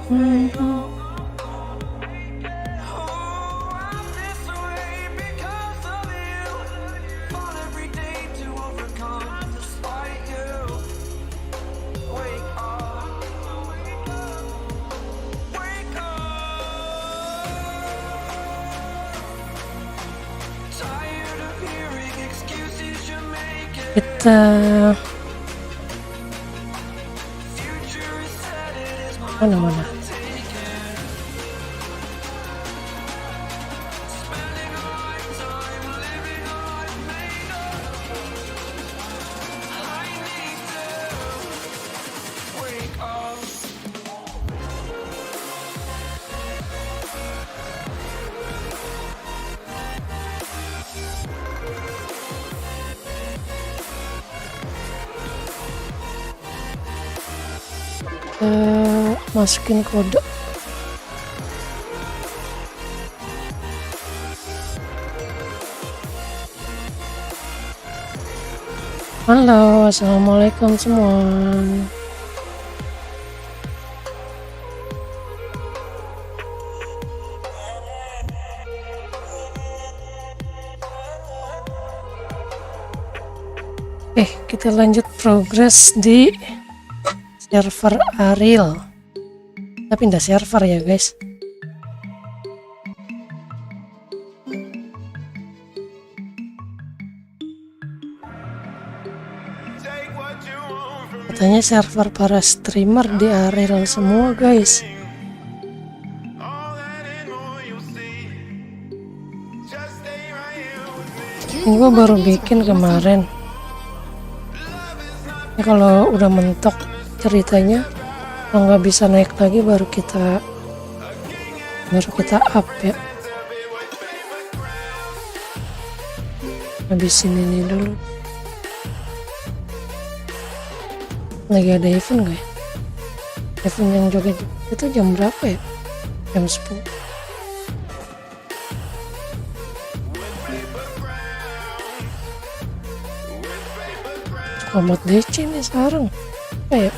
Hmm. Kita mana? Masukin kode. Halo, assalamualaikum semua. Kita lanjut progres di server Ariel. Kita pindah server ya guys. Katanya server para streamer di Ariel semua guys. Ini gue baru bikin kemarin. Ini kalau udah mentok ceritanya, kalau nggak bisa naik lagi baru kita up ya. Habisin ini dulu. Lagi ada event gak ya? Event yang joget itu jam berapa ya? Jam 10. Suka mod DC nih sekarang. Apa ya?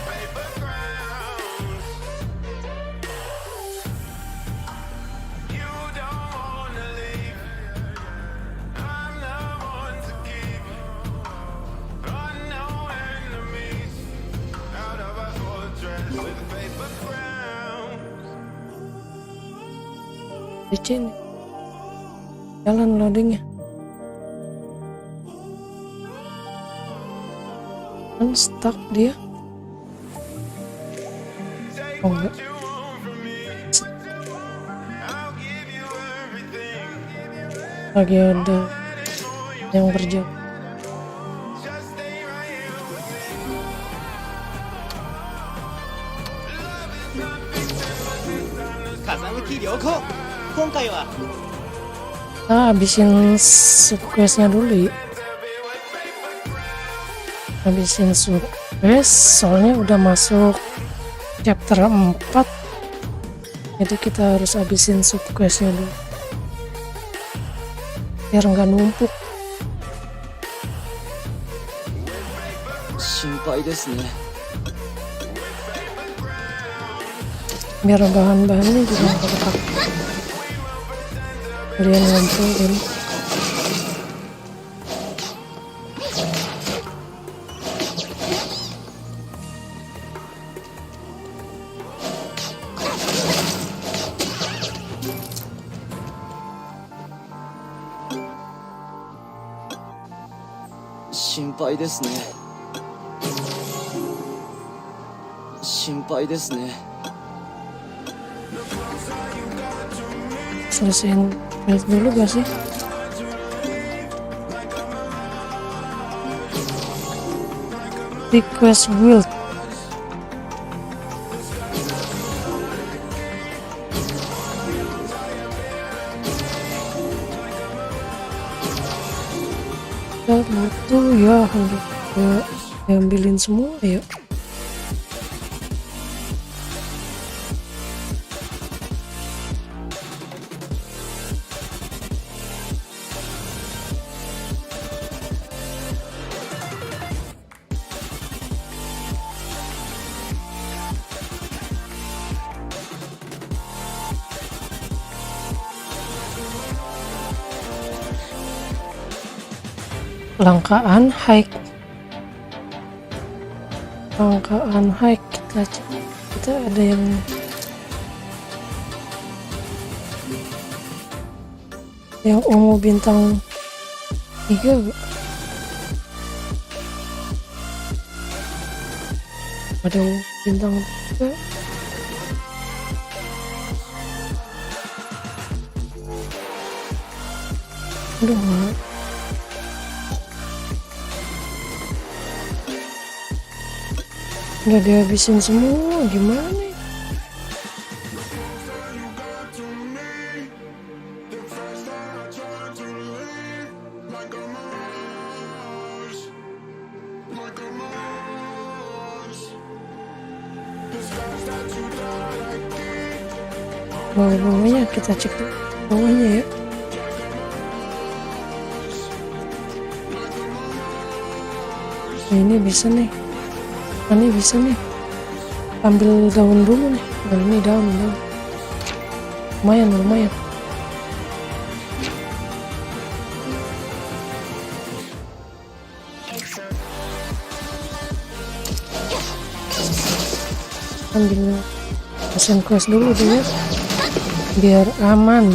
DC nih. Jalan loadingnya. Kan stuck dia. Oh enggak. Lagi ada yang berjalan. Habisin subquestnya dulu ya. Habisin subquest soalnya udah masuk chapter 4, jadi kita harus habisin subquestnya dulu biar nggak numpuk. Biar bahan-bahannya juga nggak kepake kalian ngumpulin. Selesaiin build dulu gak sih? Request build. Kita butuh ya, diambilin semua ya. Langkaan hike kita cek. Kita ada yang ungu bintang 3 gak? Ada bintang 3. Aduh nggak. Udah dihabisin semua, gimana ya? Bawah-bawahnya kita cek dulu bawahnya ya. Nah, ini bisa nih. Ini bisa nih. Ambil daun dulu nih. Nah, ini daun. Lumayan. Ambil passion quest dulu deh ya. Biar aman.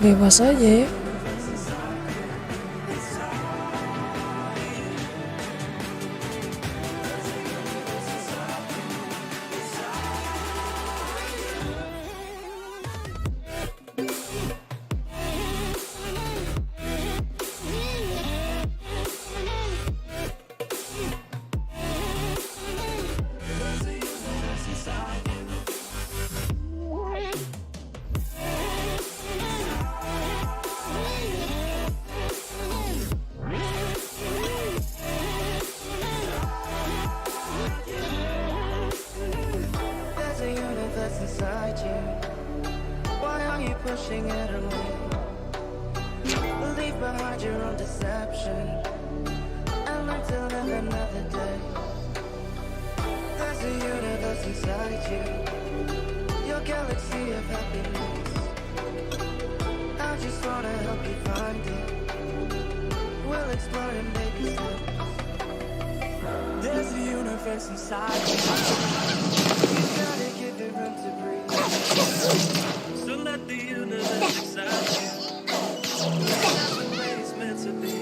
Bebas aja ya. inside you. Why are you pushing it away? Leave behind your own deception and learn to live another day. There's a universe inside you, your galaxy of happiness. I just wanna help you find it. We'll explore in baby steps. There's a universe inside you. You gotta give it room to breathe. So let the universe accept you. That's the way it's meant to be.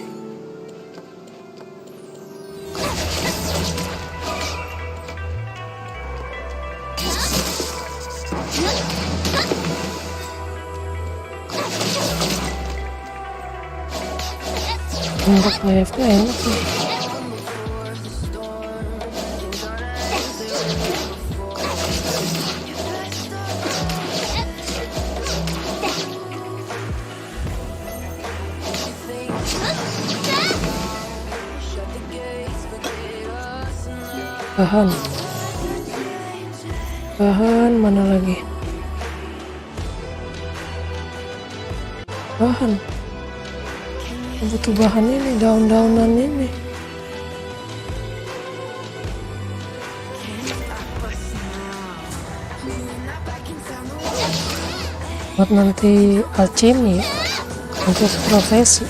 Untuk AFK enak nih. Bahan mana lagi? Bahan butuh bahan ini, daun-daunan ini. Buat nanti alchemy untuk profesi.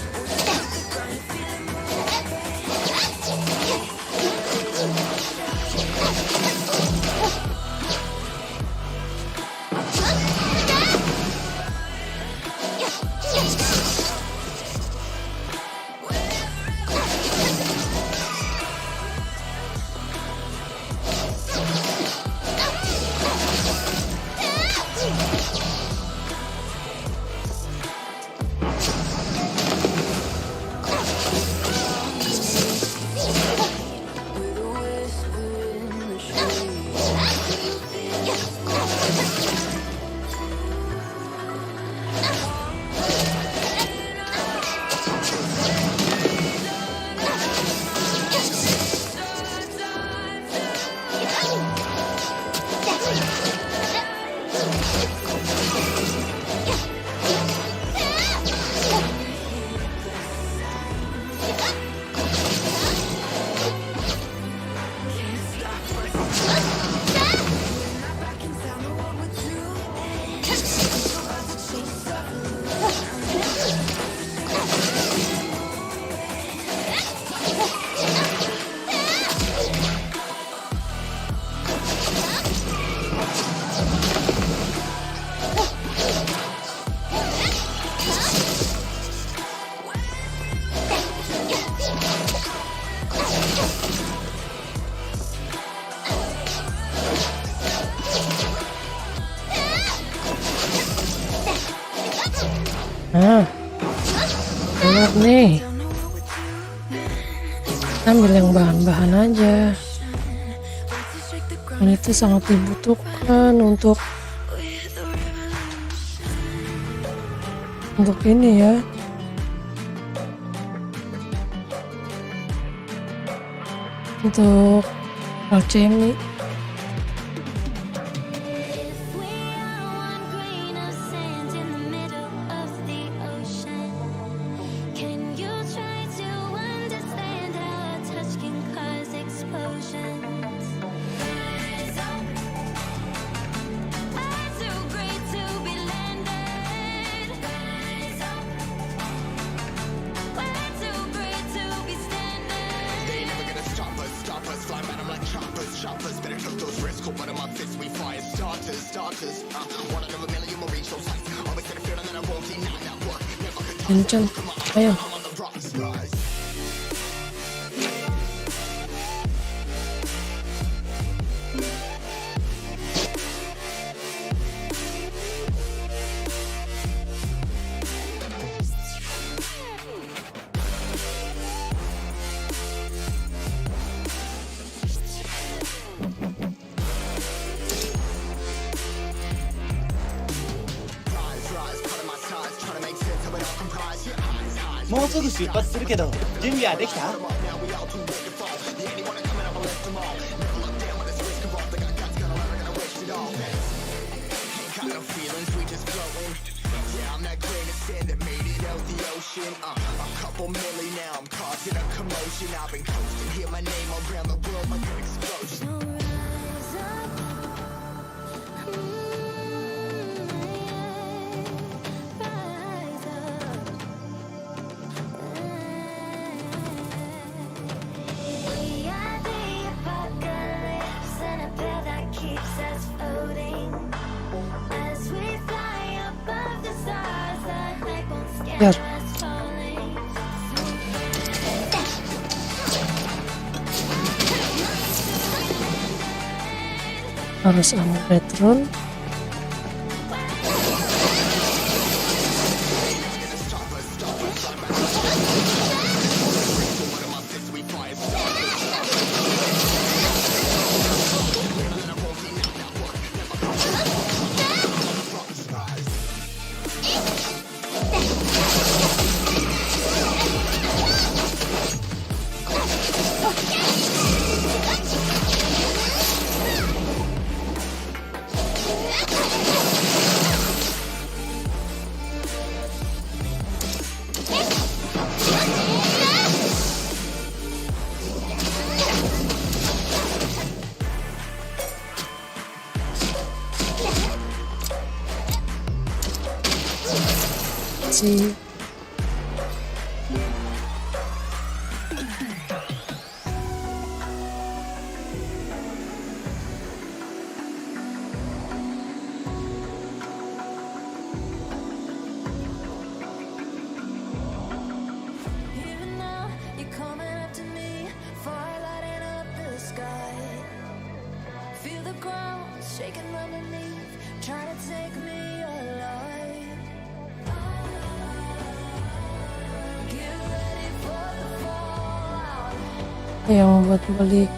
Nah, enak nih. Ambil yang bahan-bahan aja. Dan itu sangat dibutuhkan untuk ini ya. Untuk alchemy. Kenceng, ayo.もうすぐ出発するけど準備はできた？ got no feelings, we just floating. Yeah, I'm that grain of sand that made it out the ocean. A couple milli now, I'm causing a commotion. I've been coasting, hear my name around the world like an explosion. Rise up, rise up. We are the apocalypse, and a path that keeps us floating. As we fly above the stars, the night won't scare Yar. us falling. Harus anu Petron. Si Even now, you're coming up to me, fire lighting up the sky. Feel the ground shaking underneath, trying to take me alive. Get ready for the fallout. yang membuat balik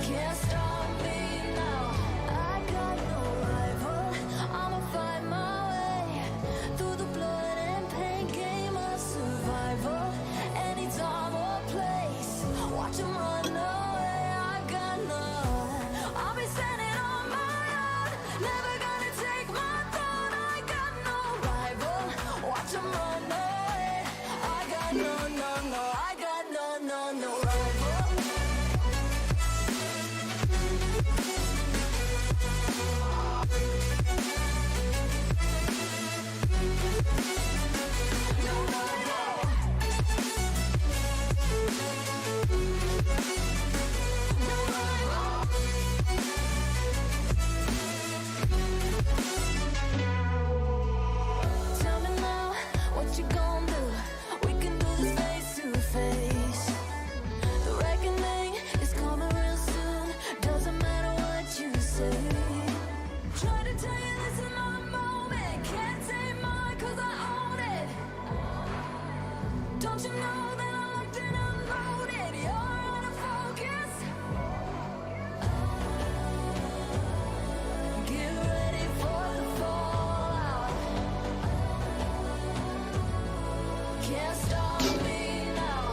Can't stop me now. I got no rival. I'ma find my way through the blood and pain, game of survival. Any time or place, watch 'em run away. I got none. I'll be standing on my own, never gonna take my throne. I got no rival. Watch 'em run away. I got no, no, no. I got no, no, no rival. Tell me now, what you gonna do? We can do this face to face. The reckoning is coming real soon. Doesn't matter what you say. Try to tell you this is my moment. Can't take mine 'cause I own it. Don't you know that I'm locked and unloaded? You're out of focus. Get ready for the fallout. Can't stop me now.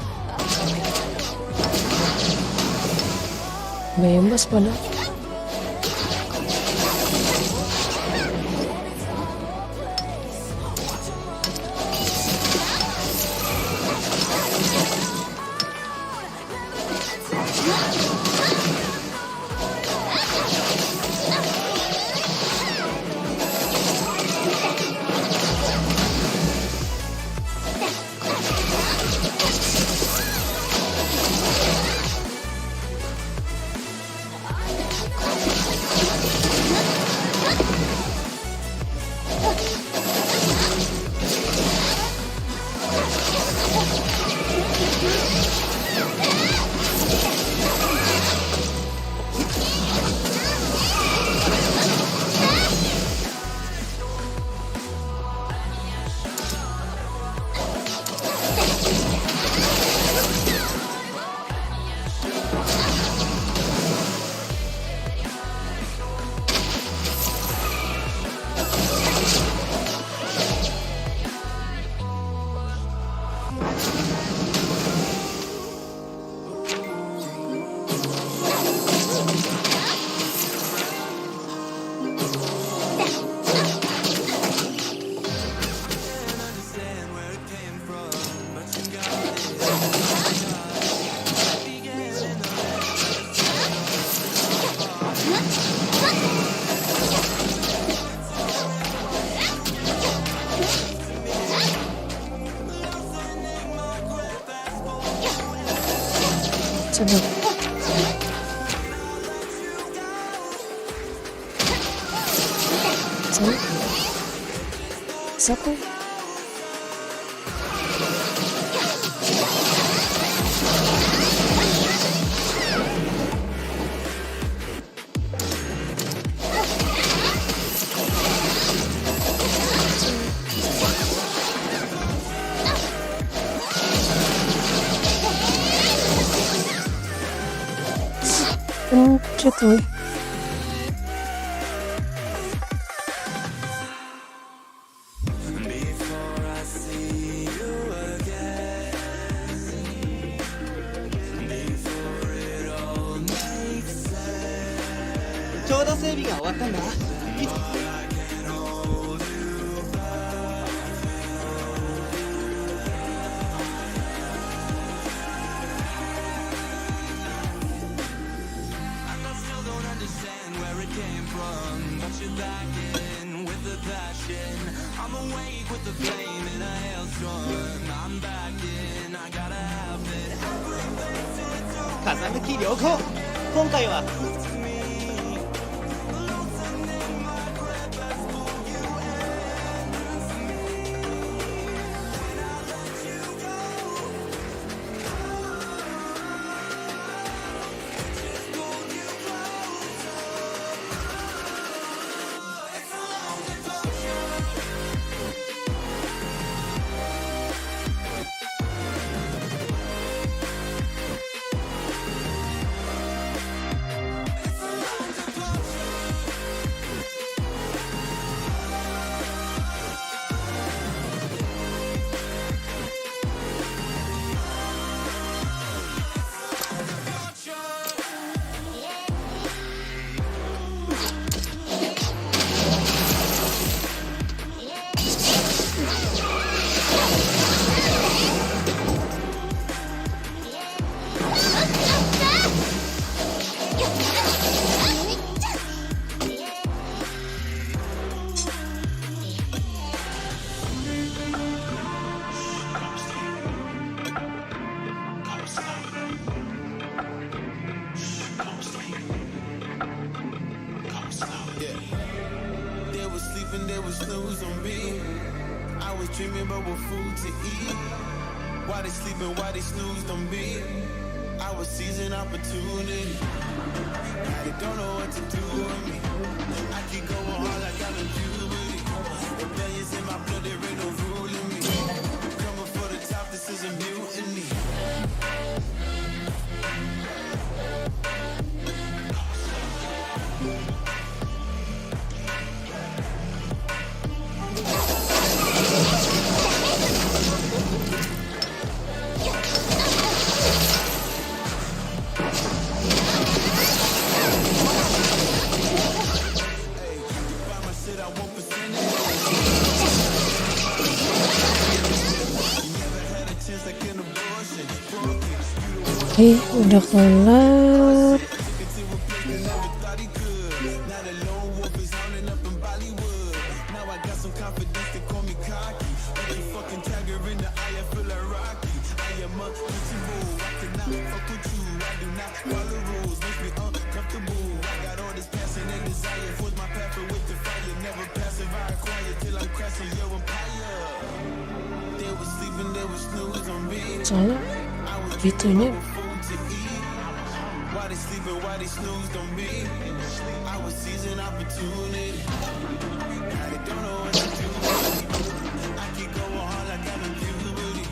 bebas pada Sedap. Sana. Satu. Pencet woi. Chouda 整備が終わったんだ。いつ 風向き良好。今回はThey was sleeping, they was snooze on me. I was dreaming about what food to eat. Why they sleeping, why they snoozed on me? I was seizing opportunity. Now they don't know what to do with me. I keep going hard like I'm in puberty. Rebellions in my blood, there ain't no ruling me. Coming for the top, this is a mutiny. Udah kelar. Soalnya itunya Why they sleeping, why they snoozed on me? I was seizing opportunity. Now they don't know what to do. I keep going hard like I'm in puberty.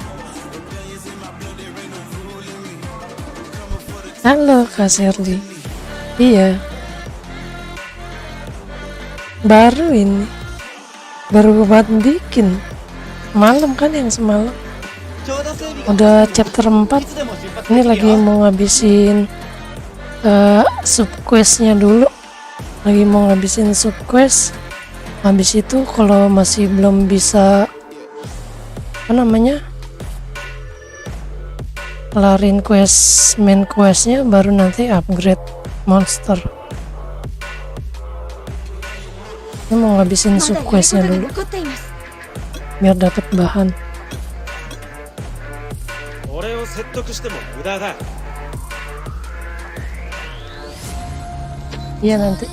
Rebellions in my blood, there ain't no ruling me. Coming for the halo Kak Sherly. Iya. Baru ini. Baru buat bikin. Malam kan yang semalam. ちょうど整備が Udah chapter 4. いつでも出発 Ini できる lagi よ。 mau ngabisin sub questnya dulu. Lagi mau ngabisin sub quest. Habis itu kalau masih belum bisa apa namanya, kelarin quest main questnya, baru nanti upgrade monster. Ini mau ngabisin sub questnya dulu biar dapat bahan. 俺を説得しても無駄だ。Iya nanti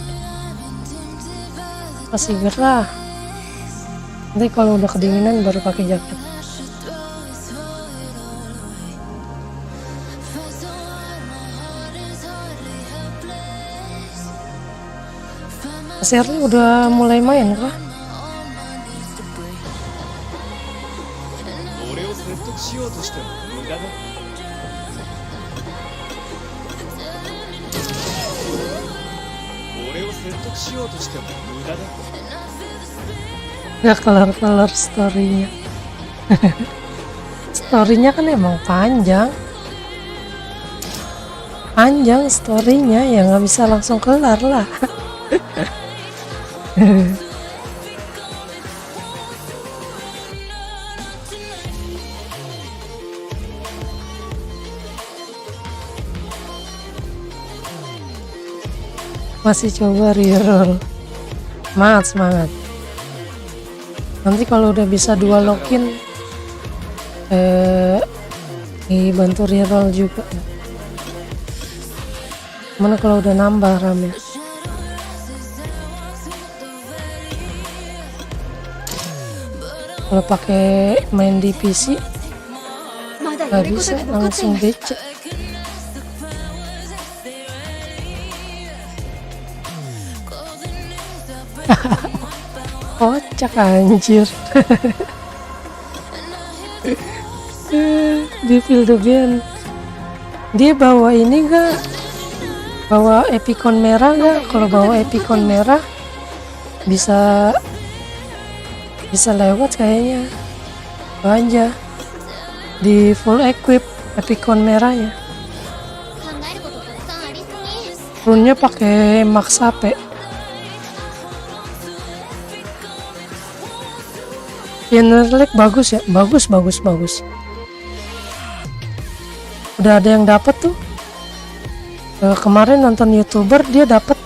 masih gerah. Nanti kalau udah kedinginan baru pakai jaket. Mas Erli udah mulai main kah? 俺を説得しようとしても無駄だ。俺を説得しようとしても無駄だ。 Gak kelar-kelar storynya. Storynya kan emang panjang. Panjang storynya ya nggak bisa langsung kelar lah. Masih coba reroll. Semangat. Nanti kalau udah bisa 2 login dibantu reroll juga. Mana kalau udah nambah RAM-nya. Kalau pakai main di PC nggak bisa langsung DC. Kocak anjir. Di Field Band dia bawa ini gak? Bawa Epicon merah gak? Kalau bawa Epicon merah bisa lewat kayaknya. Aja di full equip Epicon merahnya. 考えることたくさんありすぎ。 Runnya pakai max HP. General bagus ya, bagus. Udah ada yang dapat tuh. Kemarin nonton YouTuber dia dapat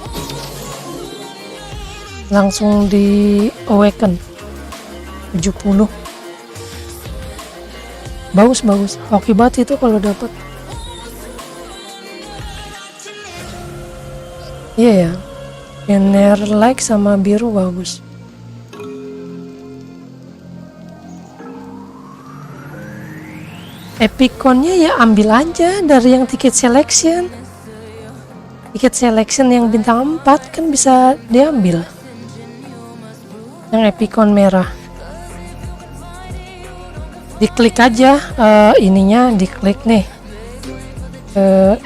langsung di Awaken 70. Bagus. Oke banget itu kalau dapat. Iya ya. General sama biru bagus. Epiconnya ya ambil aja dari yang tiket selection. Tiket selection yang bintang 4 kan bisa diambil. Yang Epicon merah. Diklik aja ininya, diklik nih.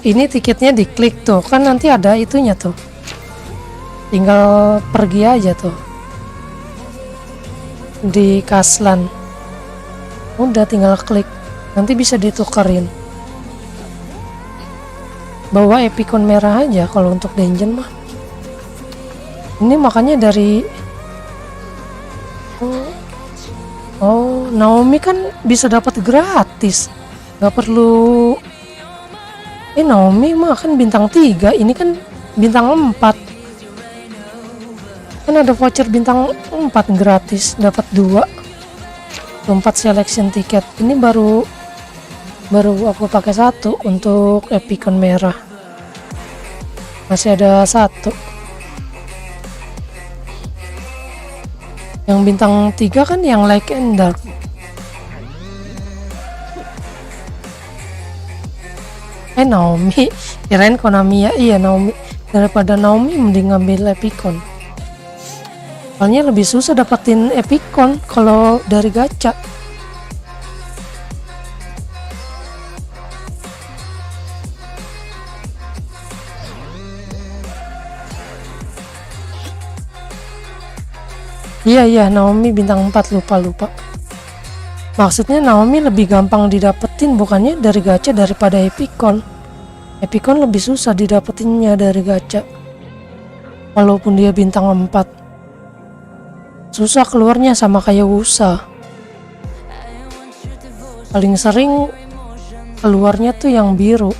Ini tiketnya diklik tuh, kan nanti ada itunya tuh. Tinggal pergi aja tuh. Di Kaslan. Udah tinggal klik. Nanti bisa ditukerin. Bawa Epicon merah aja kalau untuk dungeon mah. Ini makanya dari Naomi kan bisa dapat gratis. Gak perlu Naomi mah kan bintang 3, ini kan bintang 4. Kan ada voucher bintang 4 gratis, dapat 2. 4 selection tiket. Ini baru aku pakai 1 untuk Epicon merah. Masih ada 1. Yang bintang 3 kan yang Light and Dark. Naomi, kirain Konami ya. Iya Naomi. Daripada Naomi mending ngambil Epicon. Soalnya lebih susah dapetin Epicon kalau dari gacha. Iya Naomi bintang 4, lupa. Maksudnya Naomi lebih gampang didapetin bukannya dari gacha daripada Epicon. Epicon lebih susah didapetinnya dari gacha. Walaupun dia bintang 4. Susah keluarnya sama kayak Wusa. Paling sering keluarnya tuh yang biru.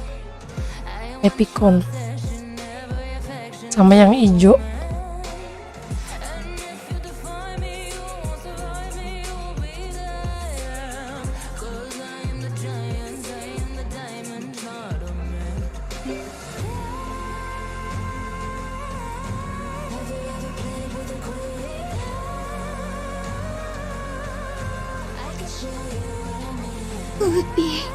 Epicon. Sama yang hijau. ウーピー。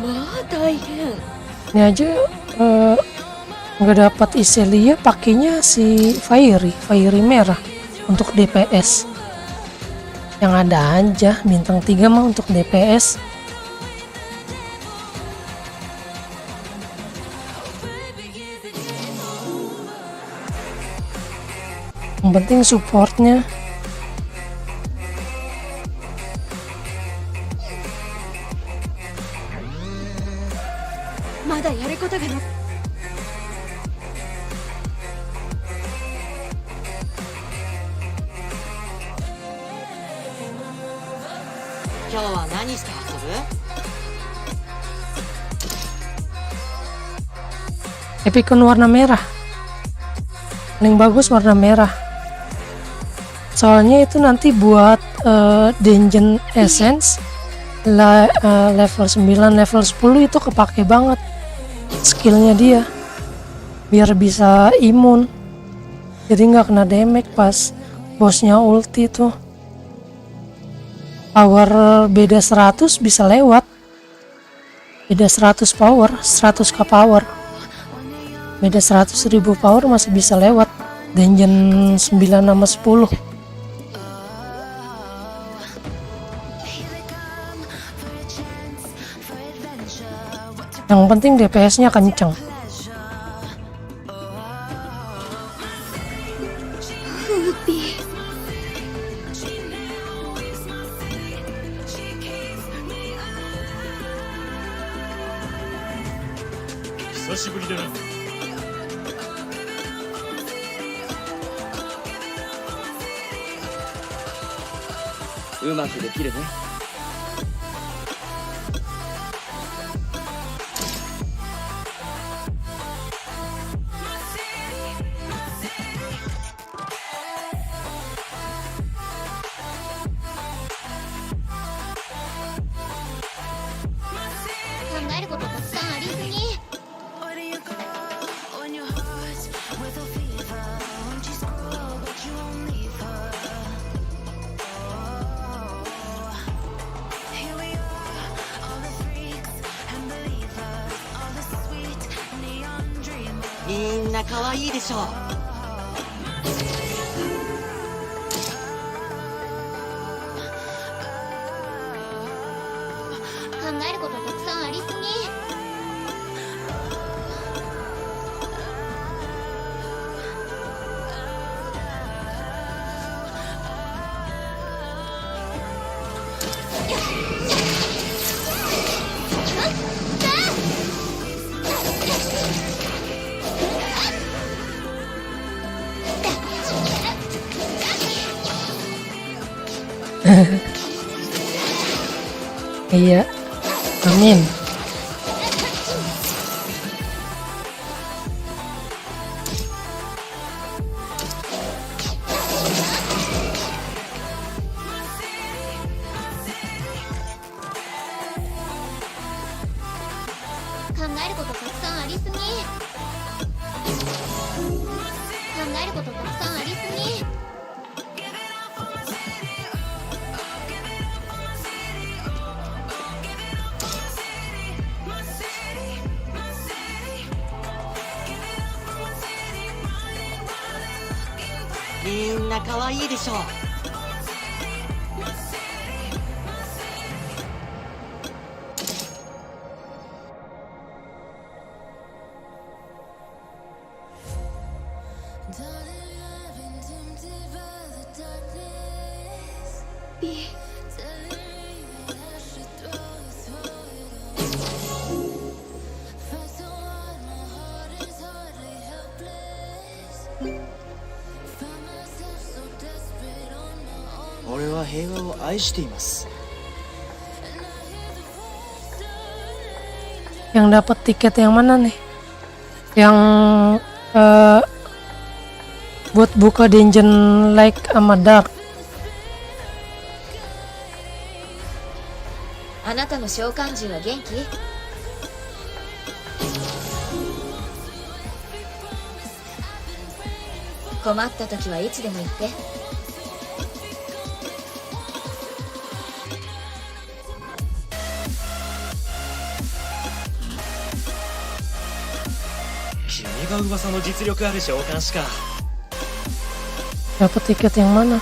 まあ大変。 Ini aja nggak dapat Iselia, pakainya si Fairy merah untuk DPS. Yang ada aja bintang 3 mah untuk DPS. Yang penting supportnya. Mada yaru koto ga no. Epicon warna merah. Paling bagus warna merah. Soalnya itu nanti buat Dungeon Essence level 9, level 10 itu kepake banget skillnya dia. Biar bisa imun. Jadi nggak kena damage pas bosnya ulti tuh. Power beda 100 bisa lewat. Beda 100 power, 100k power. Beda 100.000 power masih bisa lewat Dungeon 9 sama 10. Yang penting DPS-nya kenceng. Upi. 久しぶりだな。うまくできるね。考えることたくさんありすぎ。 みんな可愛いでしょ。考えることたくさんありすぎ。Iya, amin.みんな可愛いでしょ。俺は平和を愛しています。 Yang dapat tiket yang mana nih? Yang buat buka dungeon like sama dark. あなたの召喚獣は元気？困った時はいつでも言って。君が噂の実力ある召喚師か。 Dapat tiket yang mana?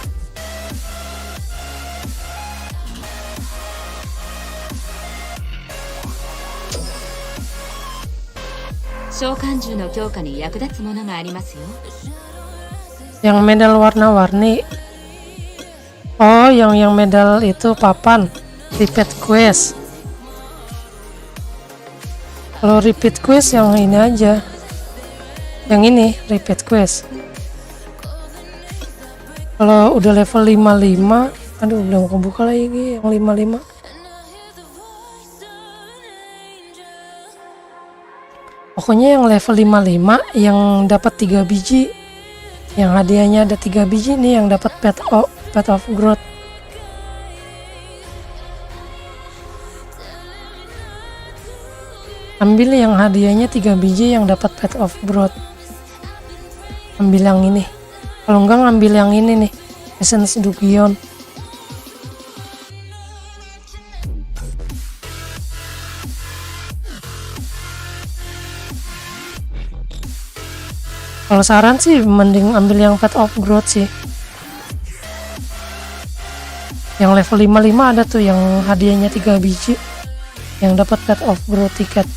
召喚獣の強化に役立つものがありますよ。 Yang medal warna-warni. Oh, yang medal itu papan. Repeat quest. Kalau repeat quest yang ini aja. Yang ini repeat quest. Kalau udah level 55, aduh udah mau kebuka lagi yang 55. Pokoknya yang level 55 yang dapat 3 biji. Yang hadiahnya ada 3 biji nih yang dapat pet of growth. Ambil yang hadiahnya 3 biji yang dapat pet of growth. Ambil yang ini. Kalau enggak ngambil yang ini nih, Essence Dugion. Kalau saran sih mending ambil yang pet of growth sih. Yang level 55 ada tuh yang hadiahnya 3 biji yang dapat pet of growth tiket.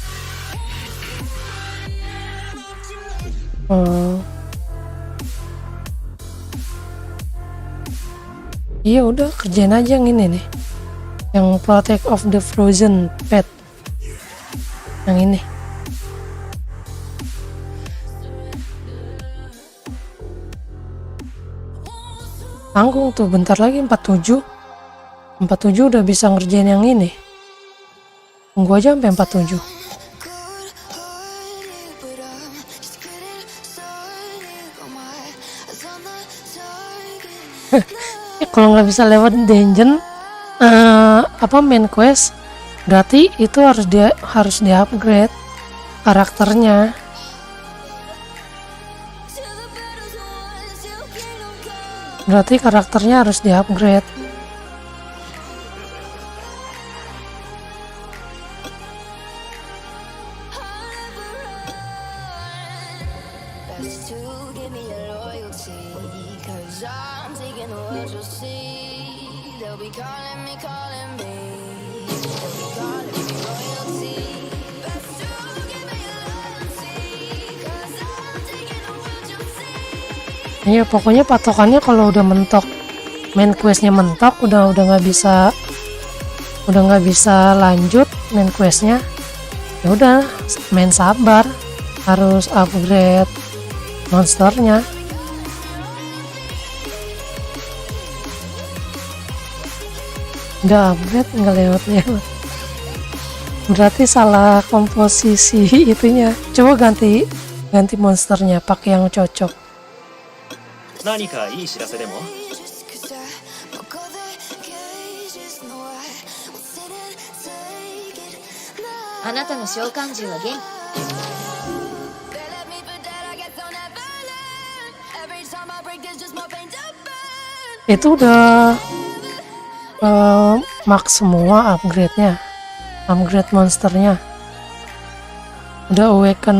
Iya udah kerjain aja yang ini nih, yang Protect of the Frozen Pet, yang ini. Tanggung tuh, bentar lagi 47 udah bisa ngerjain yang ini. Tunggu aja sampai 47. Kalau nggak bisa lewat dungeon main quest, berarti itu harus di upgrade karakternya. Berarti karakternya harus di upgrade. Iya, pokoknya patokannya kalau udah mentok, main questnya mentok, udah nggak bisa lanjut main questnya, ya udah main sabar, harus upgrade monsternya. Udah upgrade nggak lewat, berarti salah komposisi itunya. Coba ganti monsternya, pakai yang cocok. 何かいい知らせでも？ あなたの召喚獣は元気。 Itu udah max semua upgrade-nya, upgrade monsternya. Udah awaken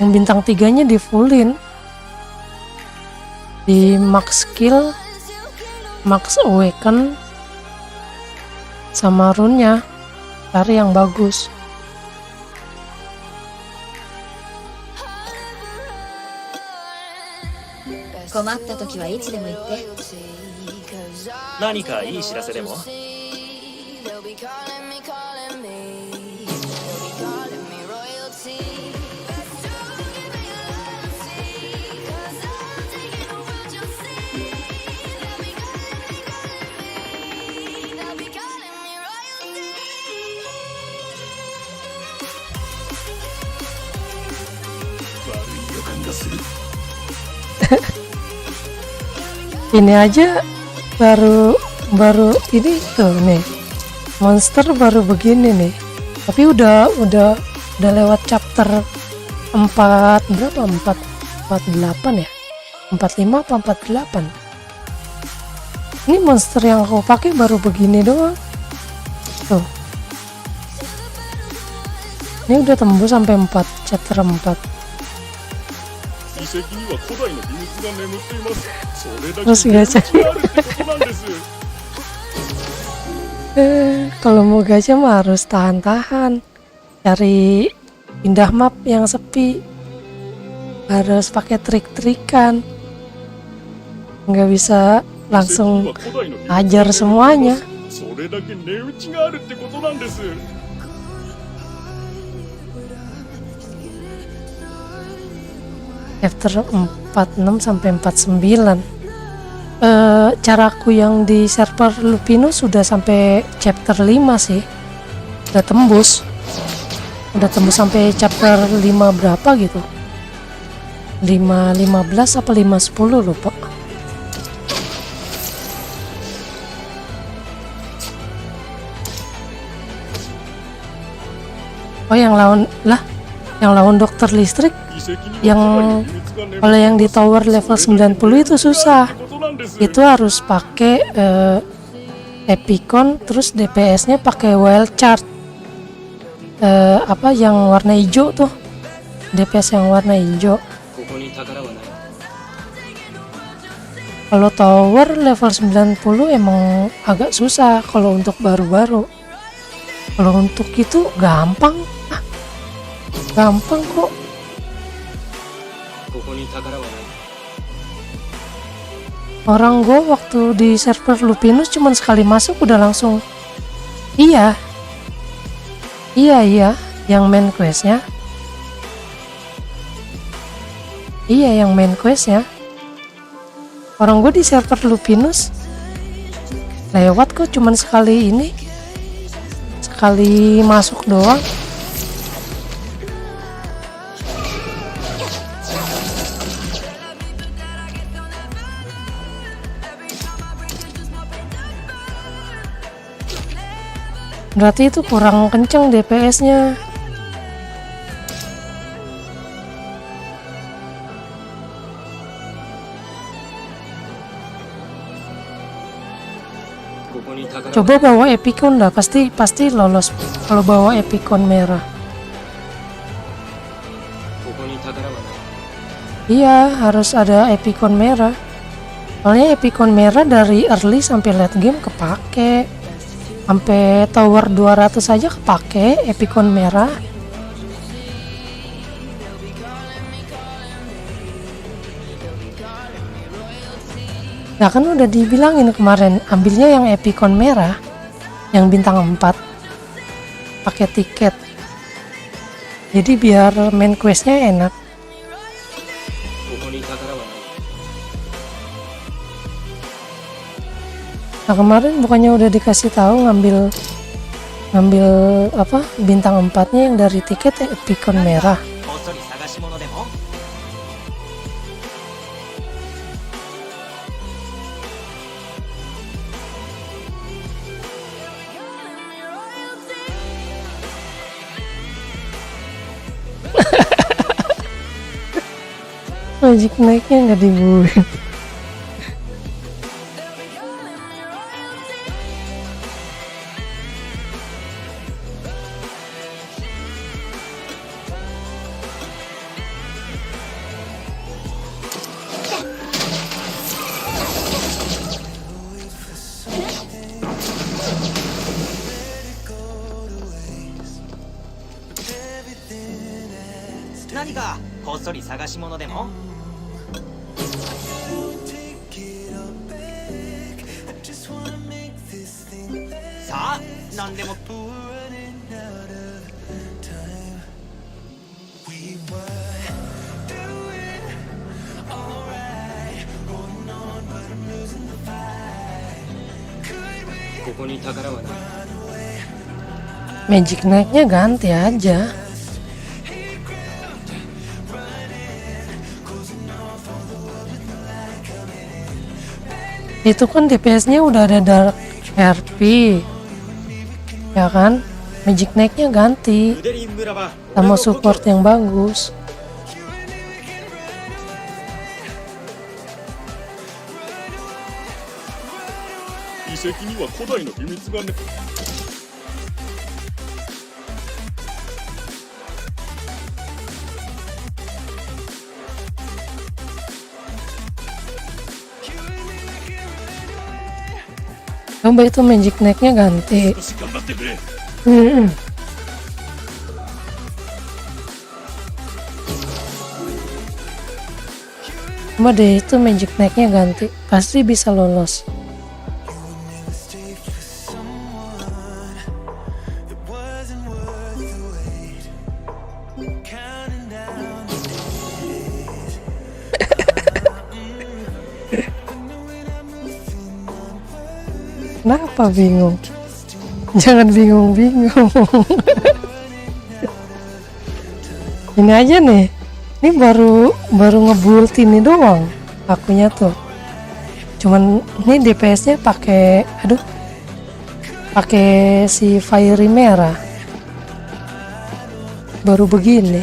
yang bintang 3-nya di fullin, di max skill, max awaken, sama rune-nya. Cari yang bagus. Nani ka ii shirase demo? Ini aja baru ini tuh nih, monster baru begini nih, tapi udah lewat chapter 4 berapa, 48 ya, 45 apa 48? Ini monster yang aku pakai baru begini doang. Tuh. Ini udah tembus sampai 4, chapter 4. 遺跡には古代の秘密が眠っています。それだけ Terus gacha. にあるってことなんです。 Kalau mau gacha mah harus tahan-tahan. Cari pindah map yang sepi. Harus pakai trik-trikan. Nggak bisa 遺跡に langsung は古代の秘密 ajar semuanya. それだけ値打ちがあるってことなんです。 Chapter 46 sampai 49. Caraku yang di server Lupino sudah sampai chapter 5 sih. Udah tembus sampai chapter 5 berapa gitu. 5:15 apa 5:10 lupa. Oh yang lawan dokter listrik 遺跡には yang 古代の秘密が眠っています。 kalau yang di tower level 90 itu susah. ってことなんです。 Itu harus pakai Epicon, terus DPS-nya pakai wild chart. Apa yang warna hijau tuh, DPS yang warna hijau. ここに宝はない。 Kalau tower level 90 emang agak susah kalau untuk baru-baru. Kalau untuk itu gampang. Gampang kok. ここに宝はない。 Orang gue waktu di server Lupinus cuman sekali masuk udah langsung. Iya, yang main questnya. Iya, yang main questnya. Orang gue di server Lupinus lewat kok cuman sekali ini. Sekali masuk doang. Berarti itu kurang kenceng DPS-nya. Coba bawa Epicon dah, pasti lolos kalau bawa Epicon merah. ここに宝はない。 Iya, harus ada Epicon merah. Soalnya Epicon merah dari early sampai late game kepake. Sampai tower 200 aja kepake Epicon merah. Nah kan udah dibilangin kemarin, ambilnya yang Epicon merah, yang bintang 4, pakai tiket. Jadi biar main questnya enak. ここに宝はない。 Nah kemarin bukannya udah dikasih tahu ngambil apa bintang 4-nya yang dari tiket Epicon merah. こっそり探し物でも Magic naiknya nggak dibuin.何かこっそり探し物でも さあ何でも ここに宝はない。 Magic naiknya ganti aja. Itu kan DPS-nya udah ada Dark RP, ya kan? Magic naiknya ganti ウデリン村は sama support yang bagus. 遺跡には古代の秘密がね。 Coba itu magic necknya ganti. 少し頑張ってくれ。 Coba deh itu magic necknya ganti, pasti bisa lolos. that wasn't worth the wait. Counting down the days. Kenapa bingung? Jangan bingung-bingung. Ini aja nih. Ini baru ngebuild ini doang akunya tuh. Cuman ini DPS-nya pakai pakai si fiery merah. Baru begini.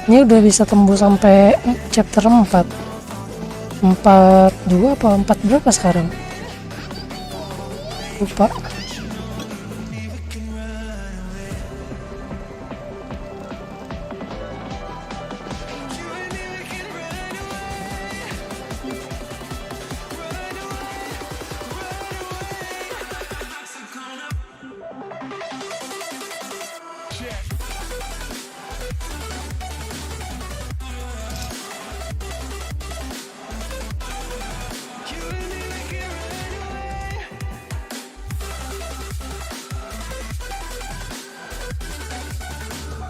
Ini udah bisa tembus sampai chapter 4. 42 apa 4 berapa sekarang? Lupa.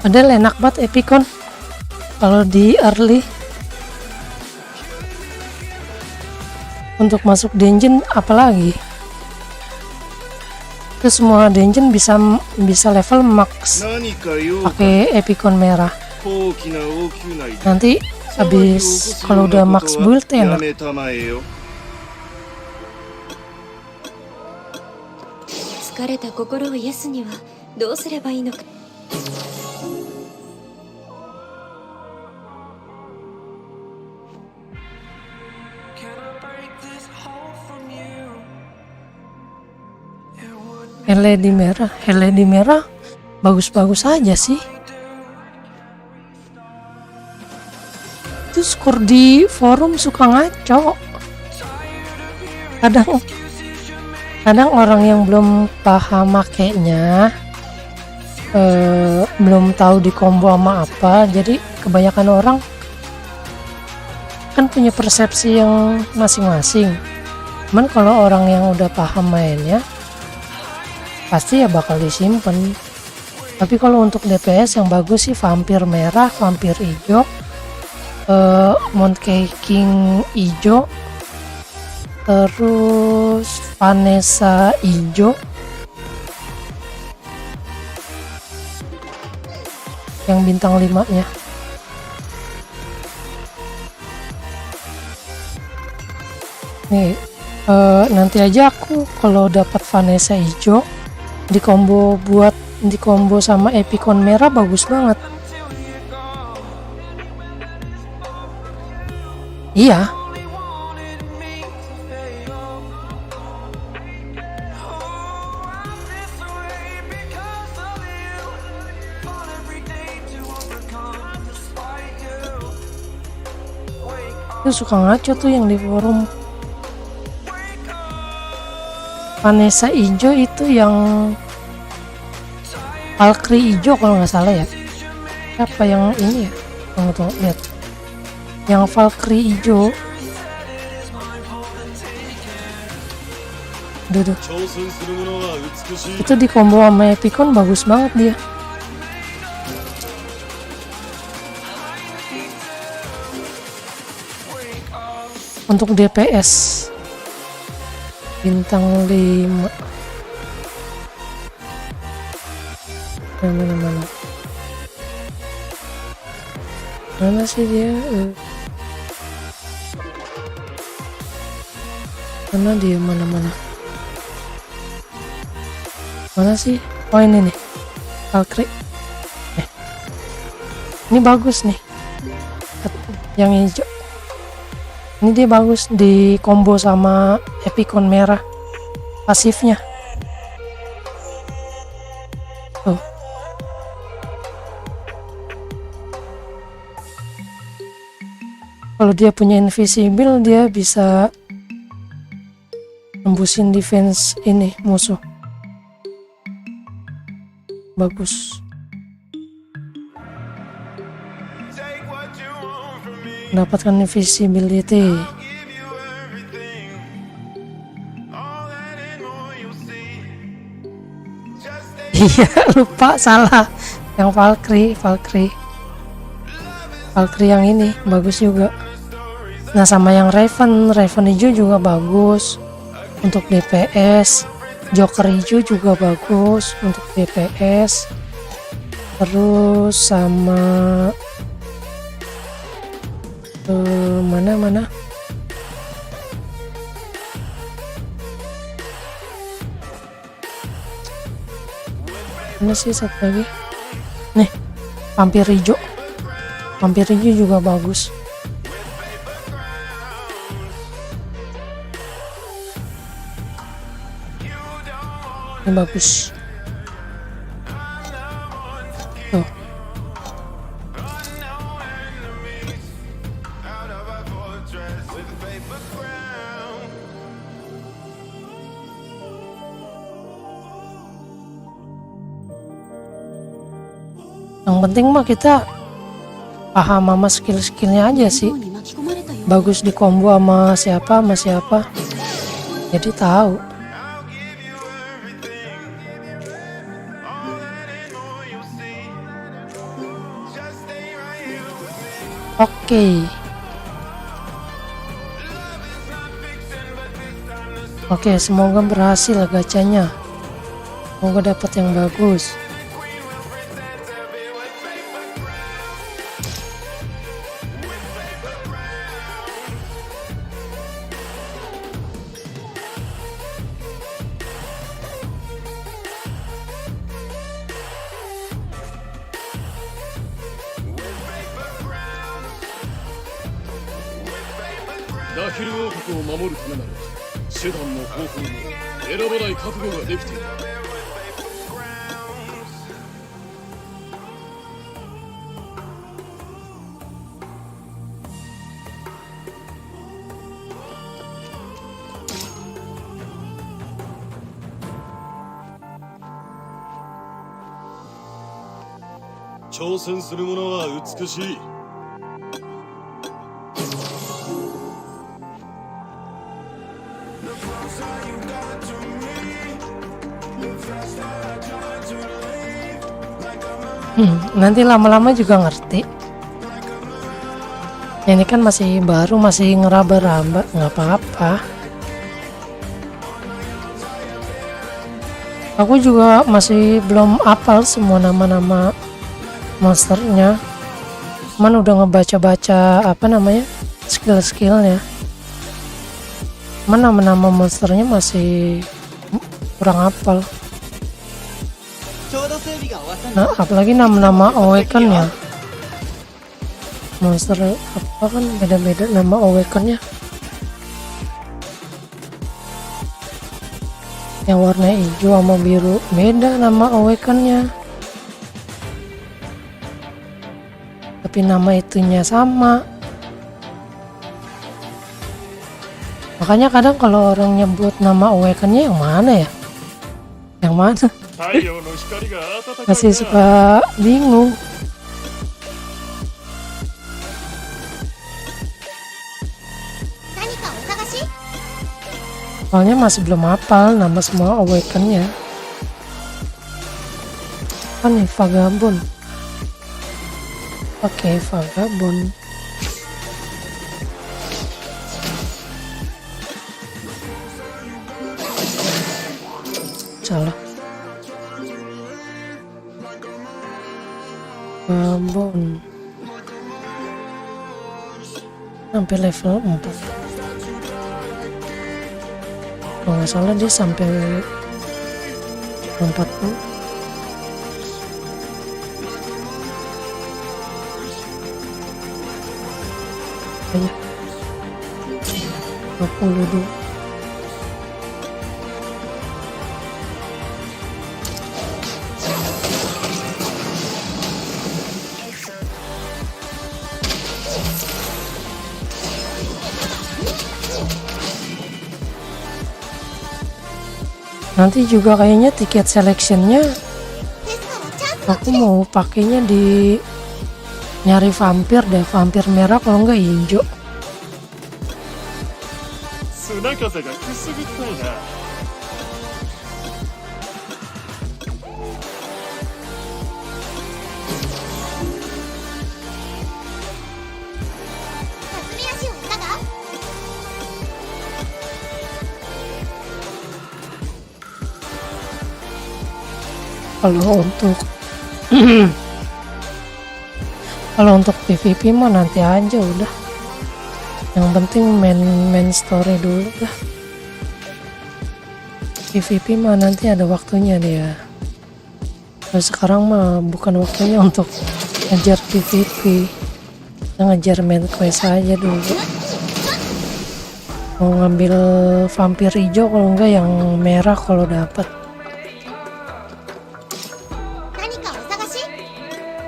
Padahal enak banget Epicon kalau di early untuk masuk dungeon, apalagi itu semua dungeon bisa level max 何か用か。 pakai Epicon merah. 高貴な王宮内で。 Nanti habis kalau udah max build や enak. めたまえよ。 疲れた心を癒すにはどうすればいいのか。 Can I break this hole from you? It would LED merah bagus-bagus aja sih. Itu skor di forum suka ngaco. Kadang orang yang belum paham makainya, belum tahu di combo sama apa, jadi kebanyakan orang kan punya persepsi yang masing-masing. Cuman kalau orang yang udah paham mainnya pasti ya bakal disimpan. Tapi kalau untuk DPS yang bagus sih vampir merah, vampir hijau, Monkey King hijau, terus Vanessa hijau, yang bintang 5-nya. Nih, nanti aja aku kalau dapat Vanessa hijau di combo sama Epicon merah bagus banget. Iya. Itu suka ngaco tuh yang di forum. Vanessa hijau itu yang Valkyrie hijau kalau nggak salah ya. Apa yang ini ya? Tunggu lihat. Yang Valkyrie hijau. Duduk. 挑戦する者は美しい。 Itu di combo sama Epicon bagus banget dia. Untuk DPS bintang 5. Mana sih dia? Mana sih? Oh ini nih, Valkyrie. Ini bagus nih, yang hijau. Ini dia bagus di combo sama epicon merah pasifnya. Tuh. Kalau dia punya invisible, dia bisa nembusin defense ini musuh. Bagus. Mendapatkan invisibility. Iya, lupa, salah. Yang Valkyrie yang ini bagus juga. Nah, sama yang Raven hijau juga bagus untuk DPS. Joker hijau juga bagus untuk DPS. Terus sama mana sih satu lagi nih, vampir hijau juga bagus. Ini bagus tuh. Yang penting mah kita paham sama skill-skillnya aja sih. に巻き込まれたよ。 Bagus di combo sama siapa. Jadi tahu. Oke, semoga berhasil gacanya. Semoga dapat yang bagus.ダヒル王国を守るためなら手段も方法も選ばない覚悟ができている。挑戦する者は美しい。 Nanti lama-lama juga ngerti. Ini kan masih baru, masih ngeraba-raba, nggak apa-apa. Aku juga masih belum hafal semua nama-nama monsternya. Cuman udah ngebaca-baca skill-skillnya. Cuman nama-nama monsternya masih kurang hafal. ちょうど整備が終わったんだ。 Nah, apalagi nama-nama awaken ya. Monster apa kan beda-beda nama awakennya. Yang warna hijau sama biru beda nama awakennya. Tapi nama itunya sama. Makanya kadang kalau orang nyebut nama awakennya yang mana ya? Yang mana? 太陽の光が暖かい Masih な。 suka bingung. Soalnya masih belum hafal nama semua awakennya. Apa nih, Vagabond? Oke, Vagabond. Salah. Vagabond. Sampai level 4. Kalau nggak salah dia sampai 40. Aja 22. Nanti juga kayaknya tiket selectionnya aku mau pakainya di nyari vampir deh, vampir merah kalau enggak hijau. 砂風がくすぐったいな。 Kalau untuk kalau untuk PVP mah nanti aja udah. Yang penting main story dulu dah. PVP mah nanti ada waktunya dia. Kalau sekarang mah bukan waktunya untuk ngejar PVP. Kita ngejar main quest aja dulu. Mau ngambil vampir hijau kalau enggak yang merah kalau dapat.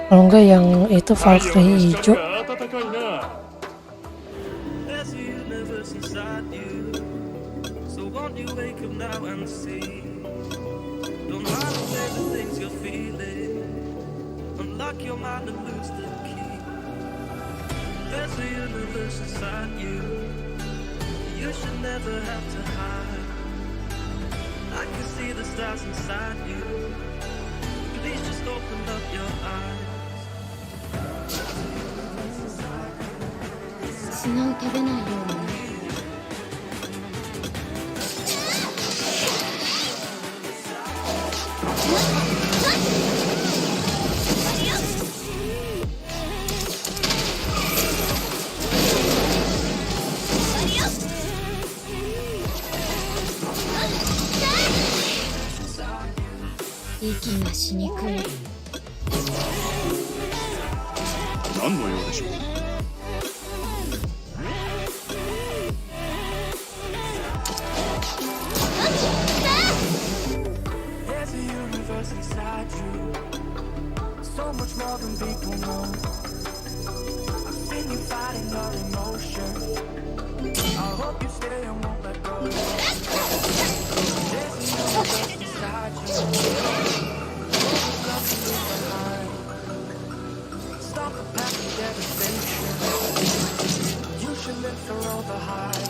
Kalau enggak yang itu Valkyrie hijau. 暖かいな。 There's a universe inside you, so won't you wake up now and see? Don't hide away the things you're feeling, unlock your mind and lose the key. There's a universe inside you, you should never have to hide. I can see the stars inside you, please just open up your eyes. 砂を食べないようにね。息がしにくい。何の用でしょう。 There's a universe inside you, so much more than people know. I've seen you fighting your emotion. I hope you stay and won't let go. There's a universe inside you, love to leave behind. Stop the path of devastation. You should live for all the highs.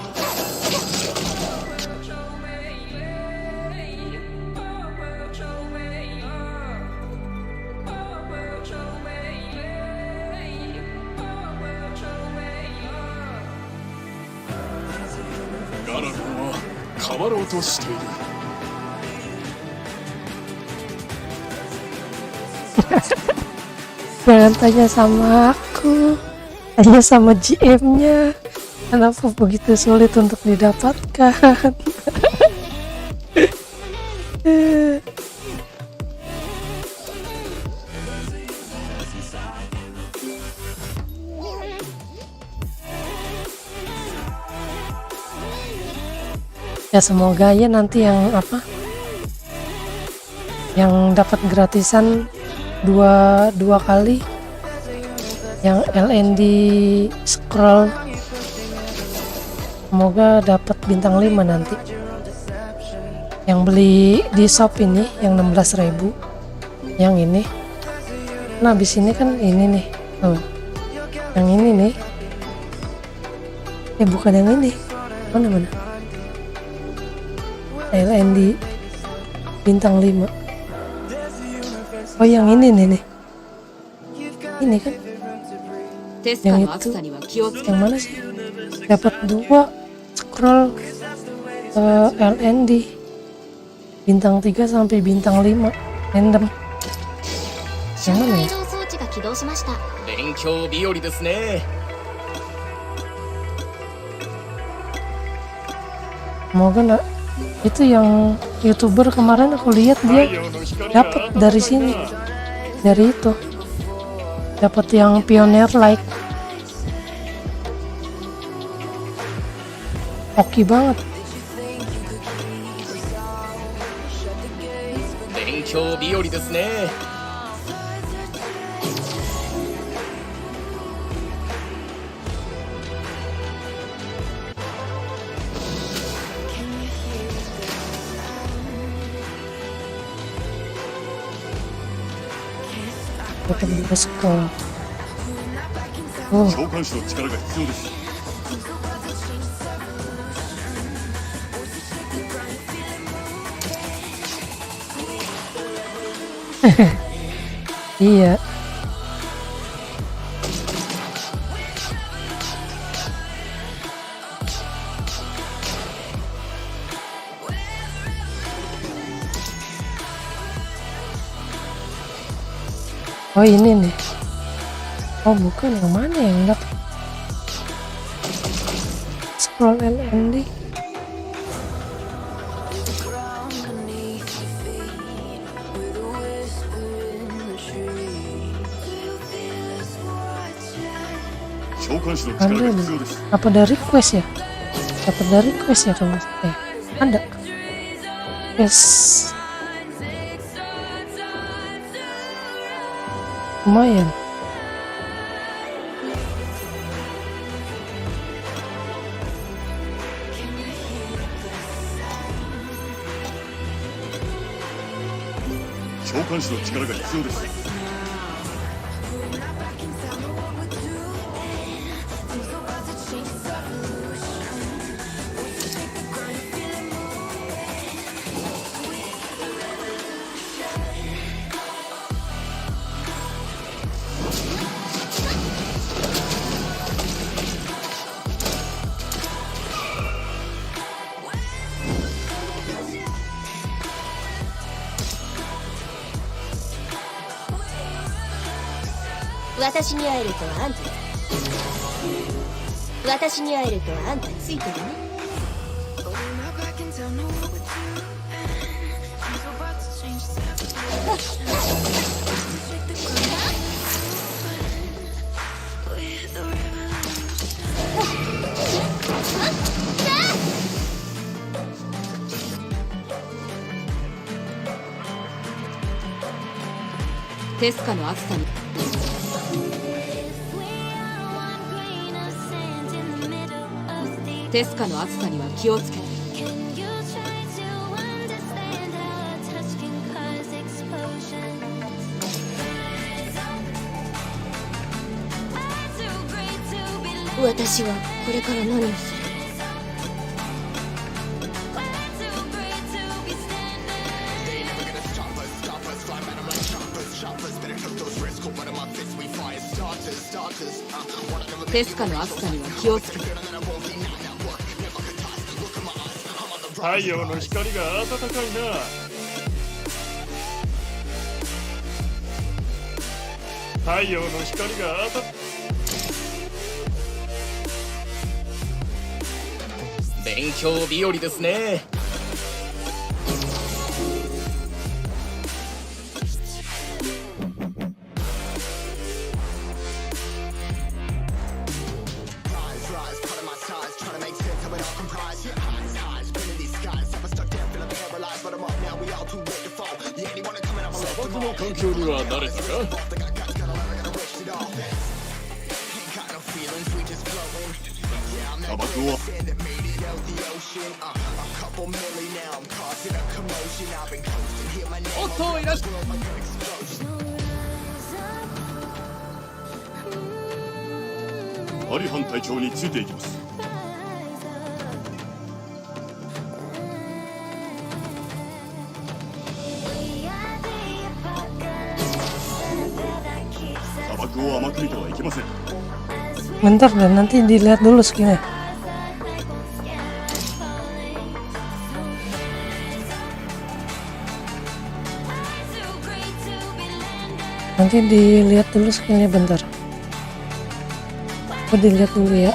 Ganon は変わろうとしている。 Jangan tanya sama aku, tanya sama GM-nya. Kenapa begitu sulit untuk didapatkan? Ya semoga ya nanti yang apa? Yang dapat gratisan dua kali. Yang LND scroll. Semoga dapat bintang 5 nanti. Yang beli di shop ini yang 16.000. Yang ini. Nah, habis ini kan ini nih. Tuh. Yang ini nih. Bukan yang ini. Mana? LND bintang 5. Oh, yang ini nih. Ini kan. テスカの暑さには気をつけ Yang mana sih? Dapat 2 scroll LND bintang 3 sampai bintang 5 random. Yang mana ya? 移動装置が起動しました。勉強日和ですね。 Semoga nak itu yang YouTuber kemarin aku lihat dia dapat dari sini, dari itu dapat yang pioneer like. Oke banget. 勉強日和ですね。 「tetap bosku. Oh, 召喚士の力が必要です。 iya. Oh ini nih. Oh bukan, yang mana yang dapat? Scroll LND. Ground beneath your feet with a whisper in the tree. You feel us watching. 召喚士の Ada 力が nih. 必要です。 Apa dari request ya? Dapat dari request ya kalau ada. Yes. Lumayan. Can you hear the sound? 召喚士の力が必要です。 We're not backing down, know what we're doing. Things are about to change, it's evolution. Once you take the ground, you feel it moving. Watashi ni会えるとはあんた私に会えるとはあんたついてるね But we're not backing down, know what we're doing. Things are about to change, it's evolution. Once you take the ground, with the revolution. テスカの暑さに We are one grain of sand in the middle of the テスカの暑さには気をつけて Can you try to understand how a touch can cause explosions? I'm too great to be loved. 私はこれから何をする I'm too great to be standing. テスカの暑さには気をつけて 太陽の光が暖かいな。 太陽の光が勉強日和ですね。 砂漠の環境には慣れたか？ 砂漠は おっといらっしゃい。 アリハン隊長についていきます。 砂漠を甘く見てはいけません。 Bentar dan nanti dilihat dulu skinnya. Nanti dilihat dulu skinnya bentar. Aku dilihat dulu ya.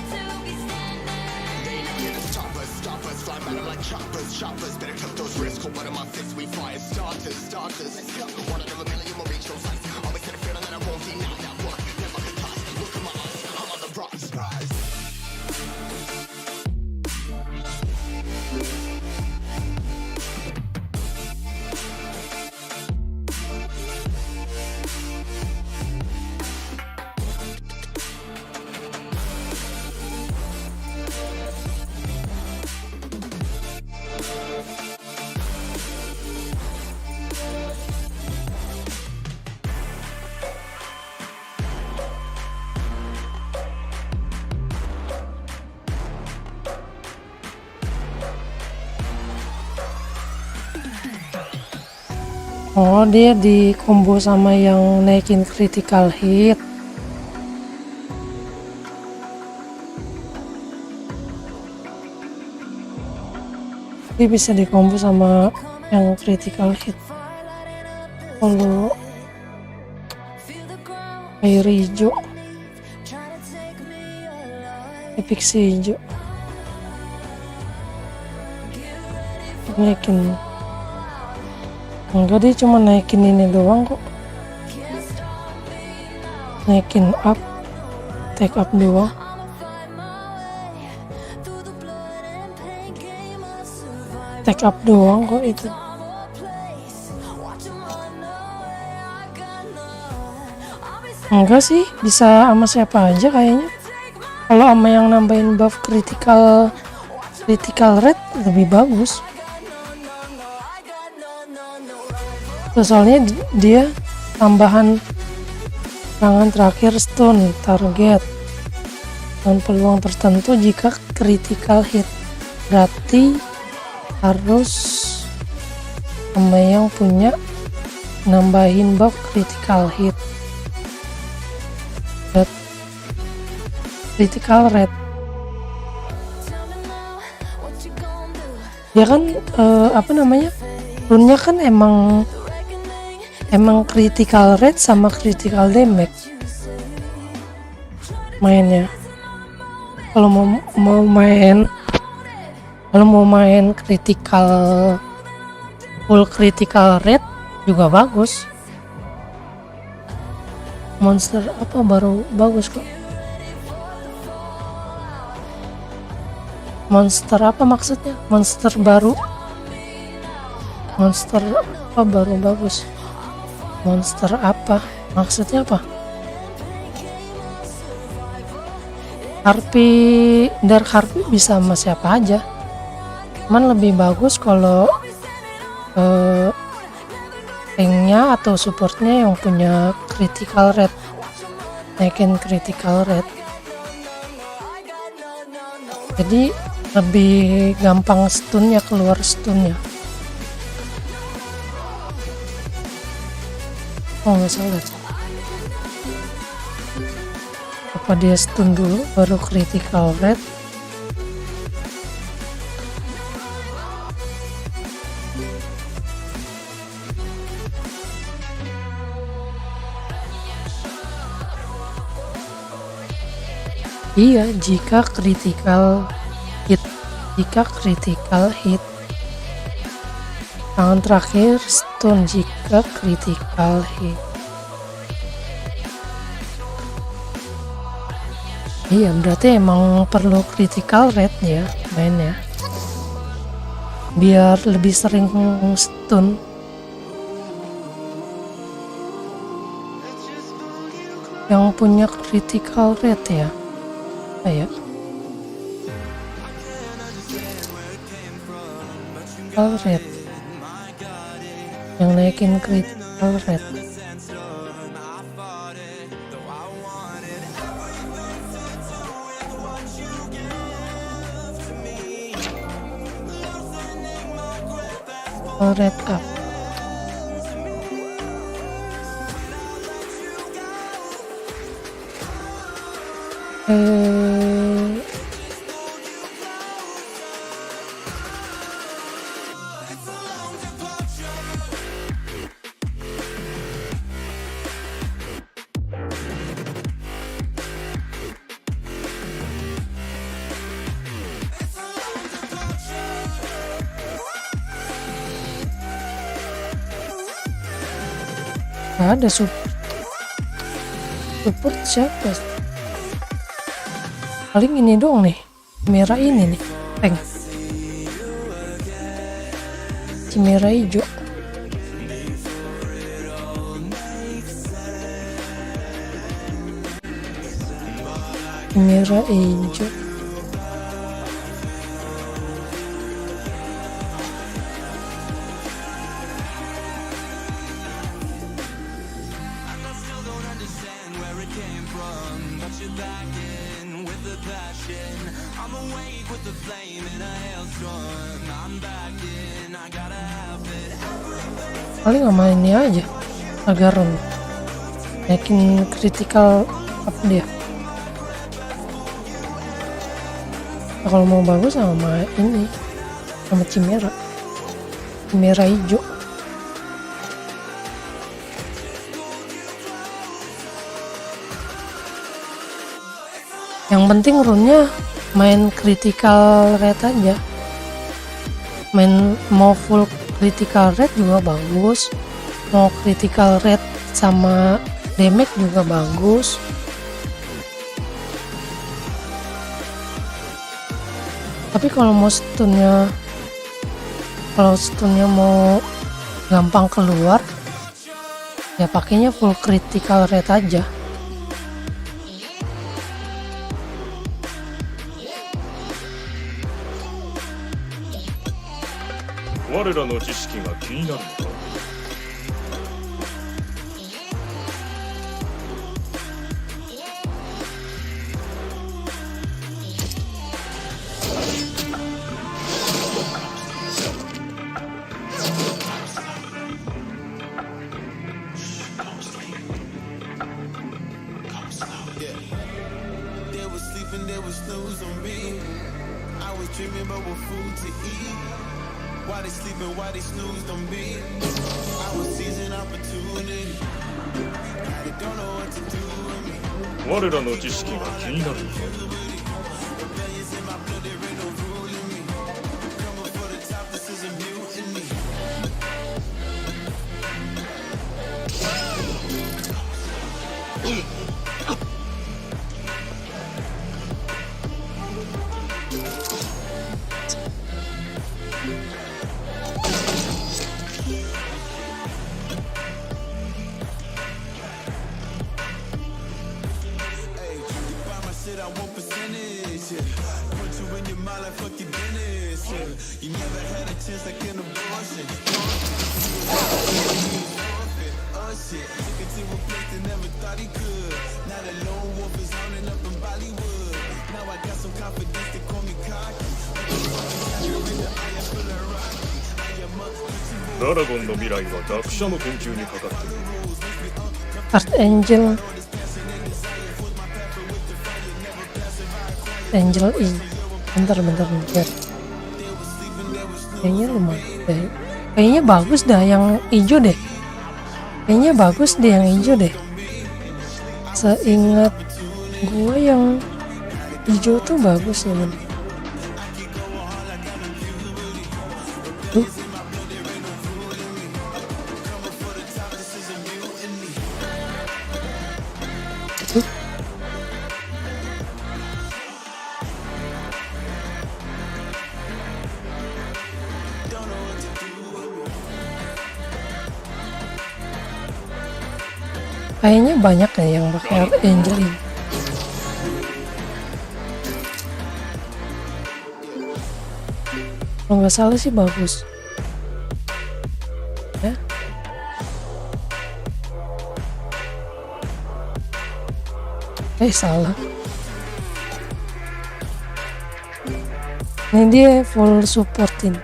Oh, dia di combo sama yang naikin critical hit. Dia bisa di combo sama yang critical hit. Kalau air hijau, epic si hijau, naikin. Enggak, dia cuma naikin ini doang kok. Naikin up, take up doang. Take up doang kok itu. Enggak sih, bisa sama siapa aja kayaknya. Kalau sama yang nambahin buff critical rate lebih bagus. Soalnya dia tambahan serangan terakhir stun target dan peluang tertentu jika critical hit. Berarti harus sama yang punya nambahin buff critical hit. Critical rate. Ya kan apa namanya? Runnya kan emang critical rate sama critical damage mainnya. Kalau mau main critical full critical rate juga bagus. Monster apa baru bagus kok. Monster apa maksudnya? Monster baru. Monster apa baru bagus? Monster apa? Maksudnya apa? Dark Harpy bisa sama siapa aja. Cuman lebih bagus kalau tanknya atau supportnya yang punya critical rate, naikin critical rate. Jadi lebih gampang stunnya, keluar stunnya. Oh nggak salah, apa dia stun dulu baru critical rate? Iya, jika critical hit. Tangan terakhir stun jika critical hit. Iya, berarti emang perlu critical rate ya mainnya, biar lebih sering stun. Yang punya critical rate ya, kayak critical rate yang naikin critical rate. Rate up. Gak ada support siapa? Paling ini doang nih, merah ini nih, tank merah hijau. Merah hijau. Paling sama ini aja Agaron, naikin critical up dia. Nah, kalau mau bagus sama ini, sama Chimera hijau. Yang penting runnya main critical rate aja, mau full critical rate juga bagus, mau critical rate sama damage juga bagus. Tapi kalau stunnya mau gampang keluar, ya pakainya full critical rate aja.我らの知識が気になるのか。They was sleeping, they was snooze on me. I was dreaming about what food to eat. Why they sleeping, why they snoozed on me? I was seizing opportunity. They don't know what to do with me. 我らの知識が気になるのか。 Rebellions in my blood, there ain't no ruling me. Coming for the top, this is a mutiny. Hey, you buy my shit, I want percentage. Yeah. Put you in your mind like fuck your dentist. Yeah. You never had a chance like an abortion. Oh shit, took it to a place that never thought he could. Now the lone wolf is running up in Bollywood. Now I got some confidence, they call me cocky. ドラゴンの未来は学者の研究にかかっている。 Archangel bentar kayaknya lumayan deh, kayaknya bagus dah yang hijau deh, yang hijau deh. Seingat gue yang hijau tuh bagus ya man. Tuh kayaknya banyak ya yang pakai Archangel ini. Kalau nggak salah sih bagus ya. Salah, ini dia full supportin.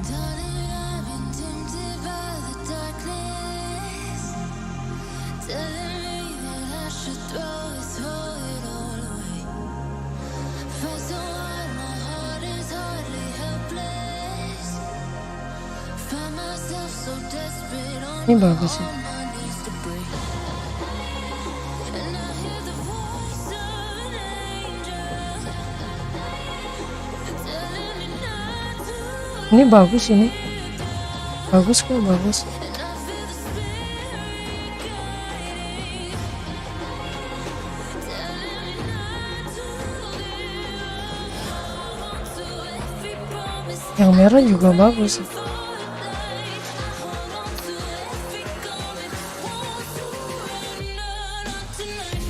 Darling, I've been tempted by the darkness, telling me that I should throw it all away. Fight so hard, my heart is hardly helpless. Find myself so desperate on Ini bagus ya. my knees to break. And I hear the voice of an angel telling me not to. Ini bagus ini. Bagus kok, bagus. And I feel the spirit guiding, telling me not to live. Hold on to every promise Yang merah juga bagus. for the night. Hold on to every coming. Won't surrender, not tonight.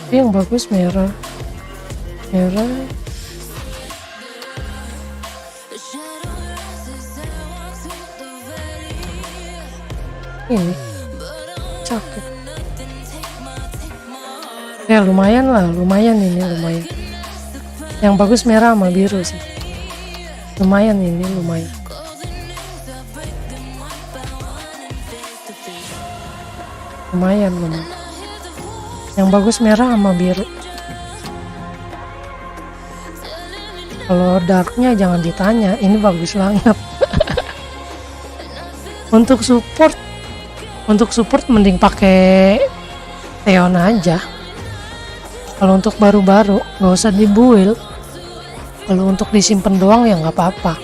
Tapi yang bagus merah. Merah. Ini cakep. Ya lumayan lah, lumayan ini lumayan. Yang bagus merah sama biru sih. Lumayan ini lumayan. Lumayan. Yang bagus merah sama biru. Kalau darknya jangan ditanya, ini bagus banget. Untuk support mending pakai Theon aja. Kalau untuk baru-baru nggak usah dibuild. Kalau untuk disimpan doang ya nggak apa-apa.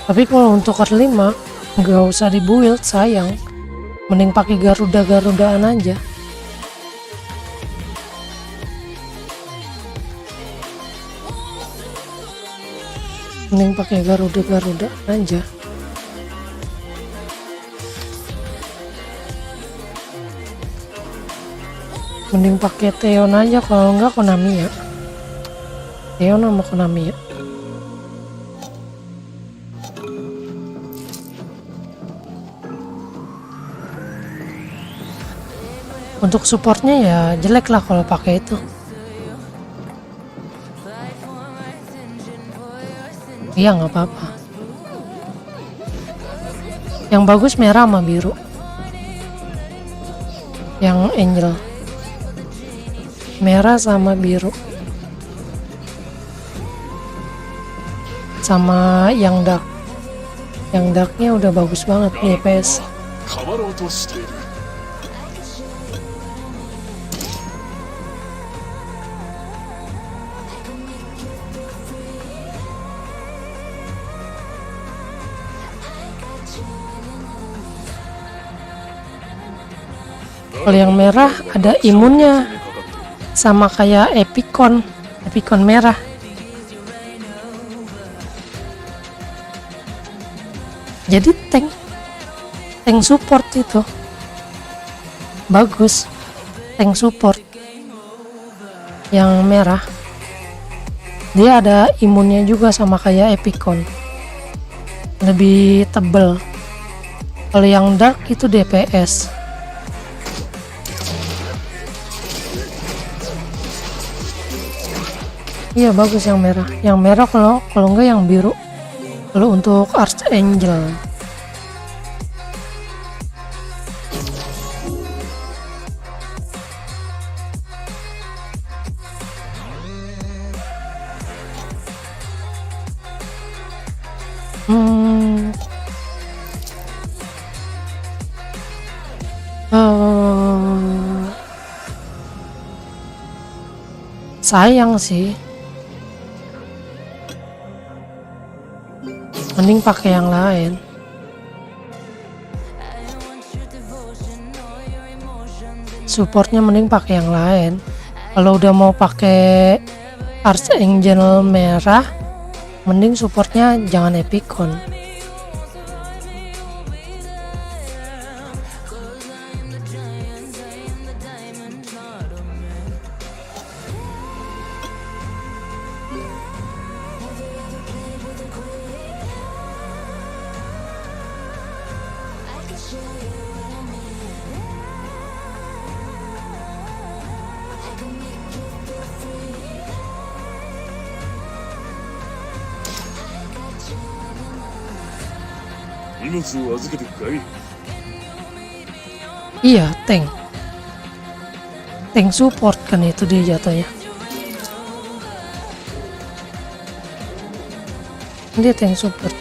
Tapi kalau untuk early mah nggak usah dibuild, sayang. Mending pakai Garuda-Garudaan aja. Mending pakai Garuda aja. Mending pakai Theon aja, kalau enggak Konami ya. Theon sama Konami ya. Untuk supportnya ya jelek lah kalau pakai itu. Iya nggak apa-apa. Yang bagus merah sama biru. Yang Angel. Merah sama biru. Sama yang dark. Yang darknya udah bagus banget DPS. 変わろうとしている。 Kalau yang merah ada imunnya, sama kayak Epicon merah. Jadi tank support itu bagus, tank support yang merah. Dia ada imunnya juga sama kayak Epicon, lebih tebel. Kalau yang dark itu DPS. Iya bagus yang merah. Yang merah kalau enggak yang biru. Kalau untuk Archangel. Sayang sih. Mending pakai yang lain. Supportnya mending pakai yang lain. Kalau udah mau pakai Archangel merah, mending supportnya jangan Epicon. Iya, tank support kan itu dia jatuhnya. Dia tank support.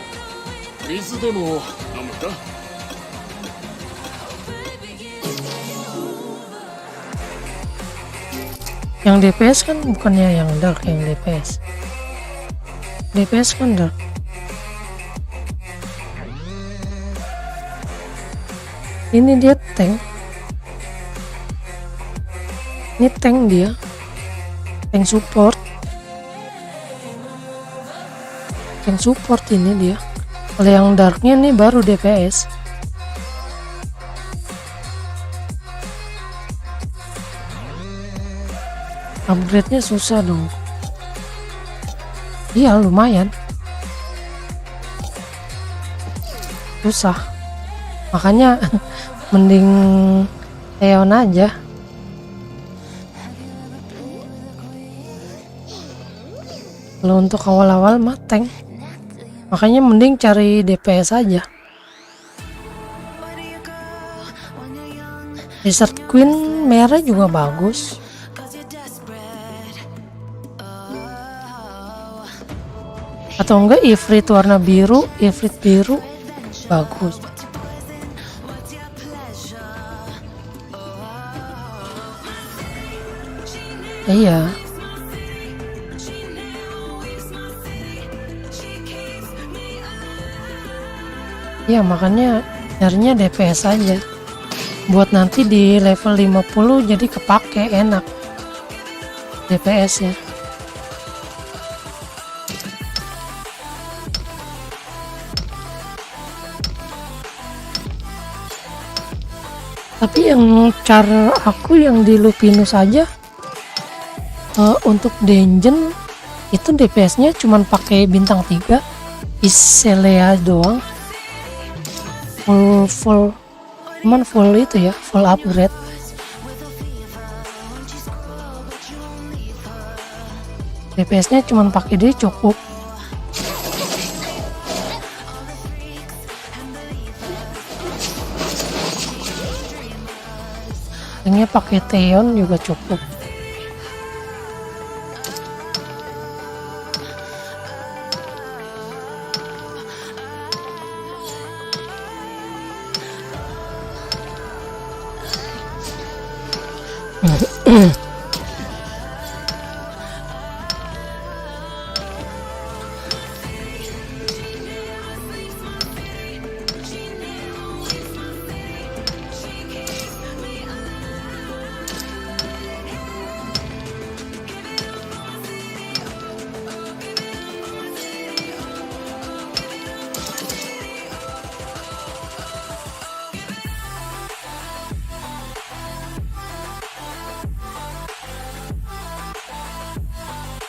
Yang DPS kan bukannya yang dark, yang DPS. DPS kan dark. Ini dia tank. Ini tank dia. Tank support. Tank support ini dia. Kalau yang darknya nih baru DPS. Upgrade-nya susah dong. Iya lumayan susah, makanya mending Theon aja. Kalau untuk awal-awal mah tank, makanya mending cari DPS aja. Desert Queen merah juga bagus, atau enggak Ifrit warna biru, Ifrit biru bagus. Iya. Ya makanya nyarinya DPS aja. Buat nanti di level 50 jadi kepake enak DPS ya. Tapi yang cara aku yang di Lupinus aja untuk dungeon itu DPS-nya cuman pakai bintang 3 Iselea doang. Full cuman full itu ya, full upgrade. DPS-nya cuman pakai dia cukup. Ini pakai Theon juga cukup.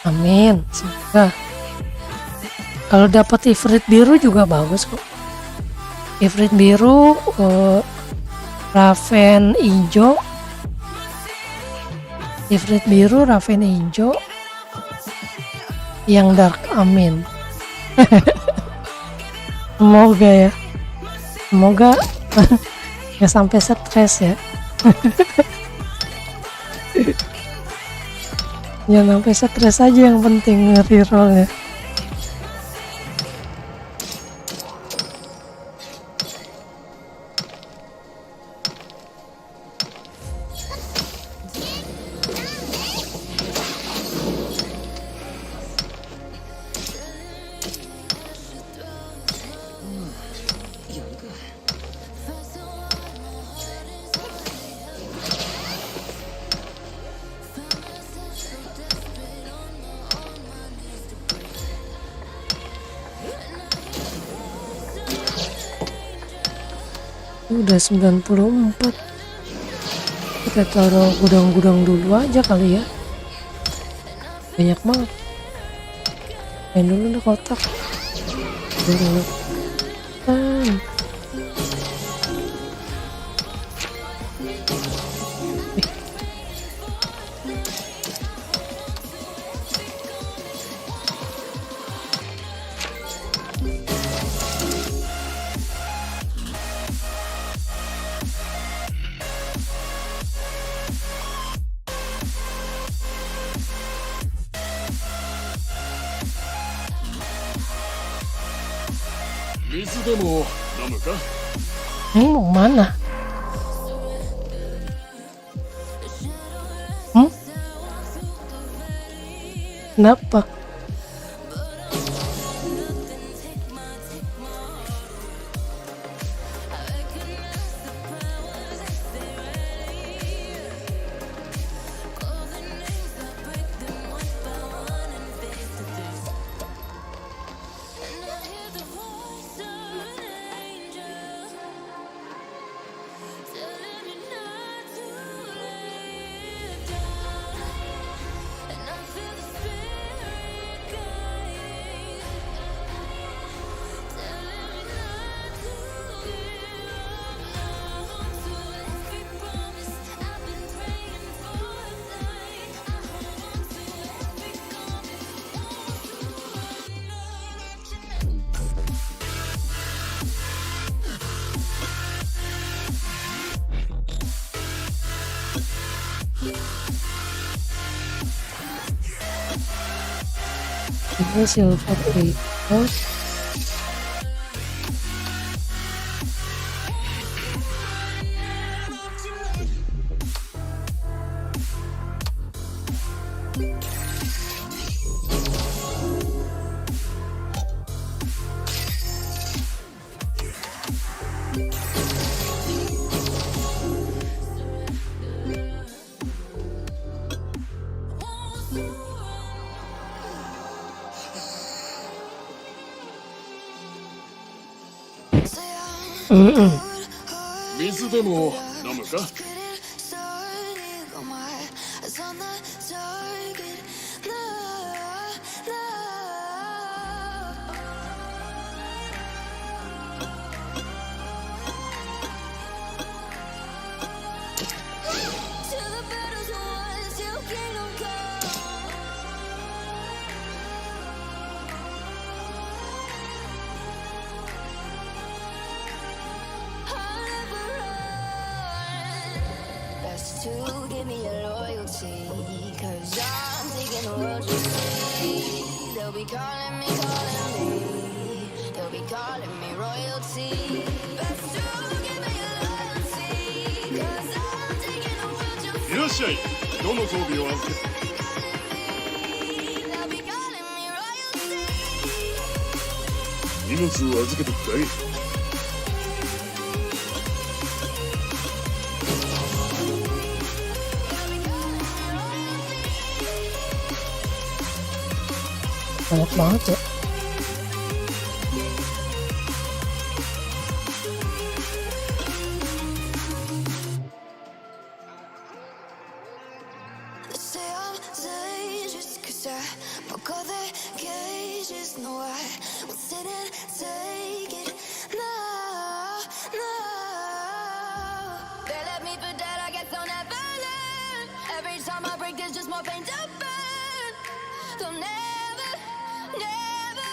Amin, semoga. Kalau dapat Ifrit biru juga bagus kok. Ifrit biru, Raven hijau, Ifrit biru, Raven hijau, yang dark, amin. Semoga ya, semoga nggak sampai stres ya. Jangan sampai stres aja, yang penting reroll ya. Udah 94. Kita taruh gudang-gudang dulu aja kali ya. Banyak banget. Main dulu deh kotak. Dulu. Mau mana? Kenapa? Ini silver itu Mm-mm. 水でも飲むか？ To give me your loyalty, 'cause I'm taking the world you see. They'll be calling me, they'll be calling me royalty. Best to give me your loyalty, 'cause I'm taking the world you see. いらっしゃい。どの装備を預けて？ They'll be calling me royalty. 荷物を預けてくかい？ banyak banget ya. They say I'm dangerous 'cause I broke all their cages. No, I won't sit and take it. No, no. They left me for dead, I guess I'll never learn. Every time I break, there's just more pain to burn. They'll never, never,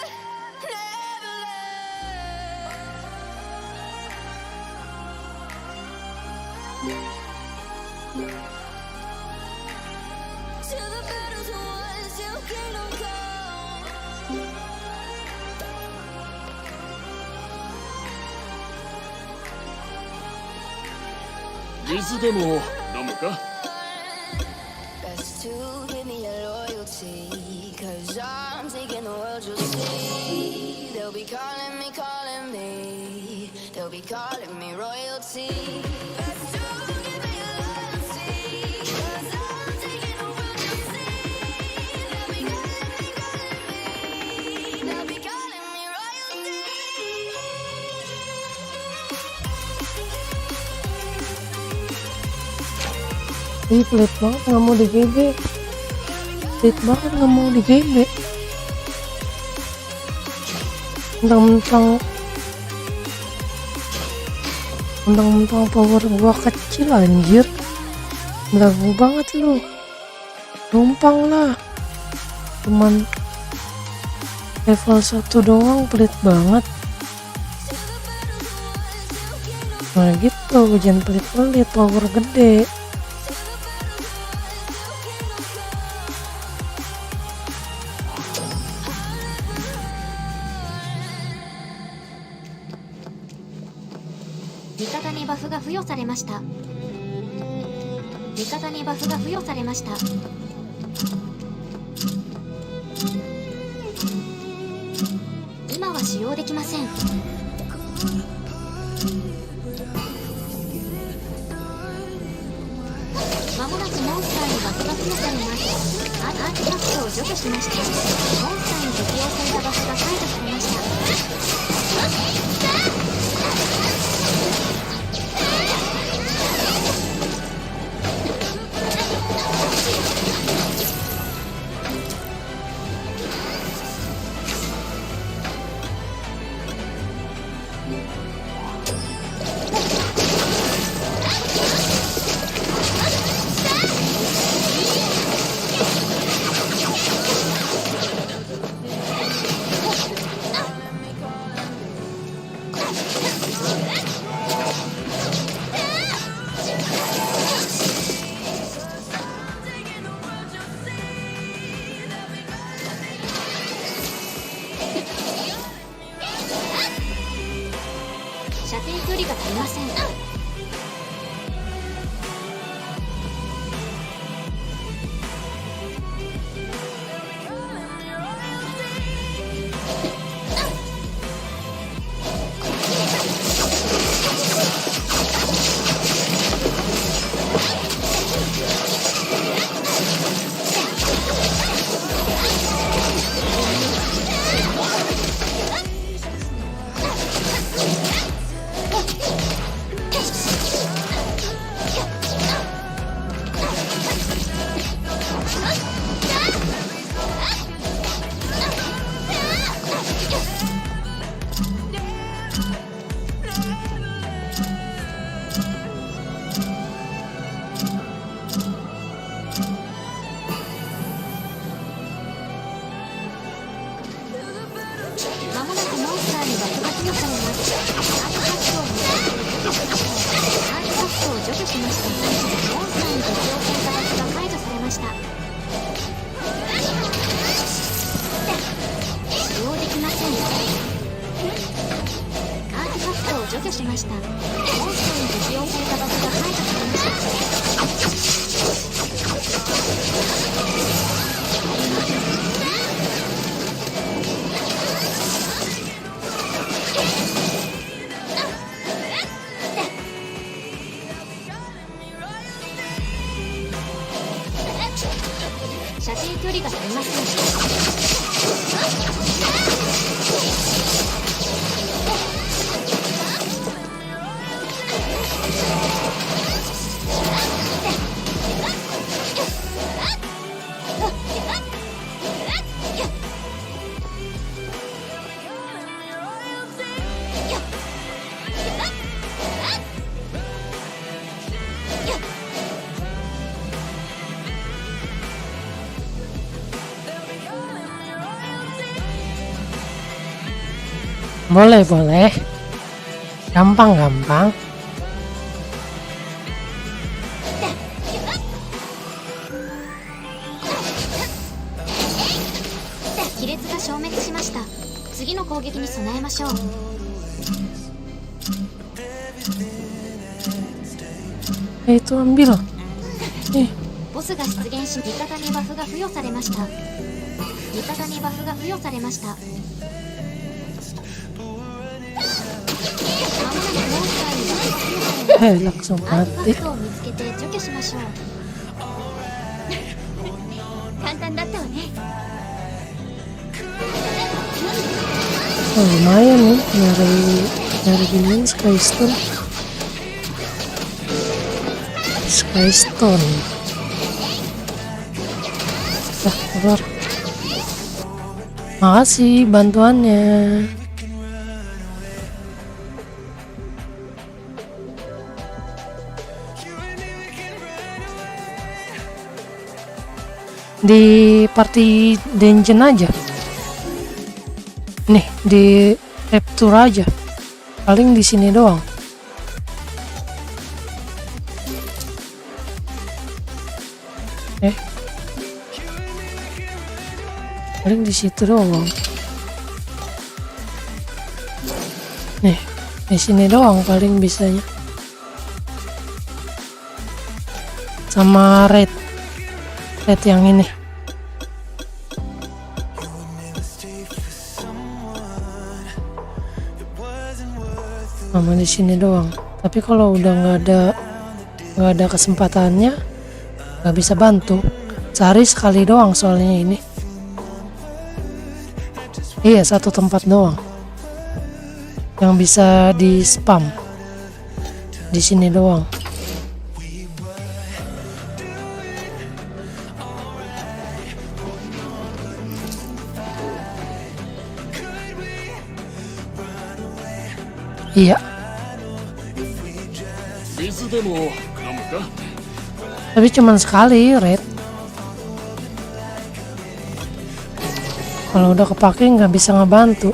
never learn. Till the battle's won, till kingdom come. 水でも飲むか？ Best to give me your loyalty, 'cause I'm taking the world you'll see. They'll be calling me, they'll be calling me royalty. Best to give me your loyalty, 'cause I'm taking the world you'll see. They'll be calling me royalty. Ih, pelit banget nggak mau di GB. Pelit banget nggak mau di GB. Mentang-mentang power gua kecil anjir. Belagu banget lu. Numpang lah. Cuman level 1 doang, pelit banget. Nah gitu, jangan pelit-pelit, power gede. 射程距離が足りません。まもなくモンスターに爆が付与されます。アーティファクトをアーティファクトを除去しました。モンスターに適用されたバグが解除されました。使用できません。アーティファクトを除去しました。モンスターに適用されたバグが解除されました。射程距離が足りません。Boleh, boleh. Gampang. 亀裂が消滅しました。次の攻撃に備えましょう。Itu ambil. ボスが出現し、味方にバフが付与されました。味方にバフが付与されました。まもなくモンスターにバフが付与されます。 Langsung アーティファ mati. クトを見つけて除去しましょう。簡単だったわね。Oh, lumayan nih nyari gini Sky Stone. Keluar. Makasih bantuannya. Di party dungeon aja. Nih, di Rapture aja. Paling di sini doang. Paling di situ doang. Nih, di sini doang paling bisanya. Sama red yang ini. Sama di sini doang. Tapi kalau udah nggak ada kesempatannya, nggak bisa bantu. Cari sekali doang soalnya ini. Iya, satu tempat doang yang bisa di spam. Di sini doang. Iya. 水でも飲むか？ Tapi cuman sekali, Red. Kalau udah kepake nggak bisa ngebantu.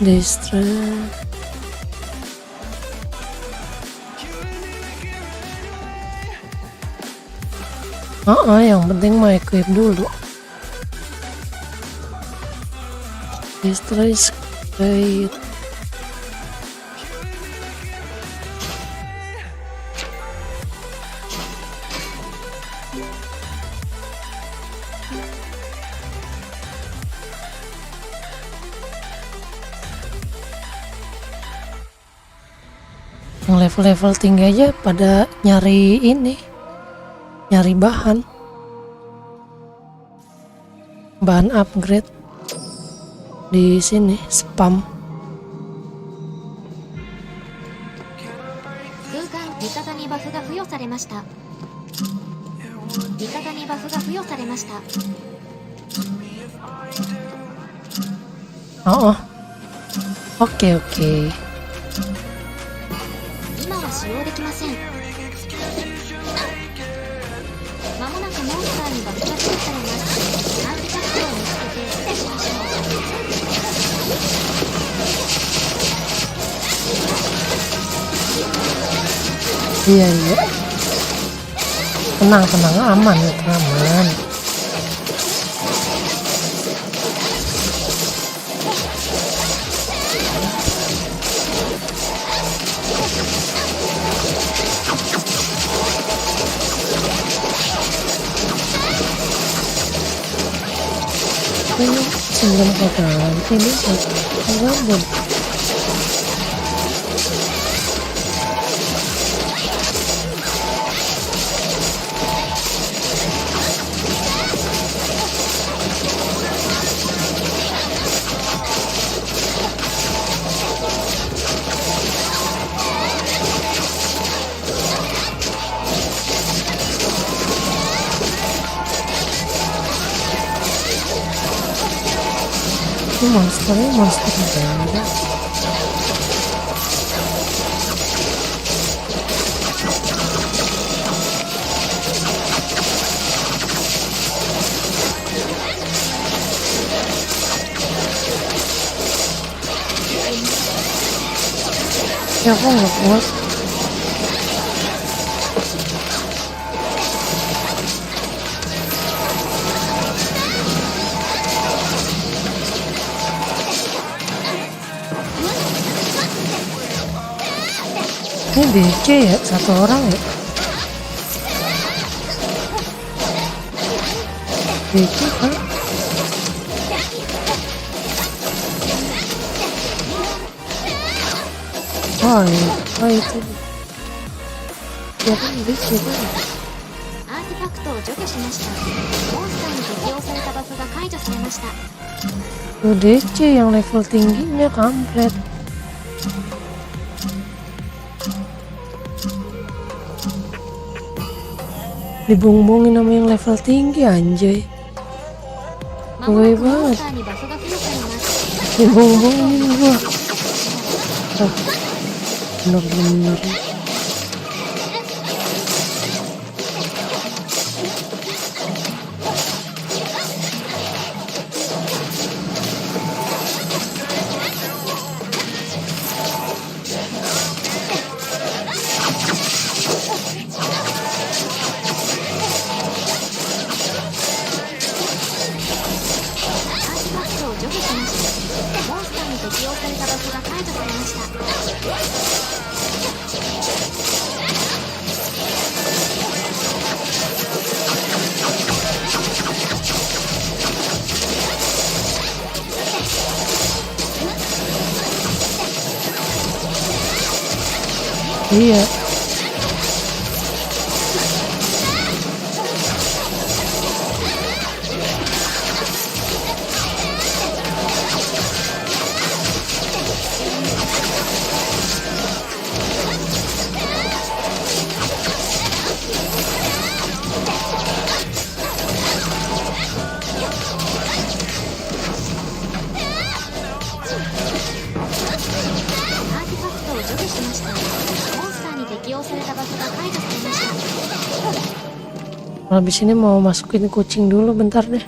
Distract. Yang penting mah equip dulu. Distract Skate. Yang level-level tinggi aja pada nyari ini, nyari bahan upgrade di sini spam. 空間味方にバフが付与されました。味方にバフが付与されました。 Oke. 今は使用できません。まもなくモンスターにバフが付与されます。アーティファクトを見つけて駆除しましょう。 Iya. Tenang, aman. Ini sebelum kotoran ini gabut. Ini monsternya monster beda. Ya aku nggak kuat. Ini DC ya, satu orang ya. DC kan? Oh itu. Ya kan DC kan? アーティファクトを除去しました。モンスターに適用されたバフが解除されました。 Tuh DC yang level tingginya kampret. Dibung-bungin sama yang level tinggi anjay. Gue banget. Dibung-bungin gua. Bener-bener. Iya. Habis ini mau masukin kucing dulu bentar deh.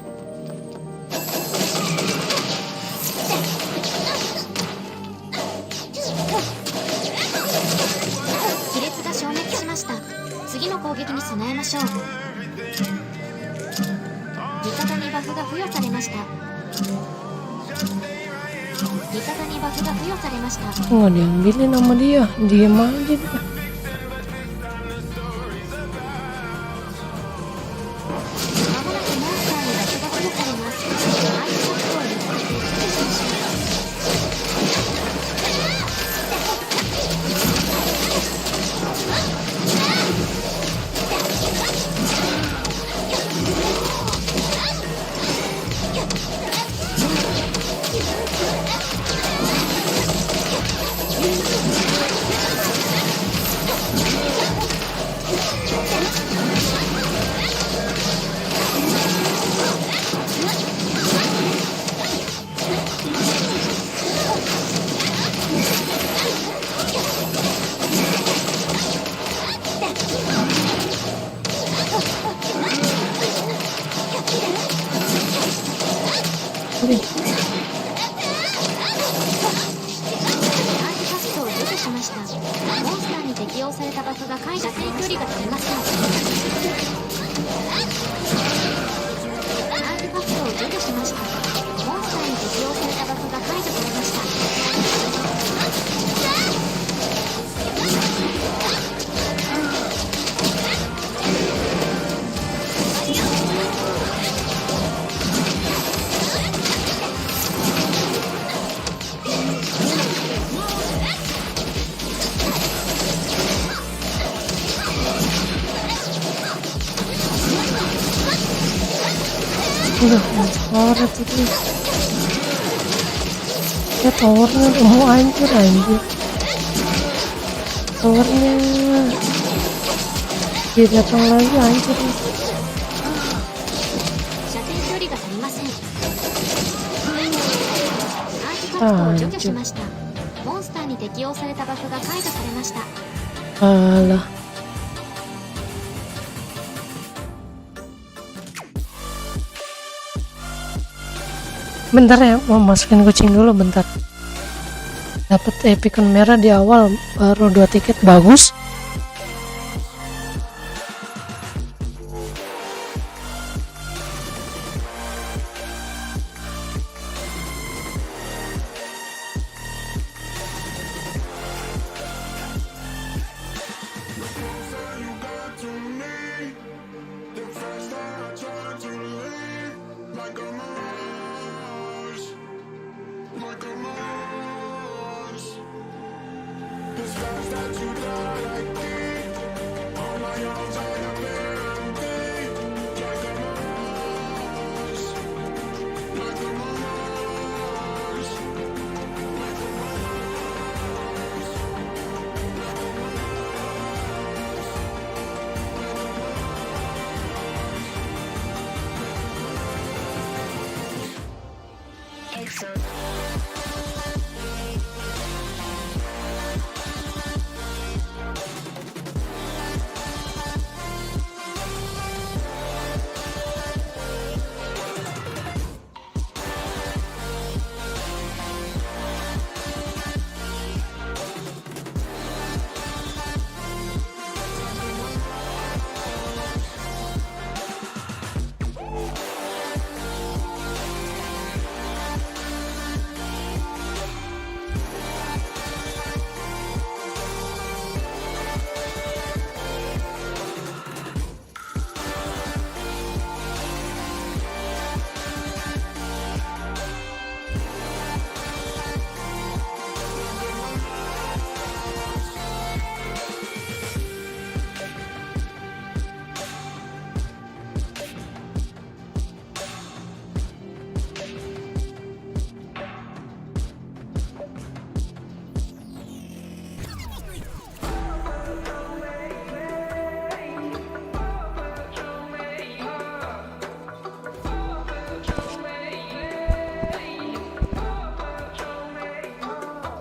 次の攻撃に備えましょう。味方にバフが付与されました。味方にバフが付与されました。 Nggak diambilin sama dia, diem aja dia. まもなくモンスターにバフが付与されます。アイスショックを見つけて駆除しましょう。アーティファクトを除去しました。モンスターに適用されたバフが解除され、距離が足りません。アーティファクトを除去しました。モンスターに適用されたバフが解除されました。Udah parah tuh dia. Ya towernya udah mau hancur anjir. Towernya dia datang lagi hancur. 射程距離が足りません。アーティファクトを除去しました。モンスターに適用されたバフが解除されました。 Alah. Bentar ya, mau masukin kucing dulu bentar. Dapat epicon merah di awal, baru 2 tiket, bagus.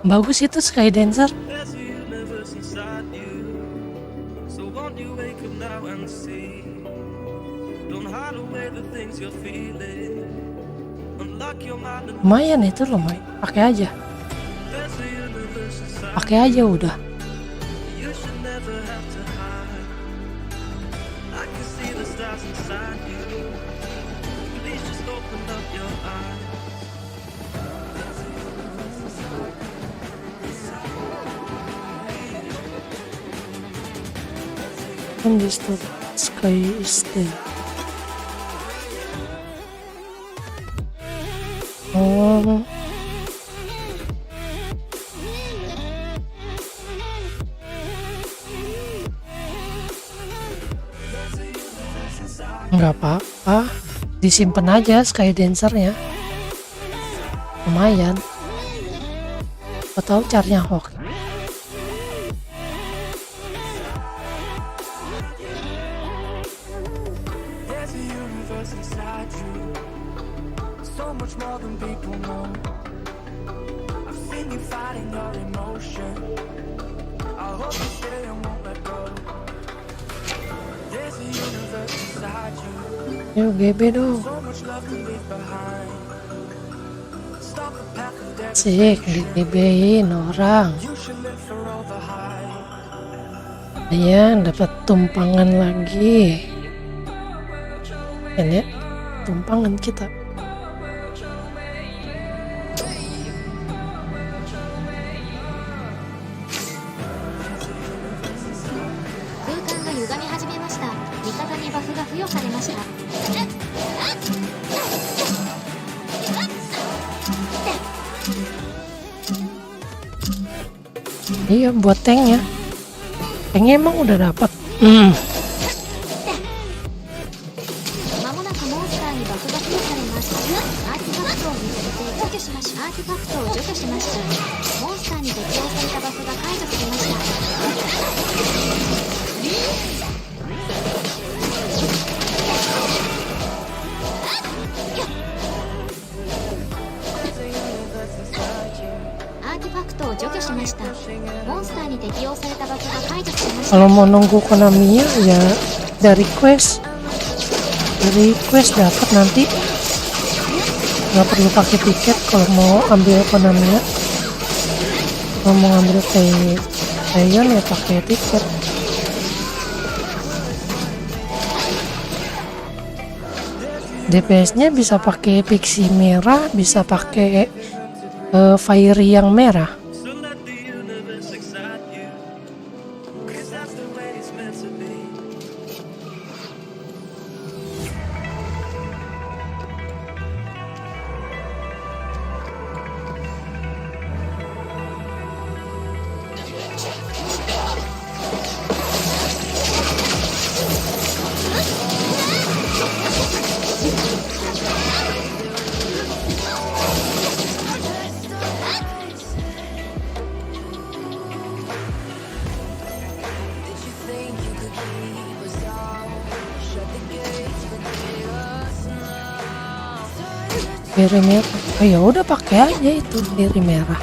Bagus itu Skydancer. There's a universe inside you. So won't you wake up now and see? Don't hide away the things you're feeling. Unlock your mind and Lumayan itu lumayan. Pakai aja. there's a universe inside Pakai aja udah. you. You should never have to hide. lies inside you. Please just open up your eyes. Understood. Sky is dead. Oh. Nggak apa-apa, disimpan aja Sky Dancer-nya. Lumayan. Kau tahu caranya hoki. There's a universe inside you, so much more than people know. I've seen you fighting your emotion. I hope you stay and won't let go. There's a universe inside you, Yuk GB dong. so much love to leave behind. Stop the path of death. Sik, di GB-in orang. You should live for all the high. Ayan, dapat tumpangan lagi. Kan ya, tumpangan kita. Iya, buat tanknya. Tanknya emang udah dapat. まもなくモンスターにバフが付与されます。アーティファクトを見つけて除去しました。アーティファクトを除去しました。モンスターに適用されたバフが解除されました。アーティファクトを除去しました。モンスターに適用されたバフが解除されました。 Kalau mau nunggu Konami ya dari quest dapat nanti, nggak perlu pakai tiket kalau mau ambil Konami. Kalau mau ngambil Taeyeon ya pakai tiket. DPS-nya bisa pakai pixie merah, bisa pakai fiery yang merah. So let the universe excite you, 'cause that's the way it's meant to be. Diri merah. Oh ya udah pakai aja itu diri merah.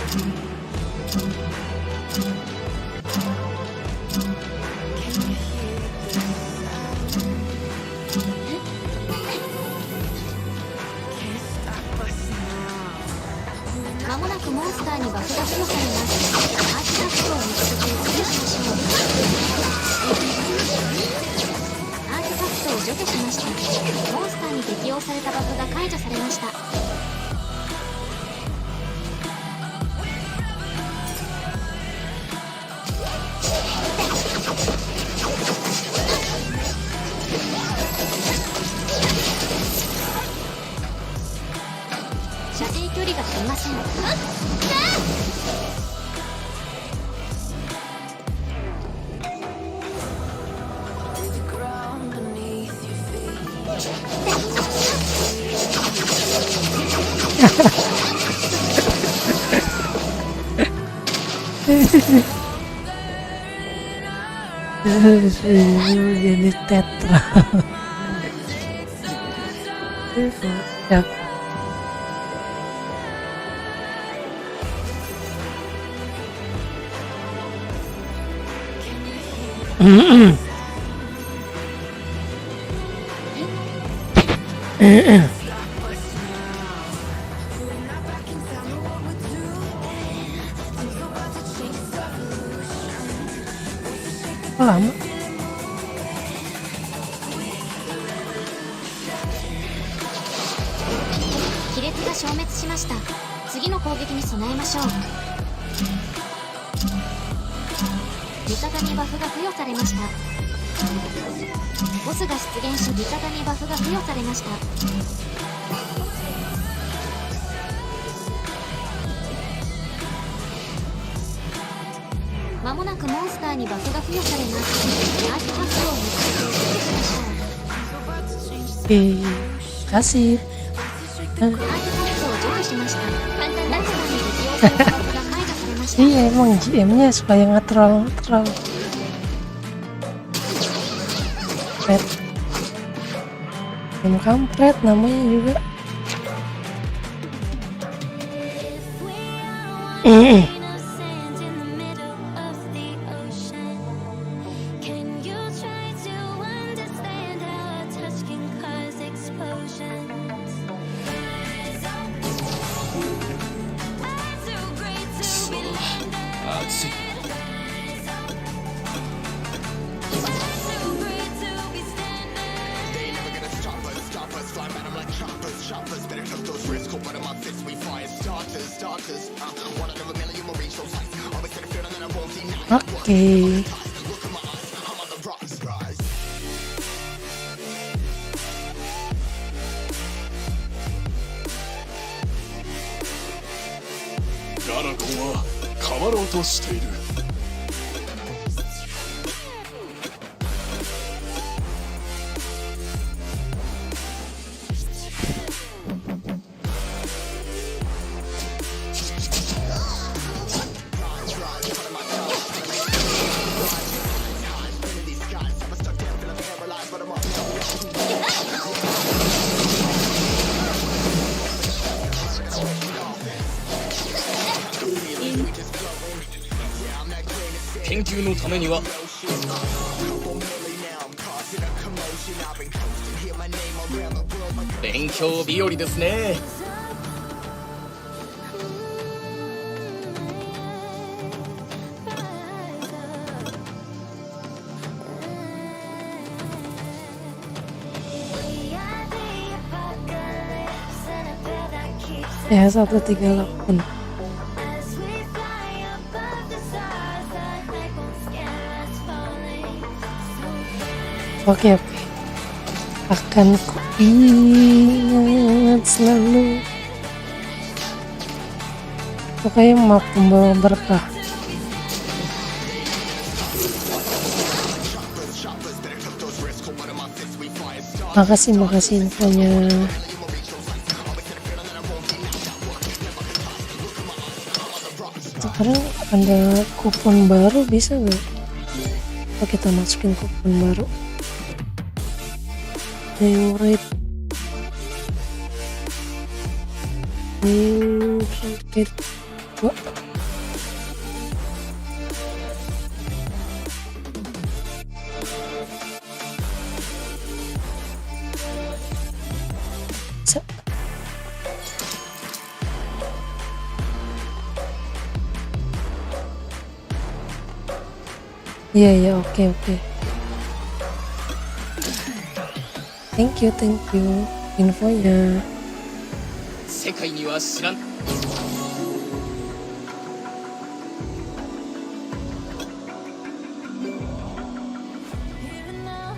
Jadi tetra. Ya. Lama. が消滅しました。次の攻撃に備えましょう。味方にバフが付与されました。ボスが出現し、味方にバフが付与されました。まもなくモンスターにバフが付与されます。アーティファクトをOke, kasih. アーティファクトを除去しました。モンスターに適用されたバフが解除されました。 Iya emang GM-nya supaya ngetral. Game kampret namanya juga. Oke. Garakon は変わろうとしている。研究のためには勉強日和ですね。Ya 138. Oke. Akan ku ingat selalu. Pokoknya map pembawa berkah. Makasih infonya. Sekarang ada kupon baru, bisa gak? Oh, kita masukin kupon baru. Favorite. Wah. Iya, oke. Thank you infonya. 世界には知らん。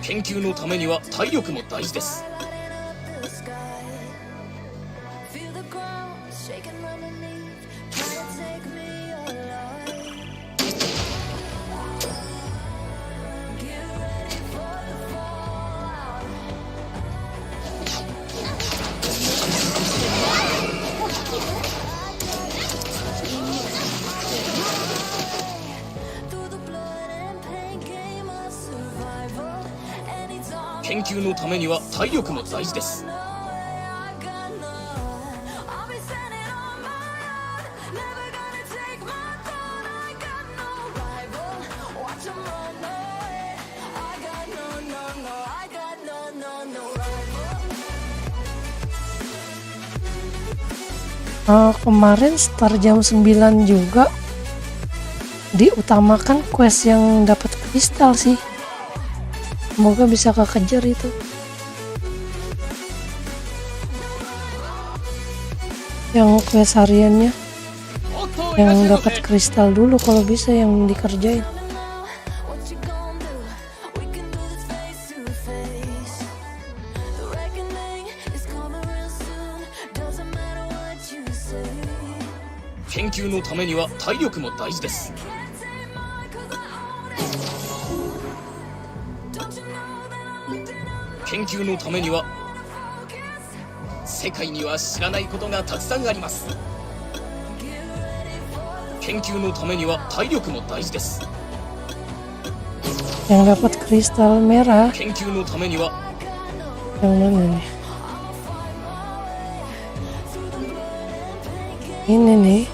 研究のためには体力も大事です。研究のためには体力も大事です。Kemarin start jam 9 juga diutamakan quest yang dapat kristal sih. Semoga bisa kekejar itu. yang quest hariannya, おっと yang dapat kristal dulu kalau bisa yang dikerjain. What you gonna do? We can do this face to face. The reckoning is coming real soon. Doesn't matter what you say. 研究のためには体力も大事です Can't take more 'cause I own it. Don't you know that I looked it up? 研究のためには Focus. 世界には知らないことがたくさんあります Get ready for the 研究のためには体力も大事です Yang dapat kristal merah 研究のためには yang mana nih? Ini nih.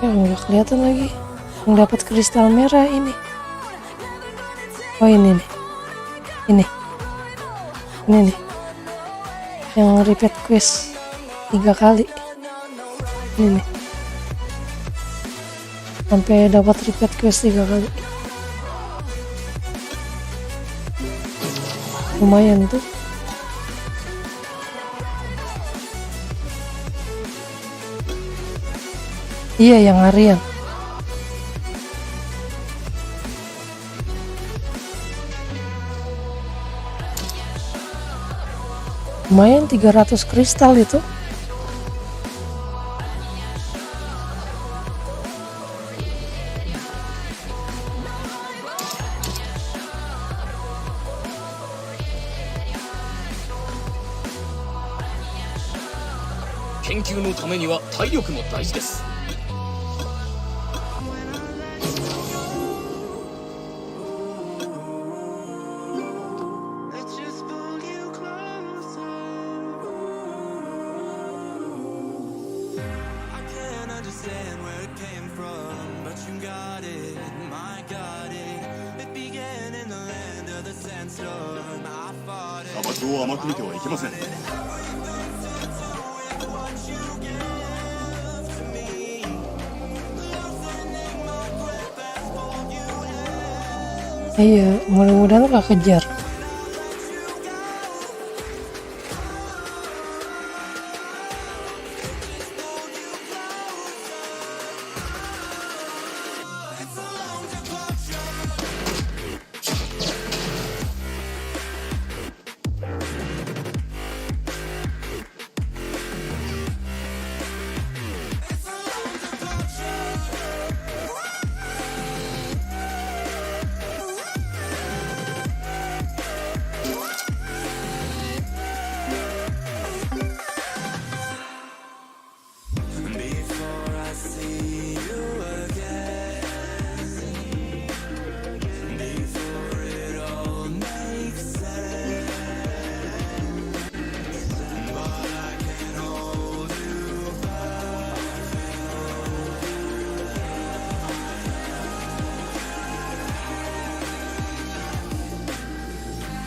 Ya nggak kelihatan lagi. Yang dapat kristal merah ini. Oh ini nih. Ini nih. Yang repeat quest 3 kali. Ini nih. Sampai dapat repeat quest 3 kali. Lumayan tuh. Iya yang harian. Lumayan 300 kristal itu.研究のためには体力も大事です Let's just pull you closer. I can't understand where it came from, but you got it, my got it. It began in the land of the sandstorm. I fought it. 砂漠を甘く見てはいけません Iya, mudah-mudahan gak kejar. Before I see you again, before it all makes sense, but I can't hold you back.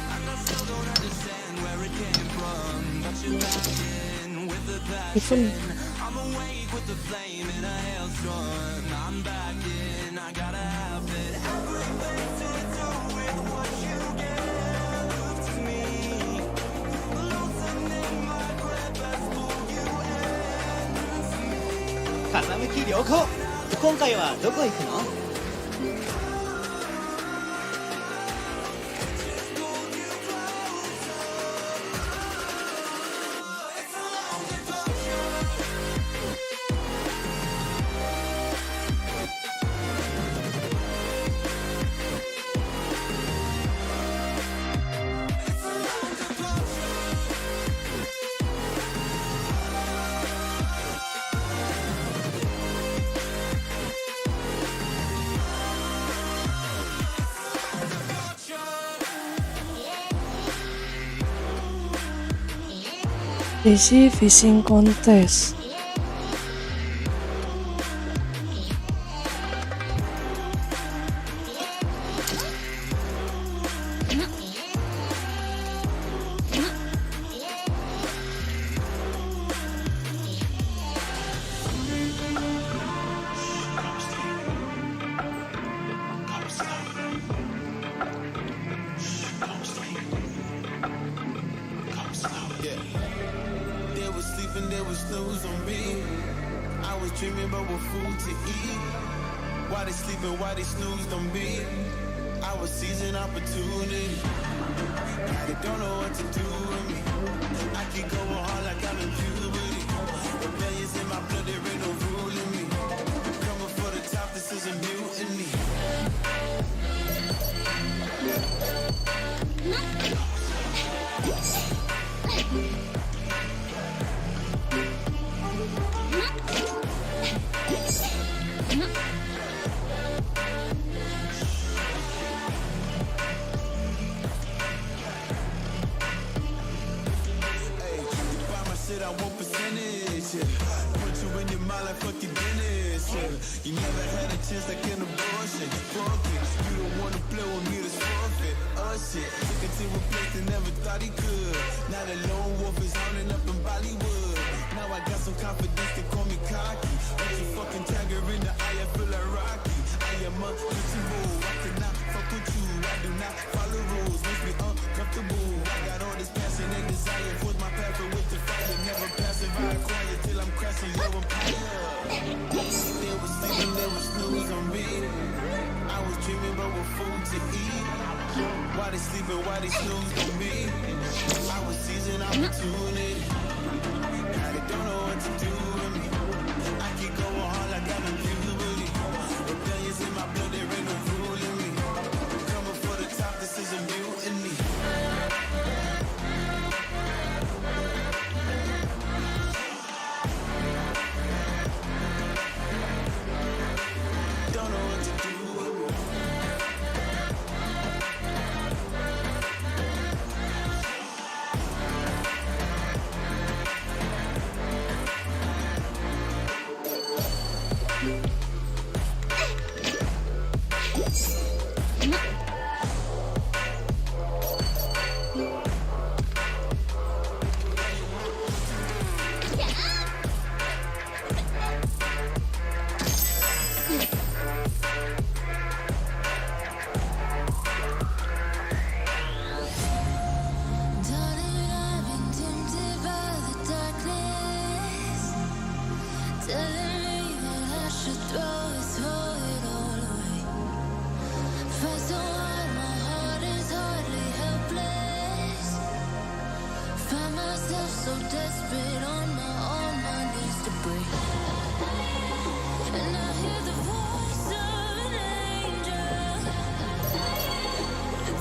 And I still don't understand where it came from, but you're back in with the passion. Even I'm awake with the flame in a hailstorm. I'm back in, I gotta have it. Everything to do with what you give to me. Loosening my grip as pull you in. 風向き良好今回はどこ行くの DC Fishing Contest. dreaming about what food to eat. Why they sleeping, why they snooze, don't be. I was seizing opportunity. Now they don't know what to do with me. I keep going hard like I'm in puberty. Rebellions in my blood, there ain't no ruling me. Coming for the top, this is a mutiny. I want percentage, yeah. Put you in your mind like fuck your dentist, yeah. You never had a chance like an abortion. Fuck it, you don't wanna play with me, that's forfeit. Shit, took it to a place they never thought he could. Now the lone wolf is hounding up in Bollywood. Now I got some confidence, they call me cocky. Put your fucking tiger in the eye, I feel like Rocky. I am untouchable, I cannot fuck with you. I do not follow rules, makes me uncomfortable. I got all this passion and desire, force my path with the fire. Never passing by quiet till I'm crashing your empire. They was sleeping, they was snooze on me. I was dreaming about what food to eat. Why they sleeping, why they snooze on me. I was seizing opportunity. Now they don't know what to do with me. I keep going hard like I'm in puberty. Rebellions in my blood, there ain't no ruling me. Coming for the top, this is a mutiny. Don't know what to do with me. Darling, I've been tempted by the darkness, telling me that I should throw it all away. Fight so hard, my heart is hardly helpless. Find myself so desperate on my knees to break. And I hear the voice of an angel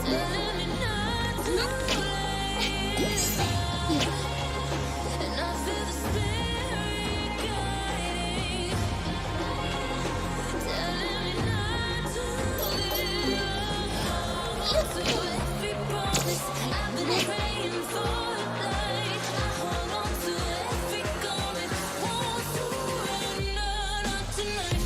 telling me not to leave. And I feel the spirit guiding, telling me not to leave. To every promise I've been praying for a night. I hold on to every garment, won't surrender, not tonight.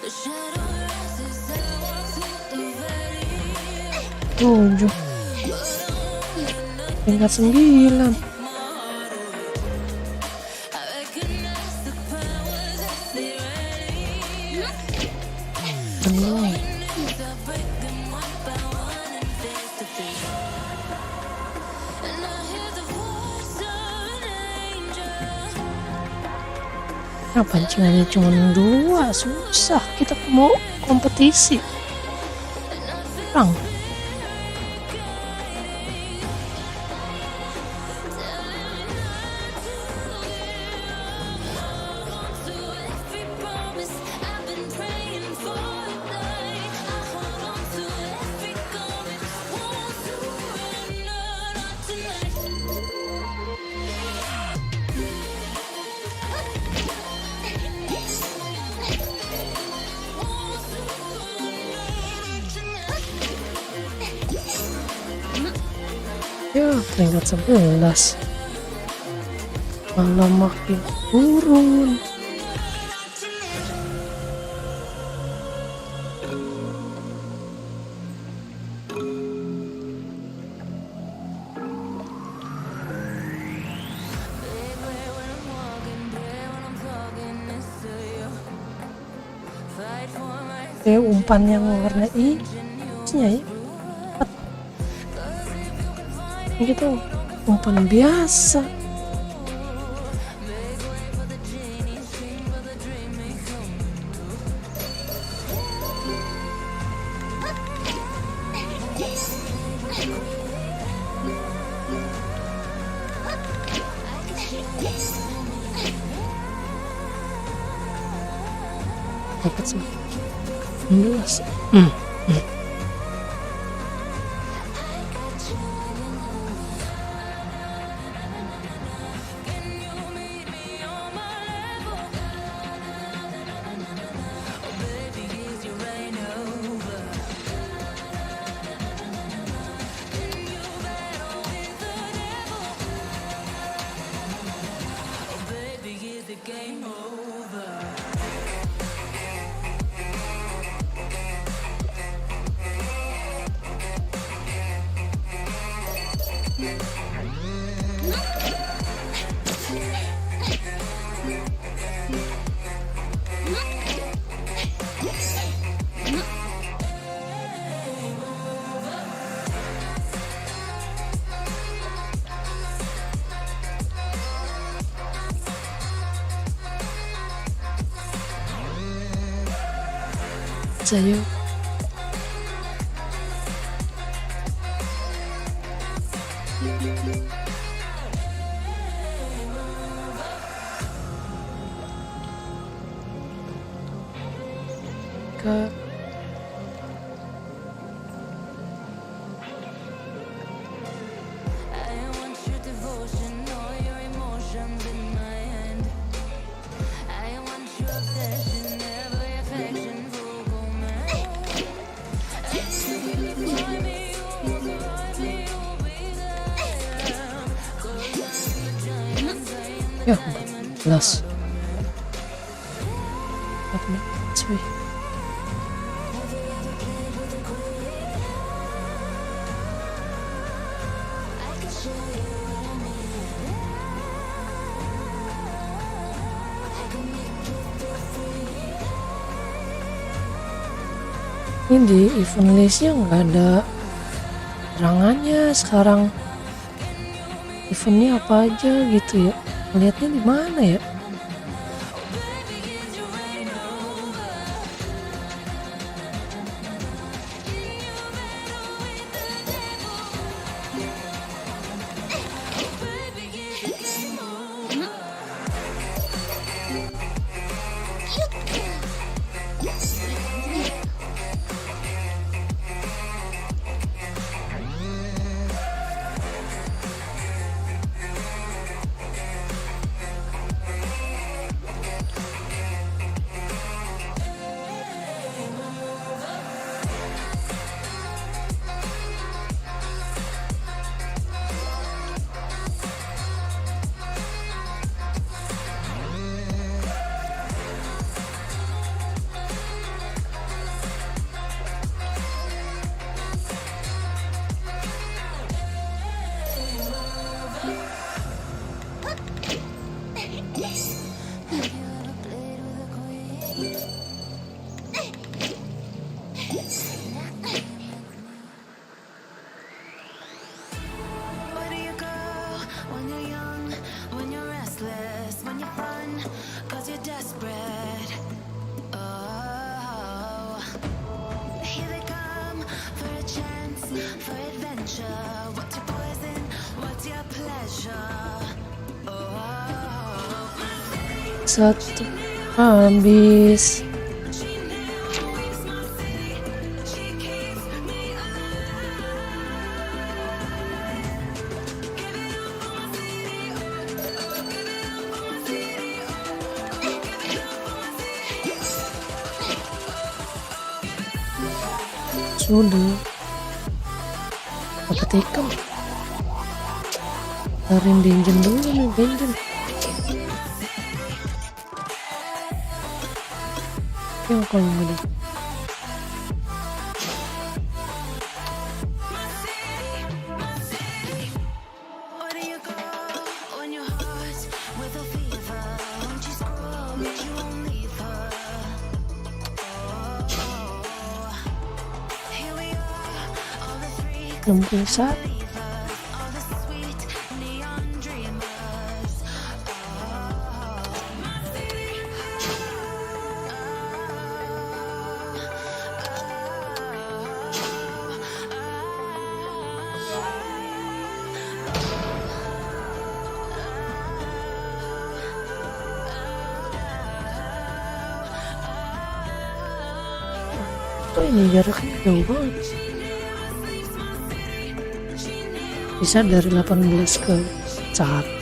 The shadow rises, I want to the valley. 7. Tingkat 9. I recognize the powers as they ready. Bening. I break them one by one and face to face. And I hear the voice of an angel. Nah, pancingannya cuma 2, susah kita mau kompetisi. Bang, To every promise I've been praying for a night. I hold on to every garment, won't surrender, not tonight. ya peringkat 11. Malah makin turun. kayak umpan yang warna hijaunya ya. Ini gitu umpan biasa. Dapat sih 16. Saya ke I want your devotion, all your emotions in my hand. I want your obsession, every affection, vocal man. Find me, you'll be there. 'Cause I'm the giant, ya 14. Cuy. Ini di event listnya nggak ada terangannya sekarang. Eventnya apa aja gitu ya? Lihatnya di mana ya? Where do you go when you're young, when you're restless, when you're fun, 'cause you're desperate? Oh, here they come for a chance, for adventure. What's your poison? What's your pleasure? Oh, Satu habis. Sudah dapat ikan. Tarin dinjen dulu nih, dinjen. Yang kalau ini where do you go when your heart's with a fever? Won't you scream? You won't leave her. Oh. 61. Oh, ini jaraknya jauh banget. Bisa dari 18 ke 1.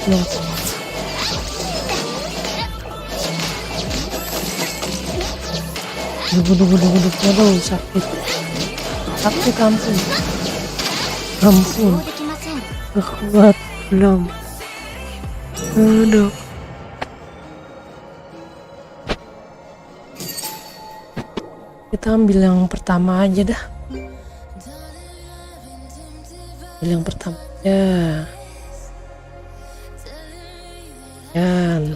Belum. Aduh, sakit. Sakit ampun. Ampun. Kuat belum. Aduh. Kita ambil yang pertama aja dah. Ambil yang pertama. Ya. Dan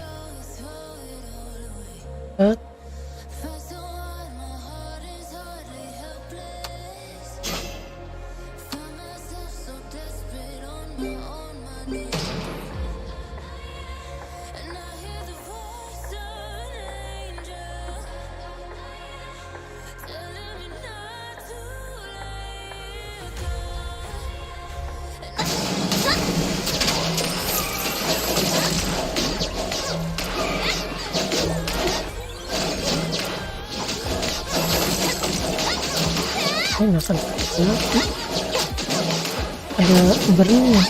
nggak ada ubernya.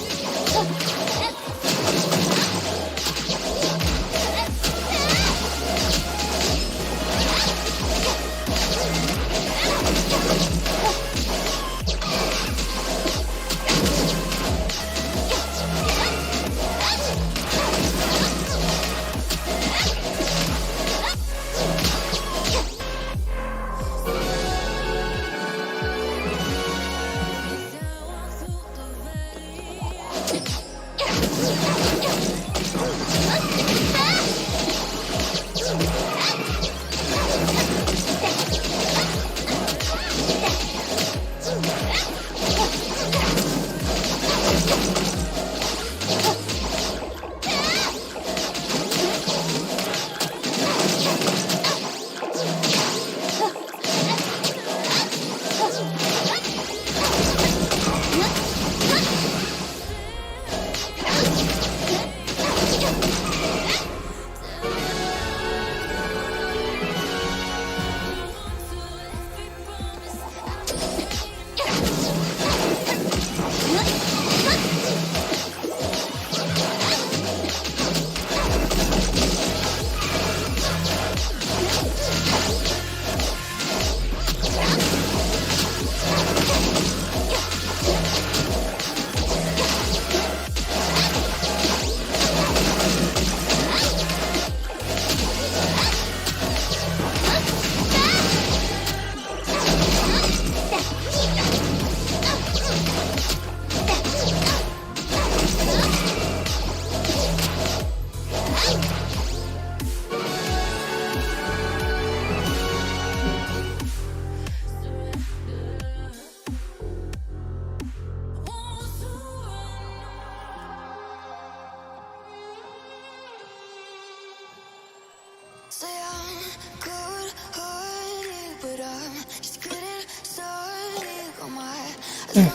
Say I'm good-hearted, but I'm just getting started on my target.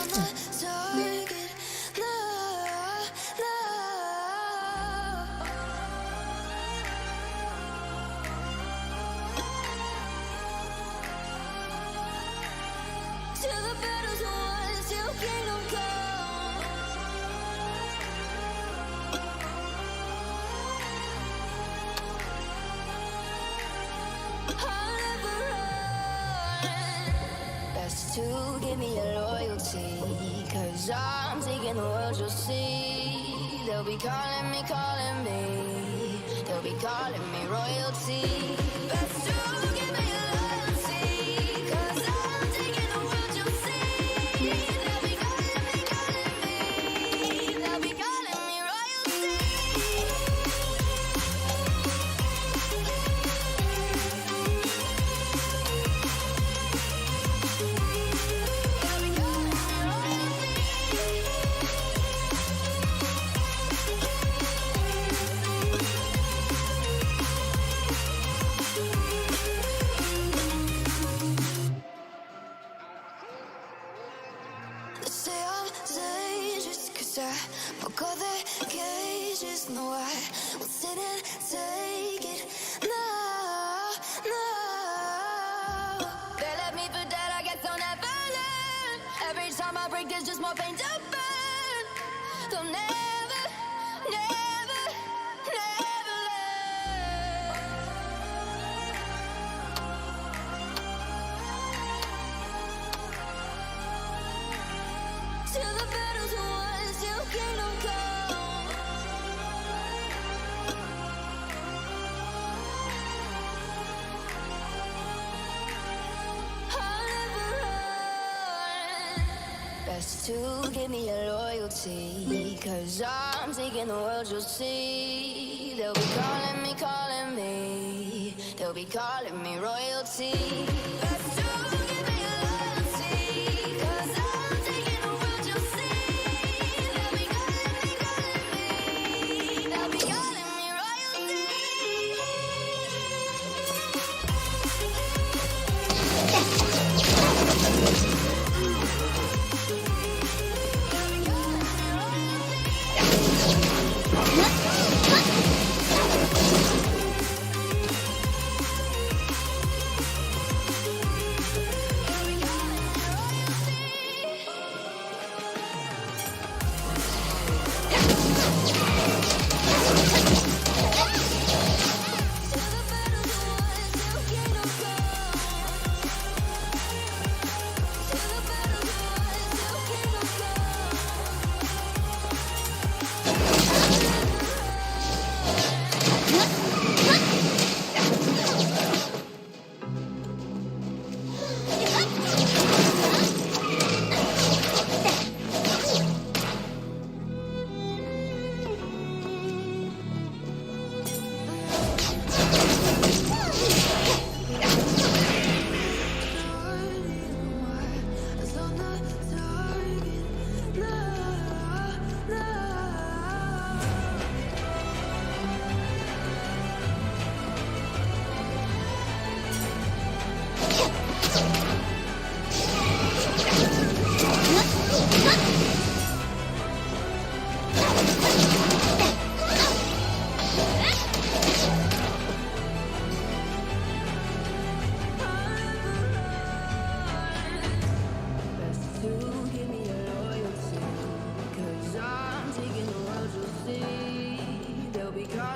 Till the battle's won, till kingdom come. give me your loyalty, 'cause I'm taking the world, you'll see. They'll be calling me, they'll be calling me royalty. Best to give me your loyalty, 'cause I'm taking the world, you'll see. They'll be calling me, they'll be calling me royalty. They say I'm dangerous 'cause I broke all their cages. No, I will sit and take it. No, no. They left me for dead, I guess I'll never learn. Every time I break, there's just more pain to burn. They'll never, never, never learn. Till the battle's won, till kingdom come. I'll never run. Best to give me your loyalty, 'cause I'm taking the world, you'll see. They'll be calling me, they'll be calling me royalty. Best to give me your loyalty, 'cause I'm taking the world, you'll see. They'll be calling me, they'll be calling me royalty.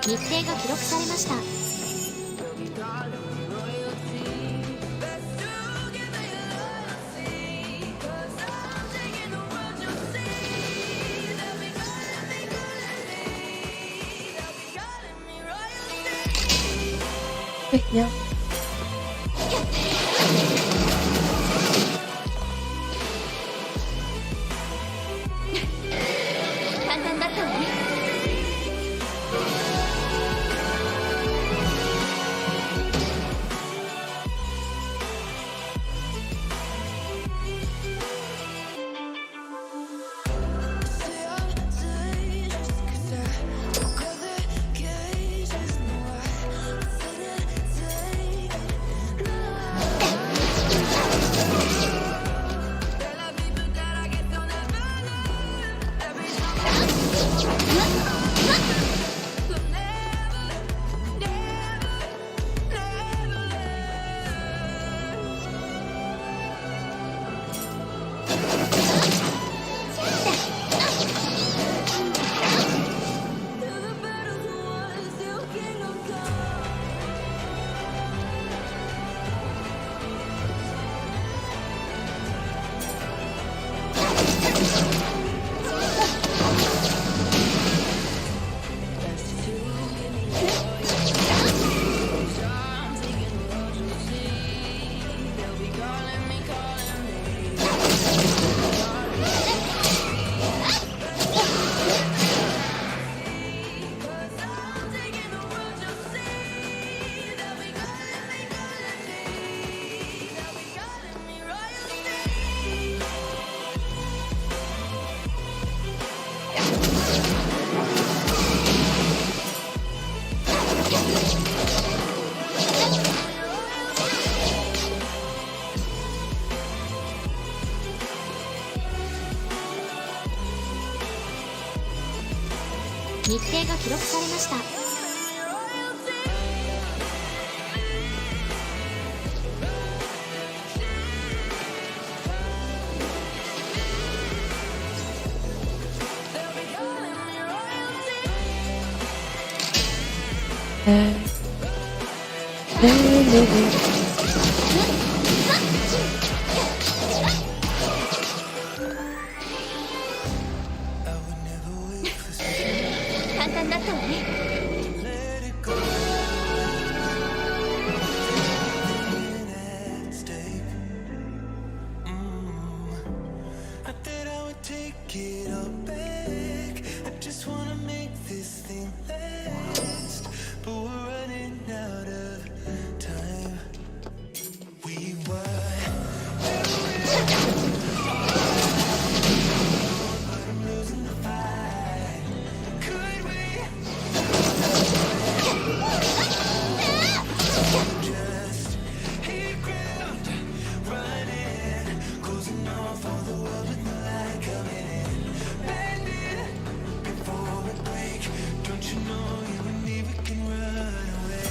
日程が記録されました。Ya. 簡単だったわね。日程が記録されました。簡単だったわね。I thought I would take it all back. I just wanna make this thing last, but we're running out of time. We were but I'm losing the fight. Could we just hit ground, running, closing off all the world with no light coming in, bending before we break. Don't you know you and me, we can run away.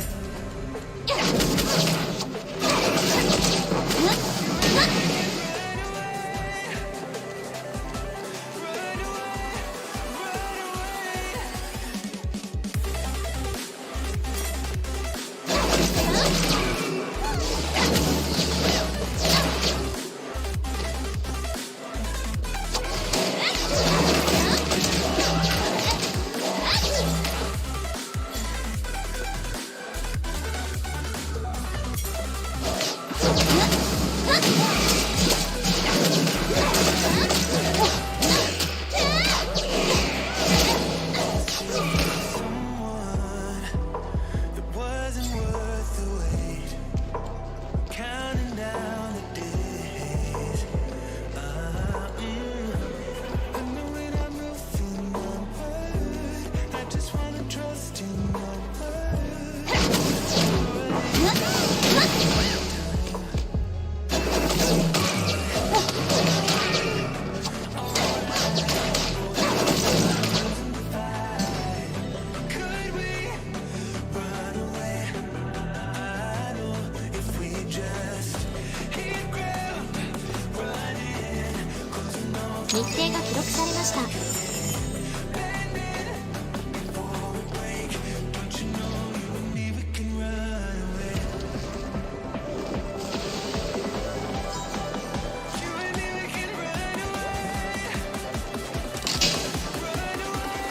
Someone that wasn't worth the wait, counting down the days. I know when I'm moving onward, I just wanna trust in your word. Could we run away? I know if we just hit ground, running, closing off 日程が記録されました。 before we break. Don't you know you and me, we can run away. You and me, we can run away. Run away.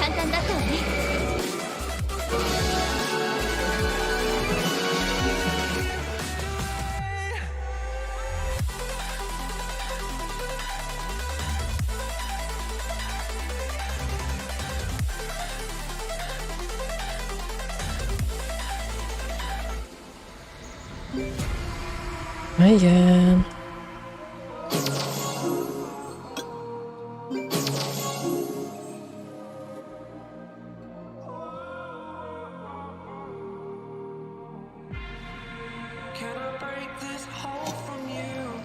簡単だったわね。Lumayan. Can I break this hold from you?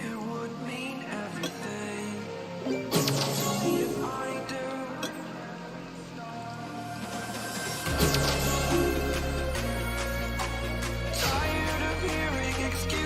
It would mean everything. Tell me if I do. Tired of hearing excuses.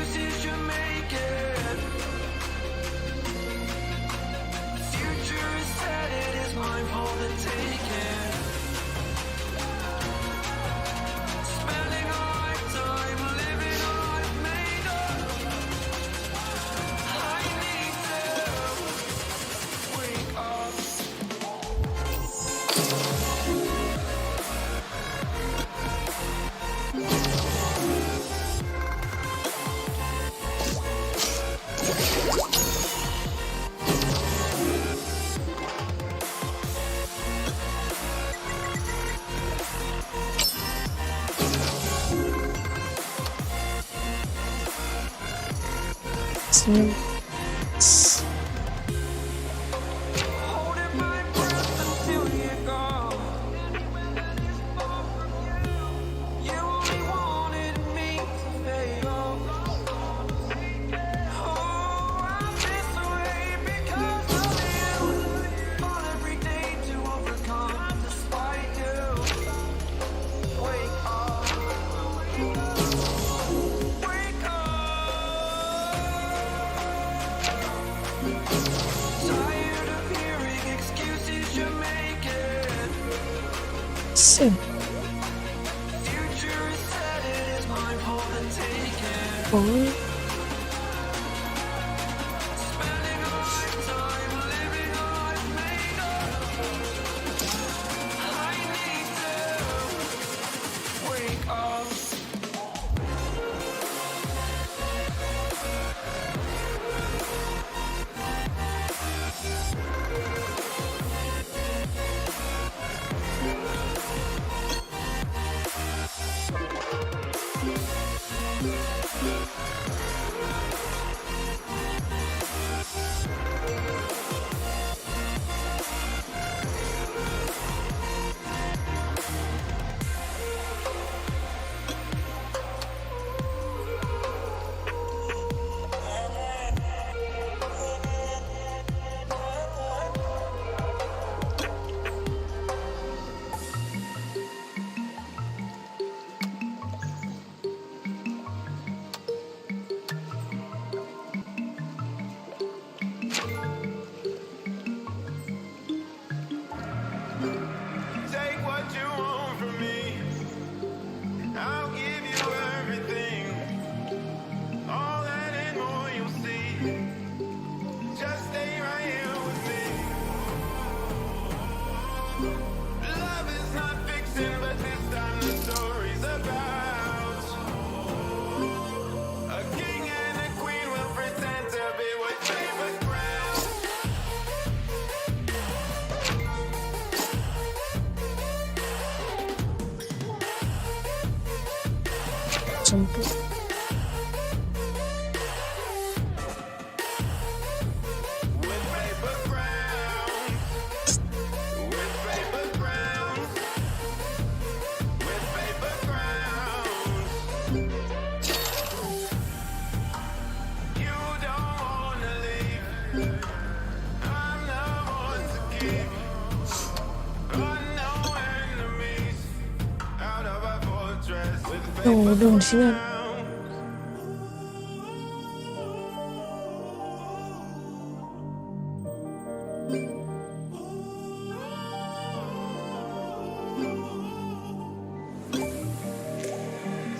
senyum. Holding my breath until you're gone. You only wanted me to fade on. Oh, I'm this way because of you. Fought every day to overcome despite you. Wake up. Wake up. Tired of hearing excuses you're making. Sim. Future is set, it is mine for the taking. Oh. Spending a lifetime living a life made up. I need to wake up. Take what you want from me. I'll give you everything. All that and more you'll see. Just stay right here with me. Love is not fiction, but this time the story's about a king and a queen will pretend to be with paper crowns. Jemput. With paper crowns. With paper crowns. With paper crowns. You don't wanna leave. I'm the one to keep. Unknown enemies out of our fortress. With Tunggu dong di sini. crowns.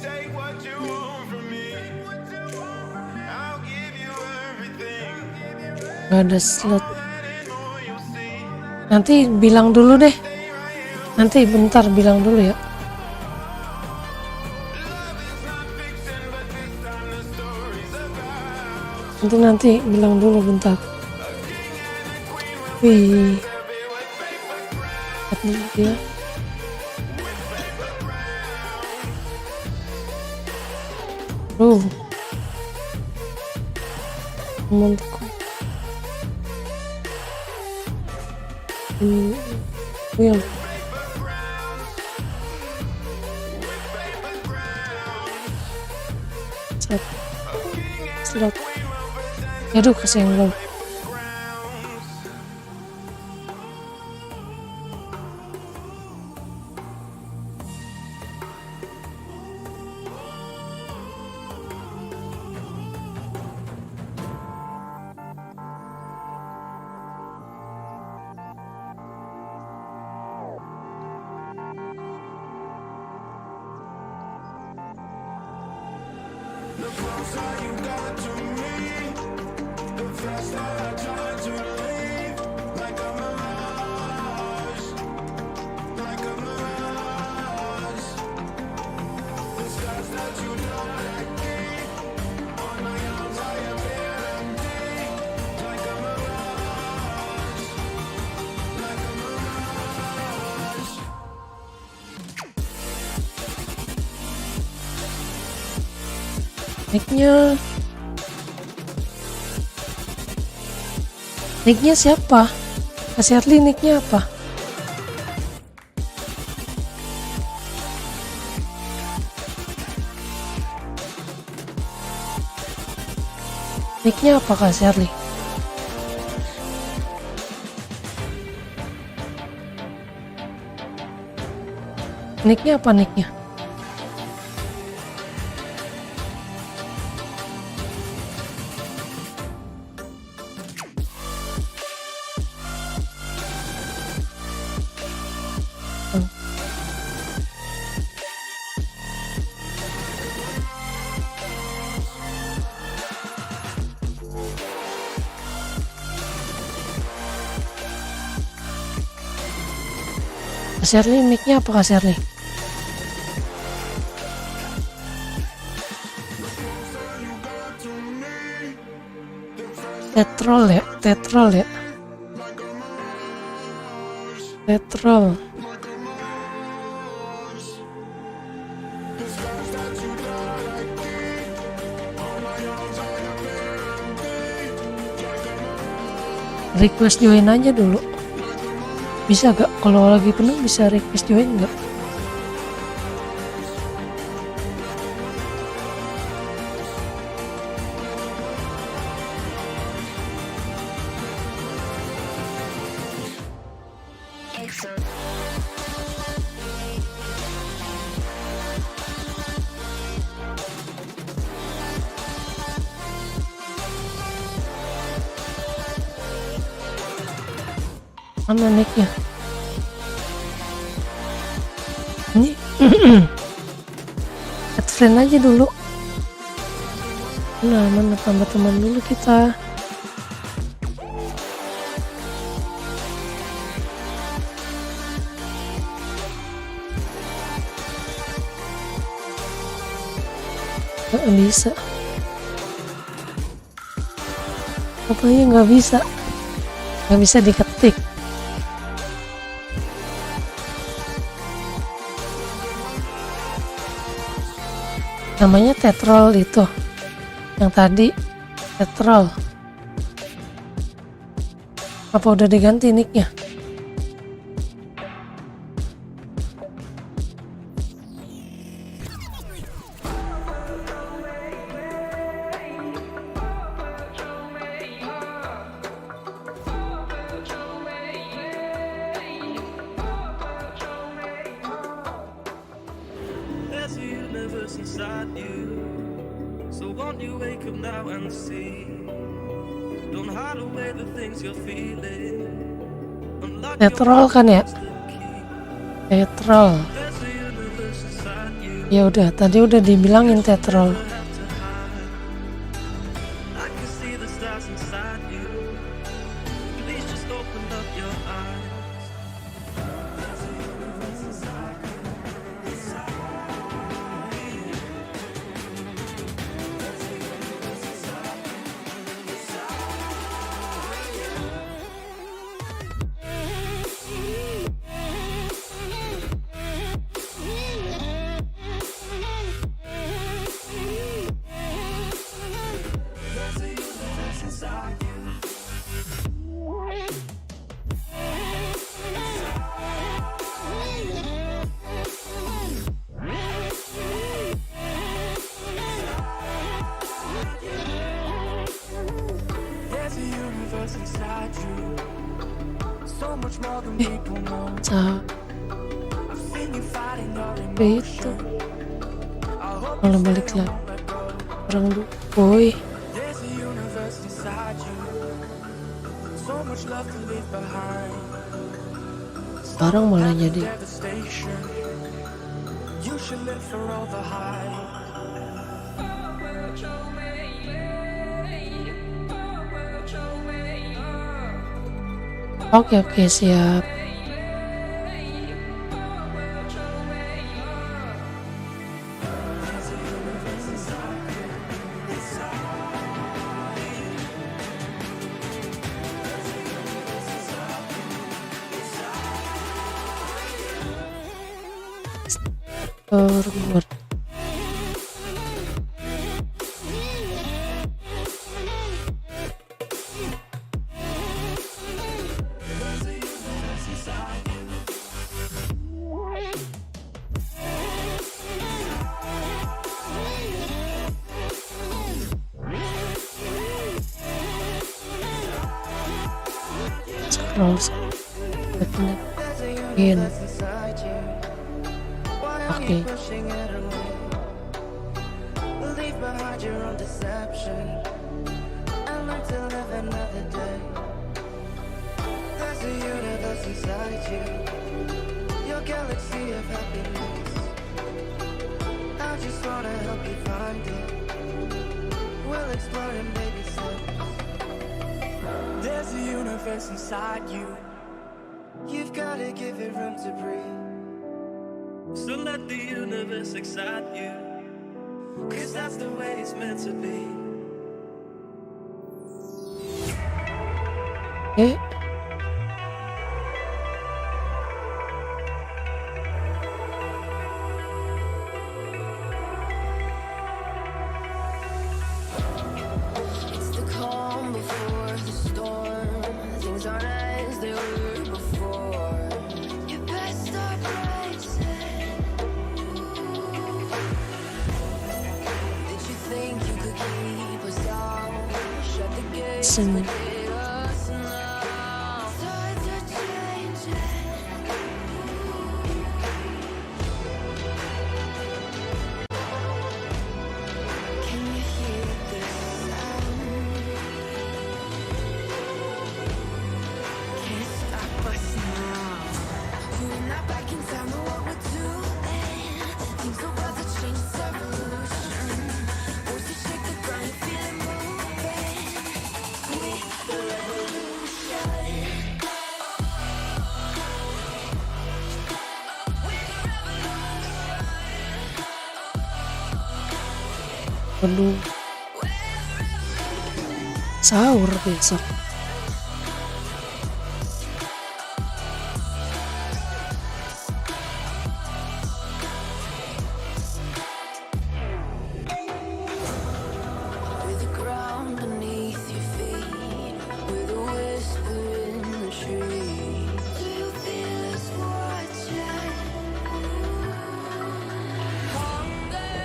Take what you want from me. I'll give you everything. Gak ada slot. That and more you'll see. Nanti bilang dulu deh. Nanti bentar bilang dulu ya. Nanti bilang dulu bentar. Wih. Lihat nih dia. Mantap. Ini yang slot. Aduh, kasih yang belum. Mic-nya Nicknya siapa? Kak Sherly nicknya apa? Nicknya apa Kak Sherly? Nicknya apa nicknya? Kak Sherly nicknya apa Kak Sherly? Tetrol ya, Tetrol ya. Tetrol. Request join aja dulu. Bisa gak? Kalau lagi penuh bisa request join gak? Mana nicknya? Ini add friend aja dulu. Nah, mana tambah teman dulu kita. Gak bisa. Apanya nggak bisa? Nggak bisa diketik. Namanya Tetrol itu yang tadi, Tetrol. Apa udah diganti nicknya? There's a universe inside you. So won't you wake up now and see? Don't hide away the things you're feeling. Unlock your Tetrol kan ya? heart's the key. Tetrol. There's a universe inside you. Ya udah, tadi udah dibilangin Tetrol. Have to hide. I can see the stars inside you. Please just open up your eyes. There's a universe inside you. So much more than people know. I've seen you fighting your Itu emotions. I hope malah balik lagi orang dulu. Boy, there's a universe inside you. So much love to leave behind. sekarang malah jadi Devastation. You should live for all the hype. oke siap. Forward. langsung pindah in. inside you. Why are Okay. you pushing it away? Leave behind your own deception and learn to live another day. There's a universe inside you, your galaxy of happiness. I just wanna help you find it. We'll explore in baby steps. There's a universe inside you. You've gotta give it room to breathe. So let the universe excite you, 'cause that's the way it's meant to be. Eh, It's the calm before the storm. Things aren't as they were before. You best start bracing. Did you think you could keep us out? Shut the gates, Sim. forget us now. Tides are changing. Can you hear this sound? Can't stop us now. We're not back in time, know what we're doing. Things are about to change, it's evolution. Force to shake the ground, you feel it moving. With the revolution. waduh, sahur besok. With the ground beneath your feet, with a whisper in the trees. Do you feel us watching? Hunger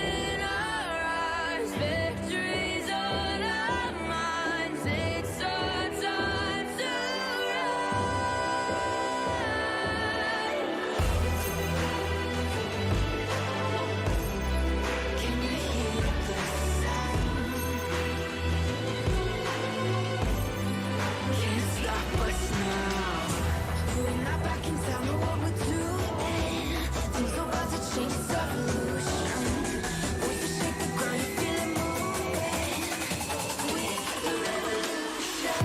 in our eyes, victories on our minds. It's our time to rise. Can you hear the sound? Can't stop us now. We're not back in time, know what we're doing. Things are about to change, it's evolution. Force to shake the ground, you feel it moving. With the revolution.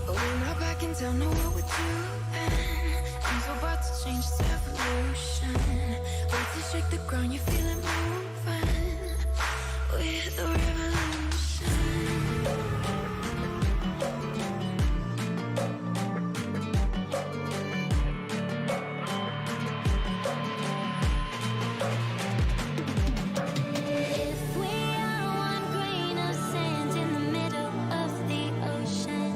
We're not back in town, know what we're doing. Things are about to change, it's evolution. Wait to shake the ground, you feel it moving. With the revolution. If we are one grain of sand in the middle of the ocean,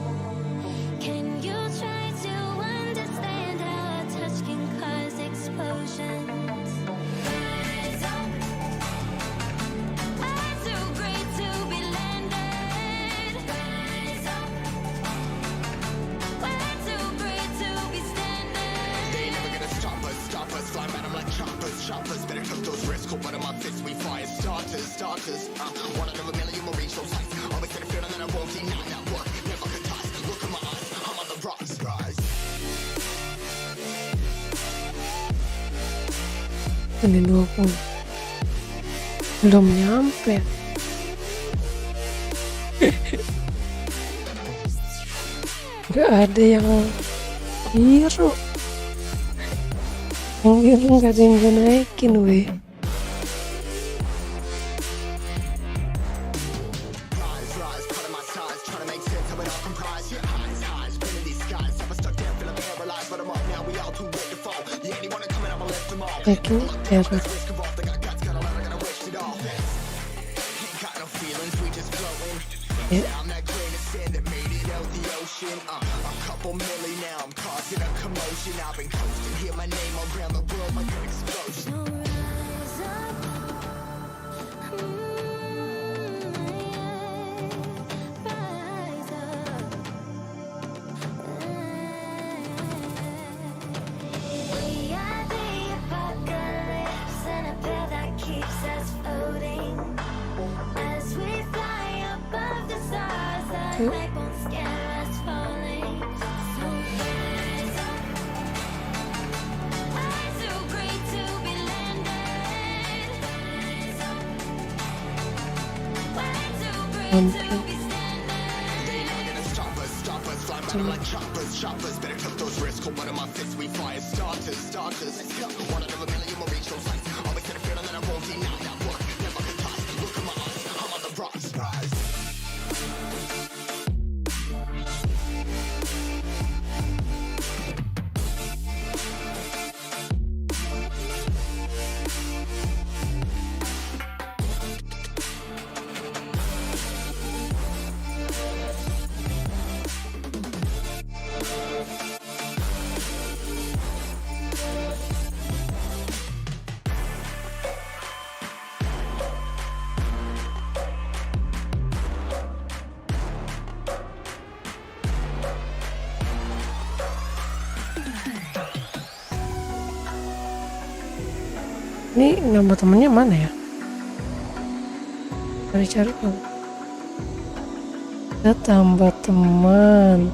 can you try to understand how a touch can cause explosions? Rise up. I'm too great to be landed. Rise up. We're too great to be standing. They never gonna stop us, flying at 'em like choppers, better took those risks, cold blood in my fists, we fire starters, one out of a million will reach those heights, always in the field and then I won't deny that work, never could die, look in my eyes, I'm on the rise. Ini 20 belum nyampe. Gak ada yang biru. Yang biru gak ada yang gue naikin weh. Rise, cutting my size, trying to make sense of it all comprised, highs, spinning these skies, never stuck there, feeling paralyzed, but I'm up now, we all too late to fall, yeah, anyone coming, I'ma lift them all. Making error. Ya. We are the apocalypse and a pair that keeps us floating as we fly above the stars that they won't scare us falling. So rise up, eyes too great to be landed. Rise up, way too great to be standing. Choppers, better took those risks. Hold one of my fists, we fire starters. One out of a million will reach those heights. Always had a feeling that I won't deny that work. Never could toss. Look at my eyes, I'm on the rise. Ini nama temennya mana ya? Cari-cari dong. Kita tambah teman.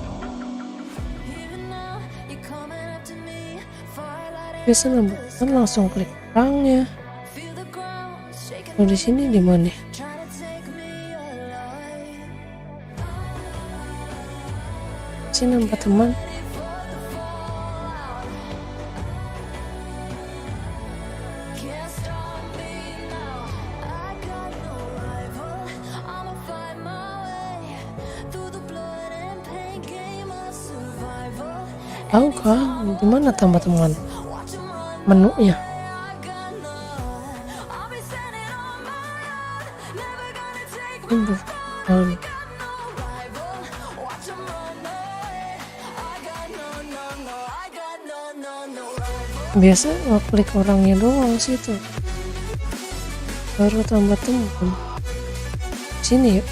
Biasa nambah teman langsung klik orangnya. Kalau di sini di mana? Sini nambah teman. Tahu kan gimana tambah teman? Menunya. Ini bukan. Biasa ngeklik orangnya doang sih tuh. Baru tambah teman. Sini yuk.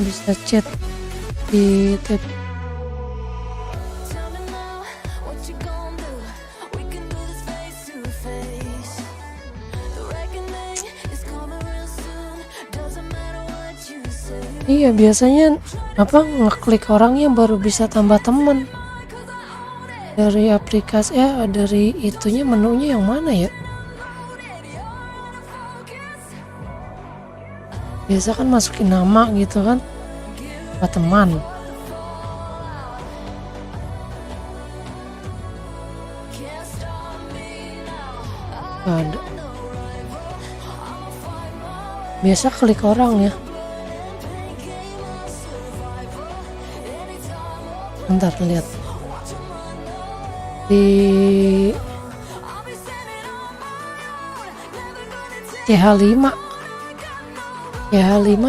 Bisa chat di Iya, biasanya apa ngeklik orangnya baru bisa tambah teman dari aplikasi ya, dari itunya menunya yang mana ya? Biasa kan masukin nama gitu kan, tambah teman. Gak ada. Biasa klik orang ya. Bentar lihat di CH5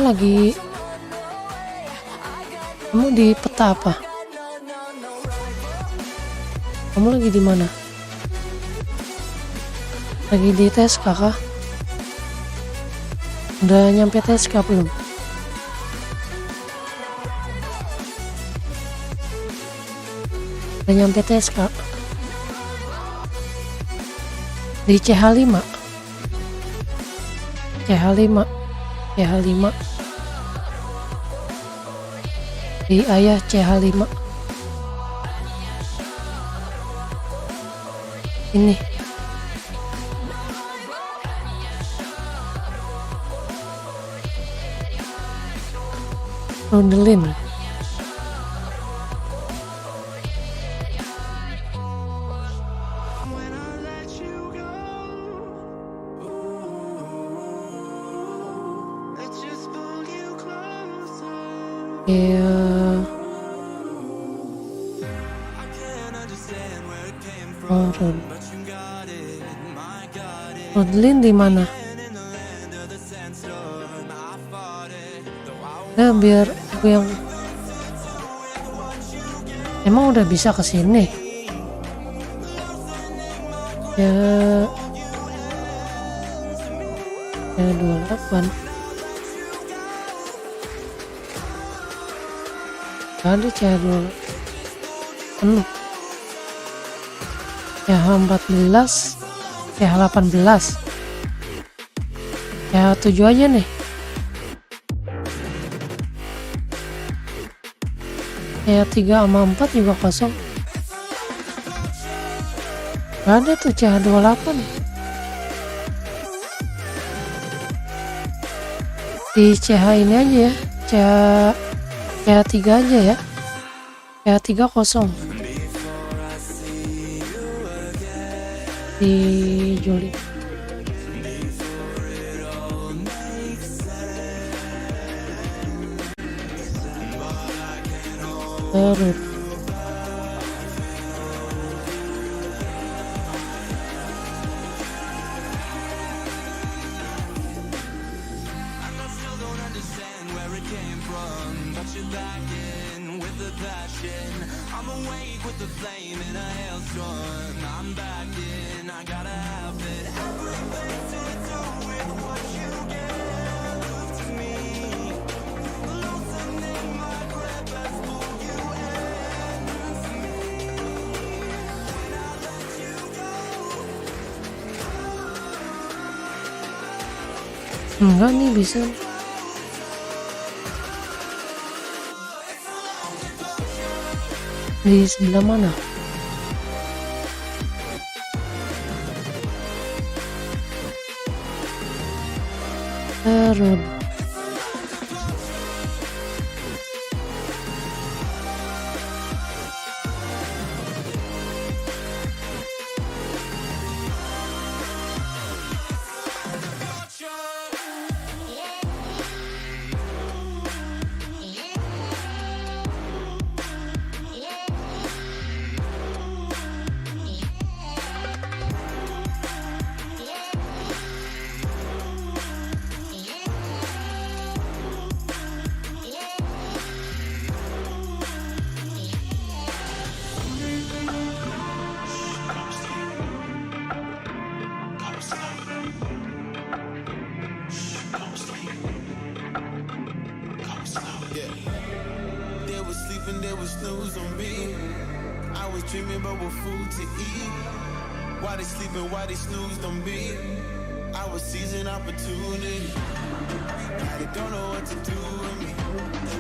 lagi. Kamu di peta apa? Kamu lagi di mana? Lagi di TSK kah? Udah nyampe TSK belum? Udah nyampe TSK? Di CH5 di ayah CH5 ini. Rondelin. ya Rodlin di mana? Ya biar aku yang emang udah bisa kesini ya 28 ada CH2 penuh CH14 CH18 CH7 aja nih CH3 sama 4 juga kosong. Gak ada tuh CH28 di CH ini aja ya, CH3 aja ya, CH3 kosong di Juli. Terus enggak nih bisa di sebelah mana? Terus They would snooze on me. I was dreaming about what food to eat. Why they sleeping, why they snoozed on me. I was seizing opportunity. Now they don't know what to do with me.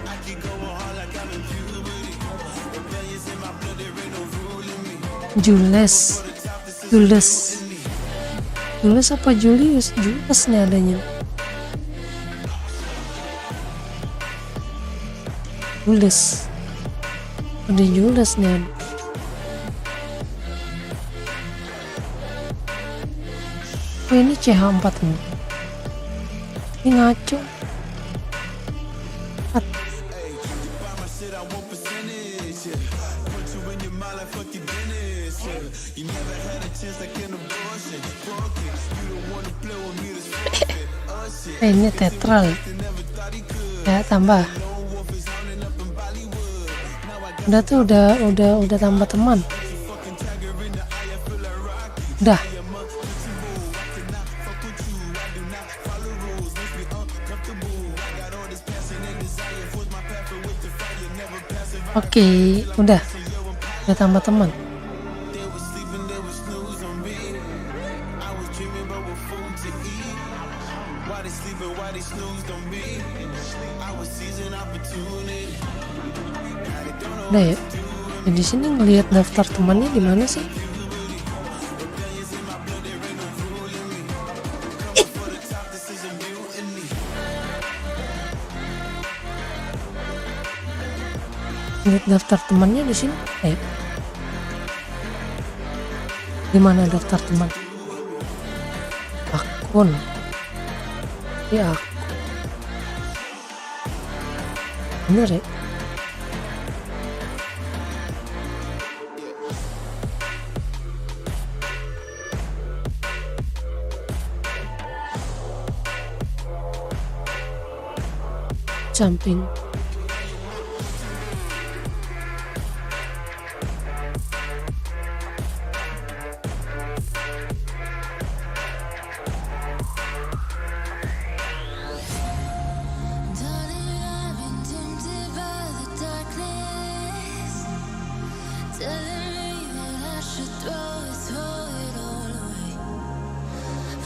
I keep going hard like I'm in puberty. Rebellions in my blood, there ain't no ruling me. Jules apa Julius? Jules nih adanya. Jules. Ada Jules nih. Oh, ini CH4 nih. Ini ngaco. Ini tetral. Ya tambah. Udah tuh udah tambah teman. Udah. Oke, udah tambah teman. Udah ya. Di sini ngelihat daftar temannya di mana sih? Lihat daftar temannya di sini. Di mana daftar teman? Akun. Ya. Bener ya? jumping. Darling, I've been tempted by the darkness, telling me that I should throw it all away.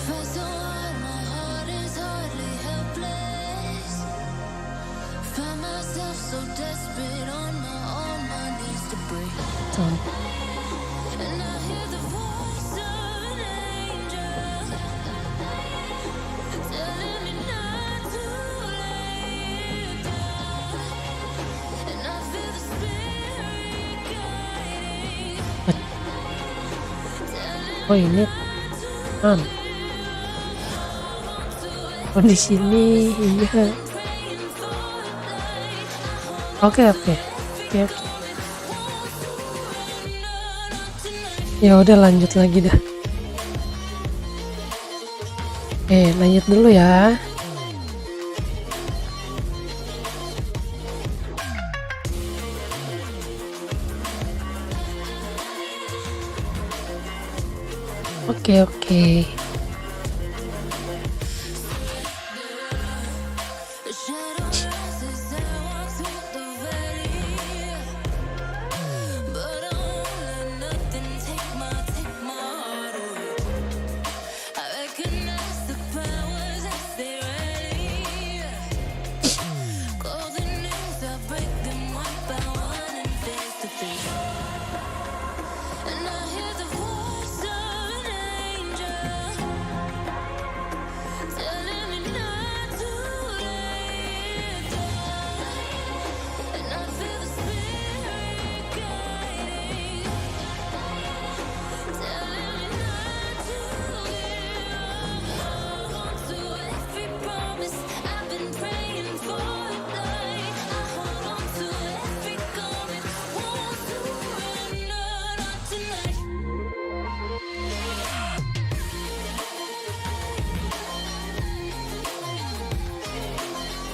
Fight so hard, my heart is hardly helpless. Find myself so desperate on my knees to break. Tuh. And I hear the voice of an angel telling me not to lay it down. And I feel the spirit guiding, Oh ini kan. Oh di sini iya. Oke. Ya udah lanjut lagi dah. Lanjut dulu ya. Oke. the shadow rises and walks through the valley. But I won't let nothing take my heart away. I recognize the powers as they rally. Call the names, I break them one by one and face to face. And I hear the voice of an angel telling me not to lay it down. And I feel the spirit guiding, telling me not to give up. Hold on to every promise I've been praying for tonight. I hold on to every garment, won't surrender, not tonight.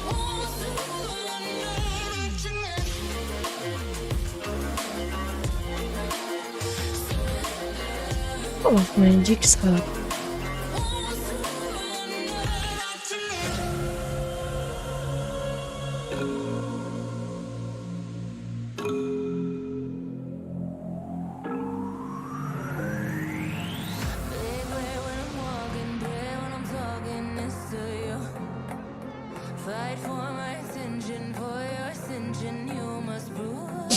Won't surrender, not tonight. Oh magic salah. Fight for my attention, for your ascension, you must prove.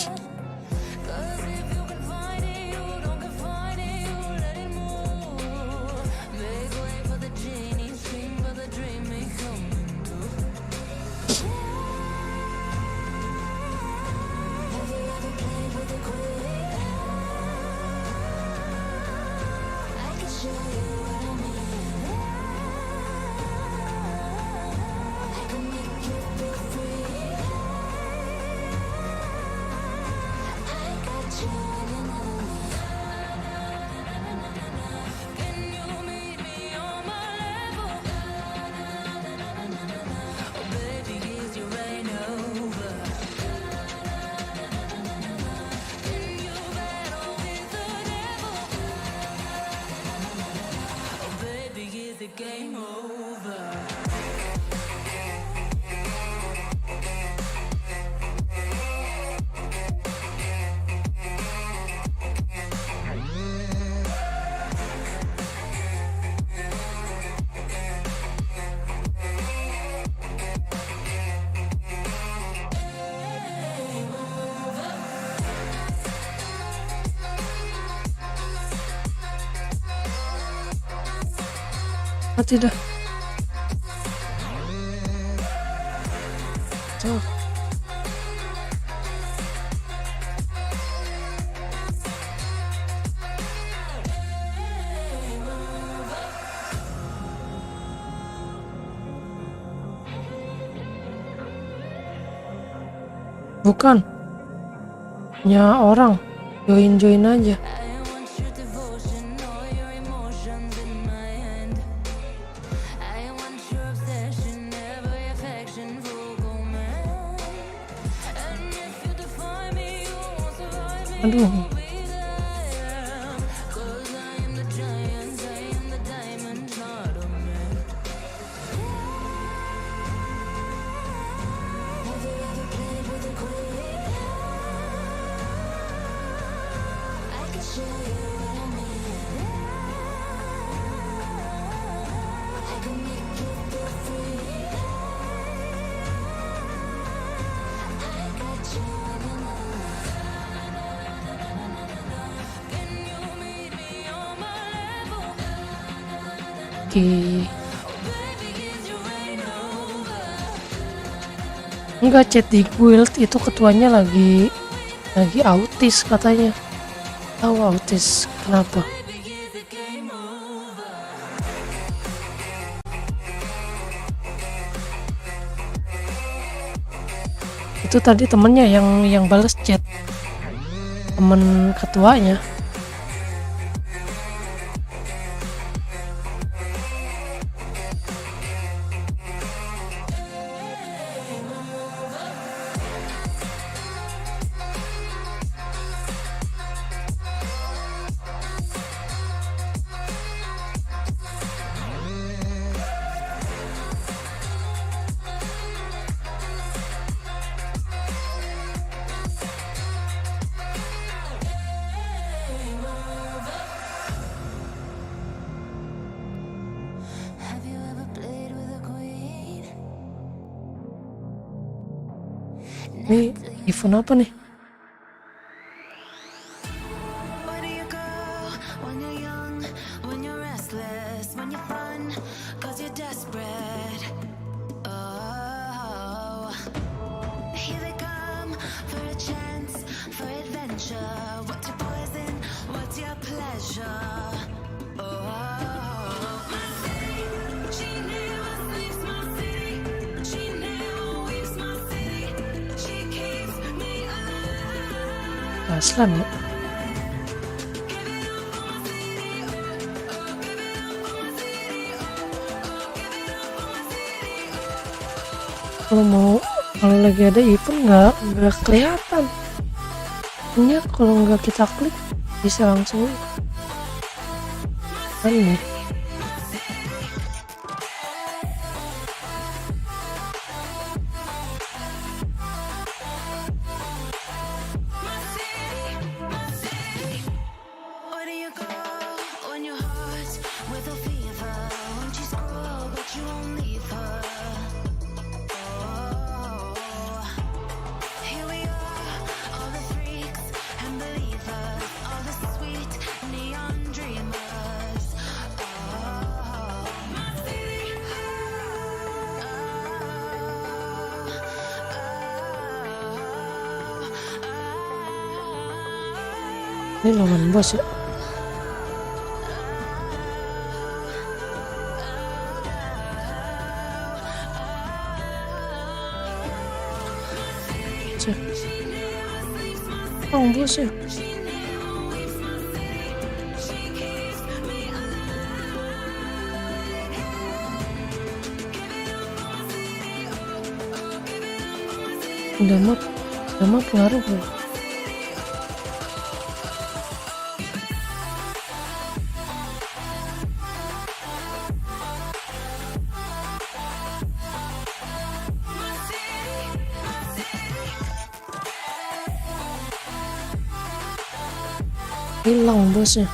'Cause if you can find it, you don't confine it, you let it move. Make way for the genie, scream for the dream, may come true. Have you ever played with a queen? I can show you what I mean. I can make you feel free. I got you in an army. Can you meet me on my level? Oh baby, is you reign over? Can you battle with the devil? Oh baby, is the game over? Mati dah. Tuh. Bukan. Ya orang. Join aja. I want your devotion, all your emotions in my hand. I want your obsession, every affection, full command. Aduh. Enggak, chat di guild itu ketuanya lagi autis katanya. Tahu autis kenapa? Itu tadi temennya yang balas chat, temen ketuanya. Have you ever played with a queen? Ini event apa nih? Where do you go when you're young, when you're restless, when you're fun, 'cause you're desperate? Oh, here they come for a chance, for adventure. What's your poison? What's your pleasure? Oh, my city, she never sleeps, my city, she never weeps, my city, she keeps me alive. Aslan ya. Kalau lagi ada event nggak kelihatan. Ini kalau nggak kita klik bisa langsung aneh. Where do you go when your heart with a fever? Won't you scroll but you won't leave her? Oh, here we are, all the freaks and believers, all the sweet neon dreamers. Oh, my city. Ini lawan bos ya. Cek. Lawan bos ya. Damar pengaruh ya. Hilang bosnya.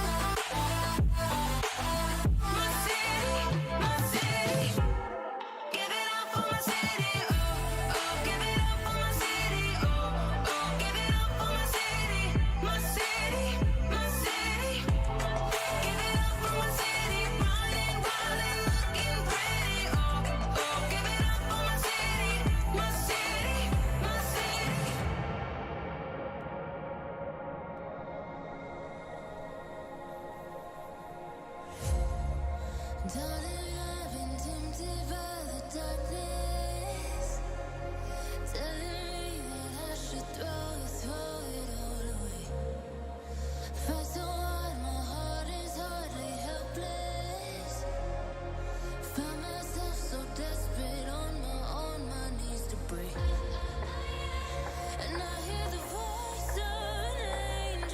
Darling, I've been tempted by the darkness, telling me that I should throw it all away. Fight so hard, my heart is hardly helpless. Found myself so desperate on my knees to break. And I hear the voice of an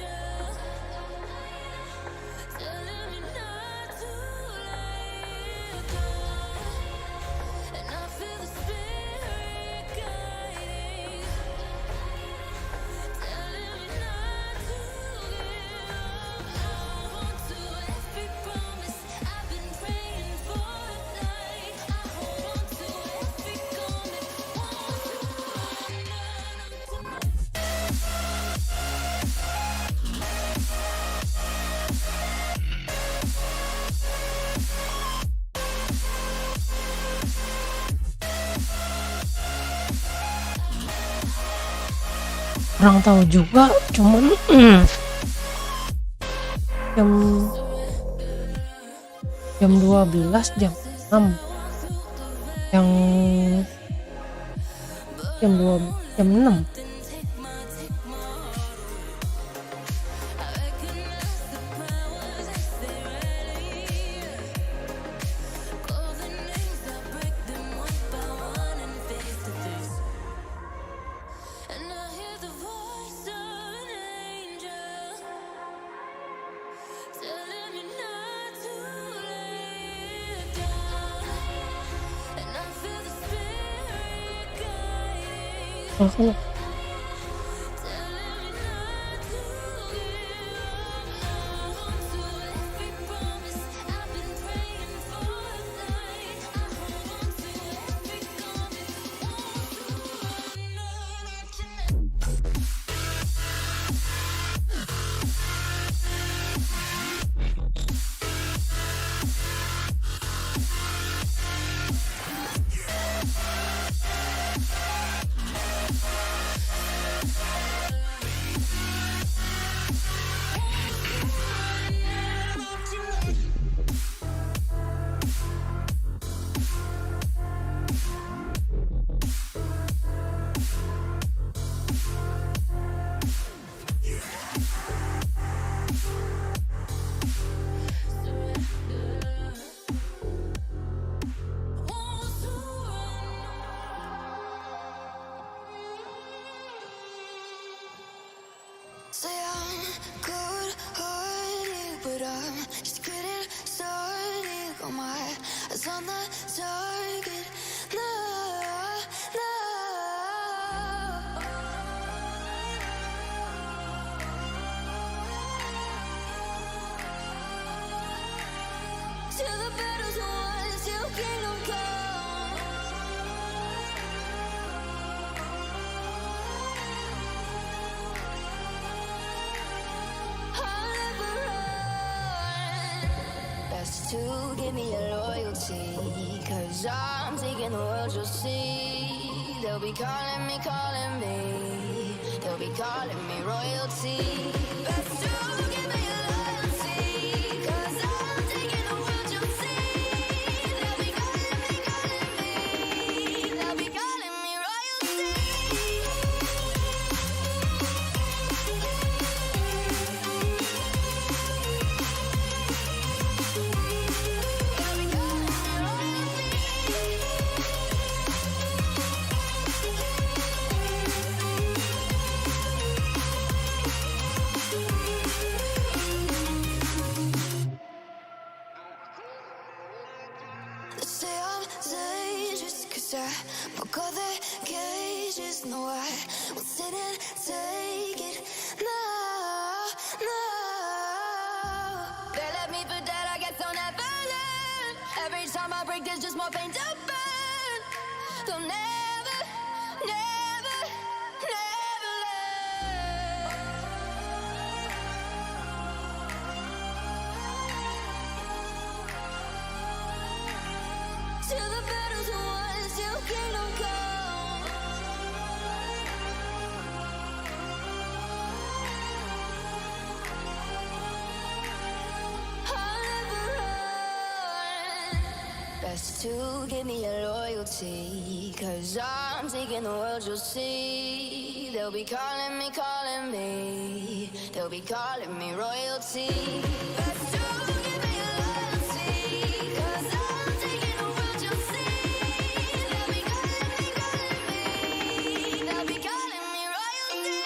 kurang tahu juga, cuman jam 12, jam 6, yang jam 6. And I hear the voice of an angel telling me not to lay it down. And I feel the spirit guiding, Kalau telling me not to give up to every promise I've been praying for tonight. I hold on to every promise, want to know that you. Say I'm good-hearted, but I'm just getting started. Got my eyes on the target. No, no. Till the battle's won, till kingdom come. I'll never run. Best to give me your loyalty, 'cause I'm taking the world, you'll see. They'll be calling me, they'll be calling me royalty. Best to give me your loyalty, 'cause I'm taking the world, you'll see. They'll be calling me, they'll be calling me royalty. They say I'm dangerous 'cause I broke all the cages. No, I won't sit and take it. No, no. They left me for dead, I guess I'll never learn. Every time I break, there's just more pain to burn. They'll never, never, never learn. Till the battle's won, till kingdom come. I'll never run. Best to give me your loyalty, 'cause I'm taking the world, you'll see. They'll be calling me, they'll be calling me royalty. Best to give me your loyalty, 'cause I'm taking the world, you'll see. They'll be calling me, they'll be calling me royalty.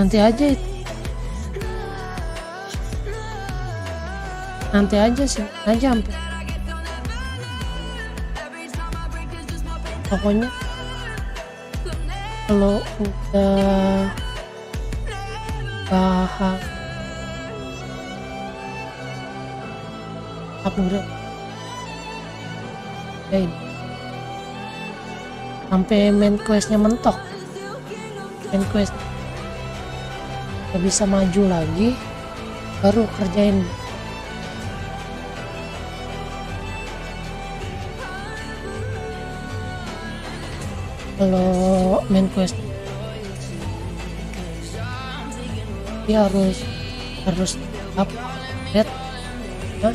Nanti aja itu. Nanti aja sih, aja sampai. Pokoknya kalau udah bahas upgrade ya ini. Sampai main questnya mentok, main quest gak bisa maju lagi, baru kerjain. Kalau main quest dia harus update. Hah?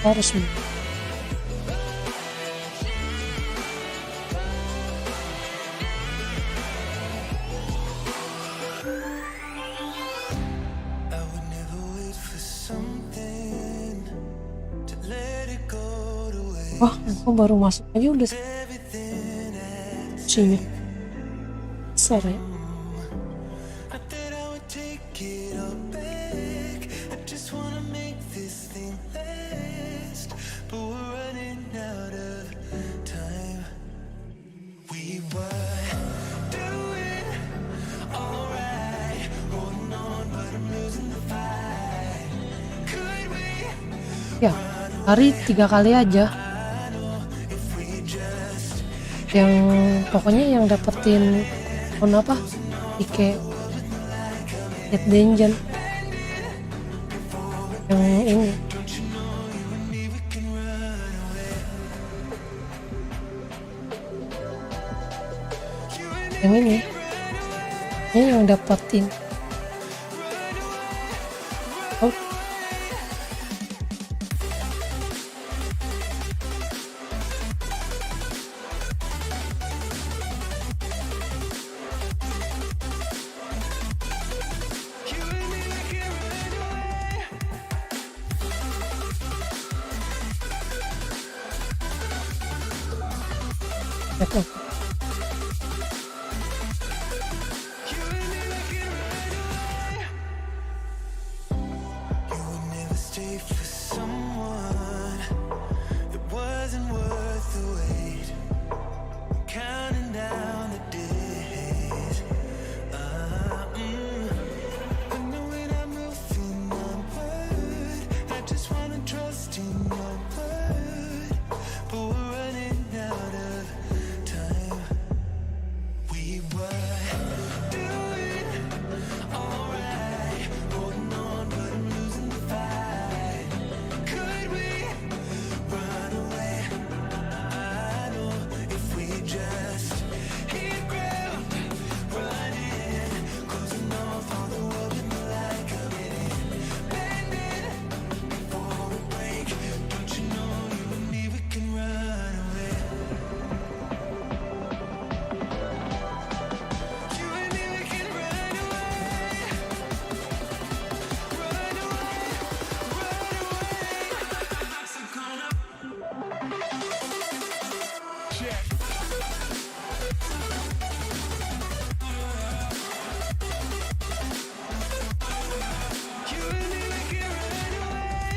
Harus I would never wait for something to let it go to waste. wah, aku baru masuk aja udah sini. Sorry. I thought I would take it all back. I just wanna make this thing last, but we're running out of time. We were doing alright, holding on, but I'm losing the fight. Could we Ya, hari 3 kali aja. Yang pokoknya yang dapetin apa? Ike Hit Dungeon. Yang ini. Yang ini. Ini yang dapetin. Oh. Oke. You would never stay for someone that wasn't worth the wait. Counting down the days. I know when I'm moving onward, I just wanna trust in your word, but we're running out of time. We were doing alright, holding on, but I'm losing the fight. Could we run away? I know if we just hit ground running, closing off all the world in the light coming in, bending before we break. Don't you know you and me, we can run away. You and me, we can run away. Run away, run away. So gonna check. You and me, we can run away.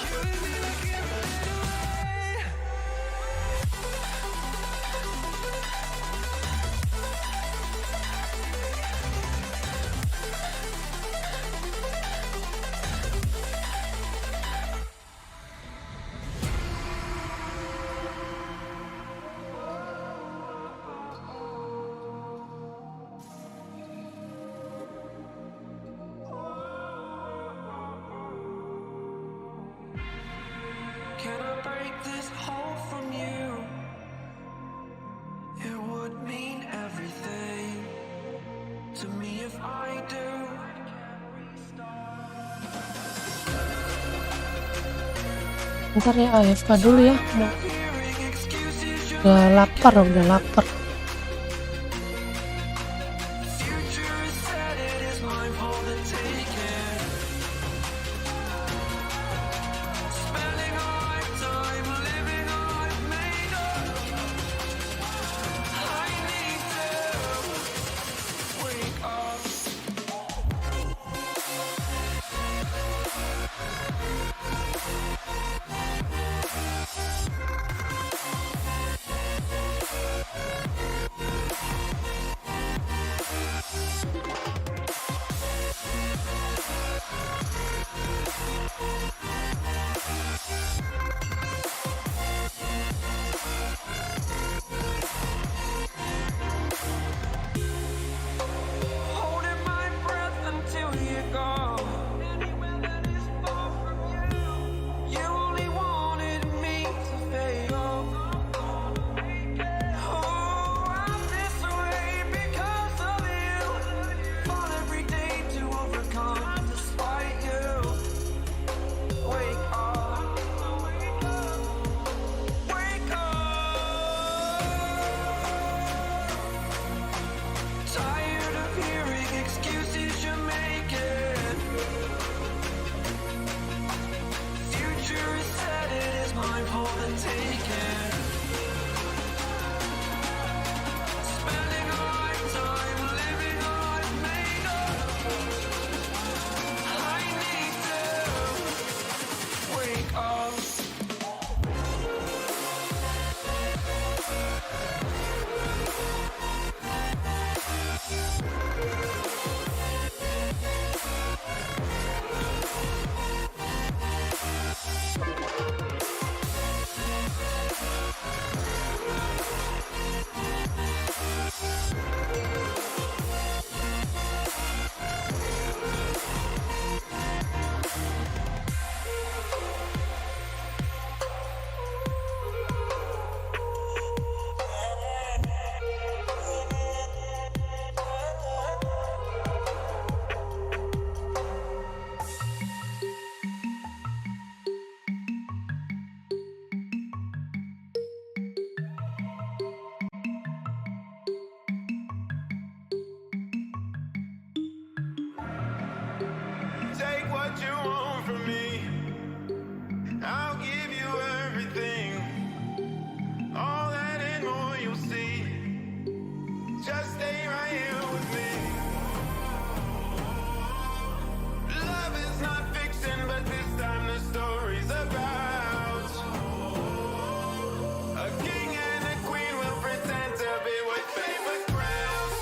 You and me, we can run away. Can I break this hole from you? It would mean everything to me if I do. Ntar ya AFK dulu ya. Udah lapar. Holding my breath until you go. Anywhere that is far from you. You only wanted me to fail. Oh, I'm this way because of you. Fought every day to overcome despite you. Wake up. Wake up. Tired of hearing excuses you're making. Future is set, it is mine for the taking. Spending a lifetime living I've made up. I need to wake up. Take what you want from me. I'll give you everything. All that and more you'll see. Just stay right here with me. Love is not fiction, but this time the story's about a king and a queen will pretend to be with paper crowns.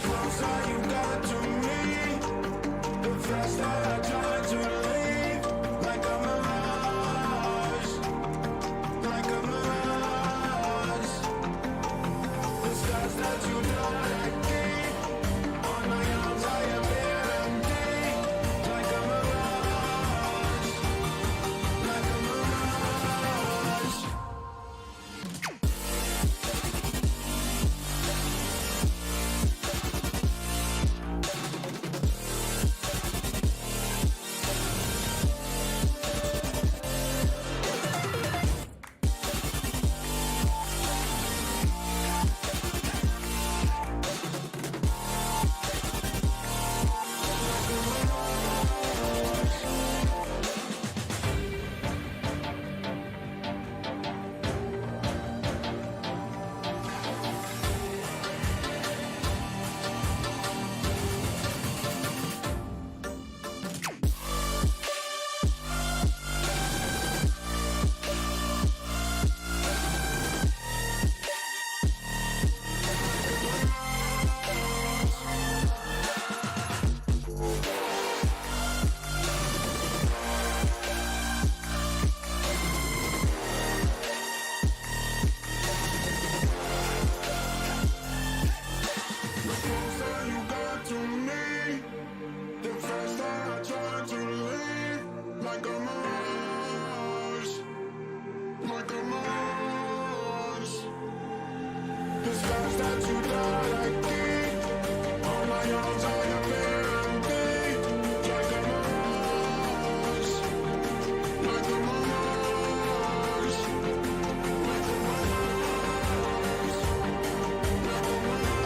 closer you got to me, the faster I try to leave. Like a mirage, like a mirage. The scars that you know I keep on my arms, I am empty. Like a mirage, like a mirage. Closer you got to me, the faster I try to leave. Like a mirage, like a mirage. The scars that you died I keep on my arms, I am empty. Like a mirage, like a mirage, like a mirage.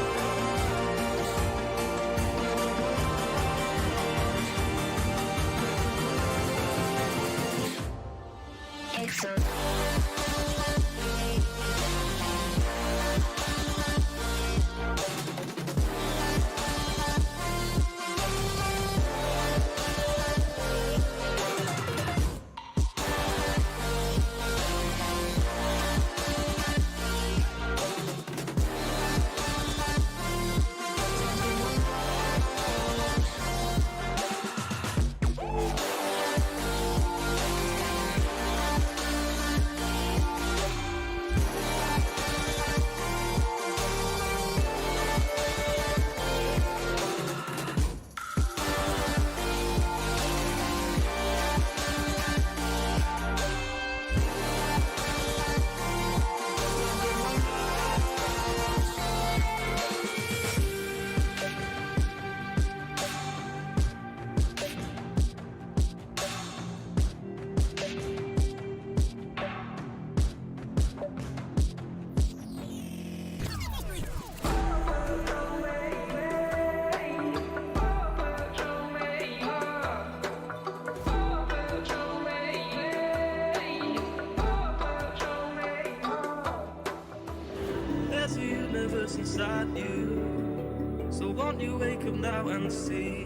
There's a universe inside you. So won't you wake up now and see?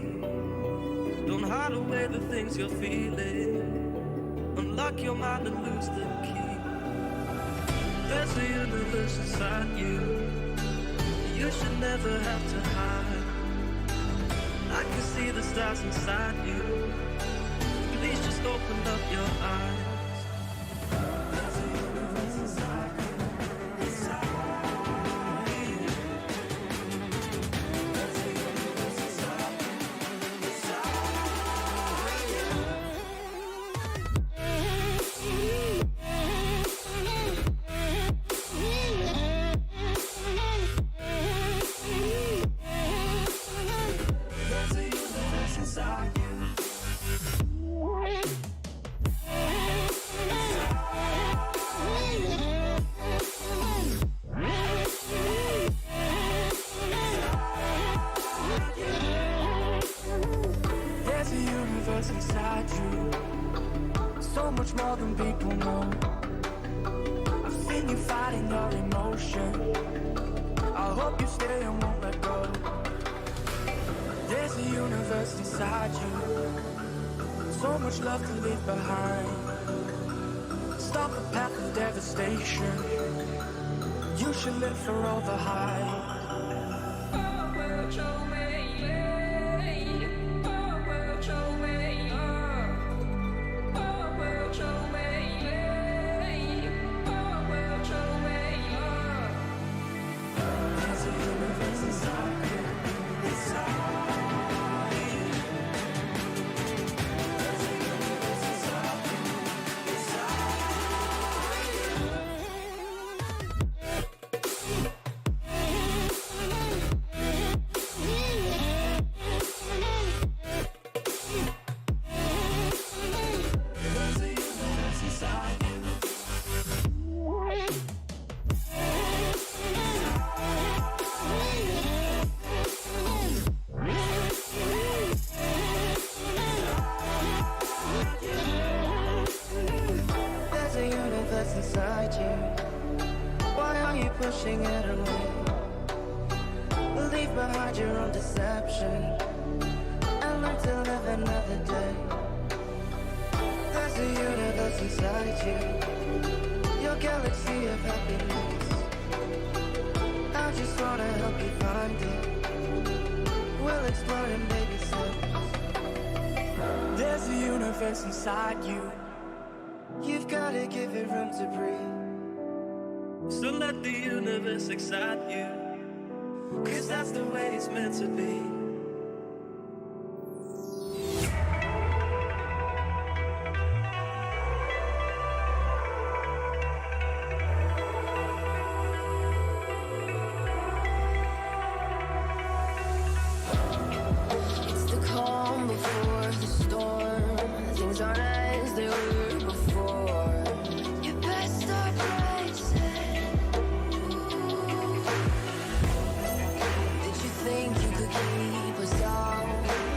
Don't hide away the things you're feeling. Unlock your mind and lose the key. There's a universe inside you. You should never have to hide. I can see the stars inside you. Please just open up your eyes. There's a universe inside you. Inside you, so much more than people know. I've seen you fighting your emotion. I hope you stay and won't let go. There's a universe inside you, so much love to leave behind. Stop the path of devastation. You should live for all the highs. There's a universe inside you. Why are you pushing it away? Leave behind your own deception and learn to live another day. There's a universe inside you, your galaxy of happiness. I just wanna help you find it. We'll explore in baby steps. There's a universe inside you. You've gotta give it room to breathe. So let the universe excite you, 'cause that's the way it's meant to be. It's the calm before the storm. Things aren't as they were before. You best start racing. Did you think you could keep us out?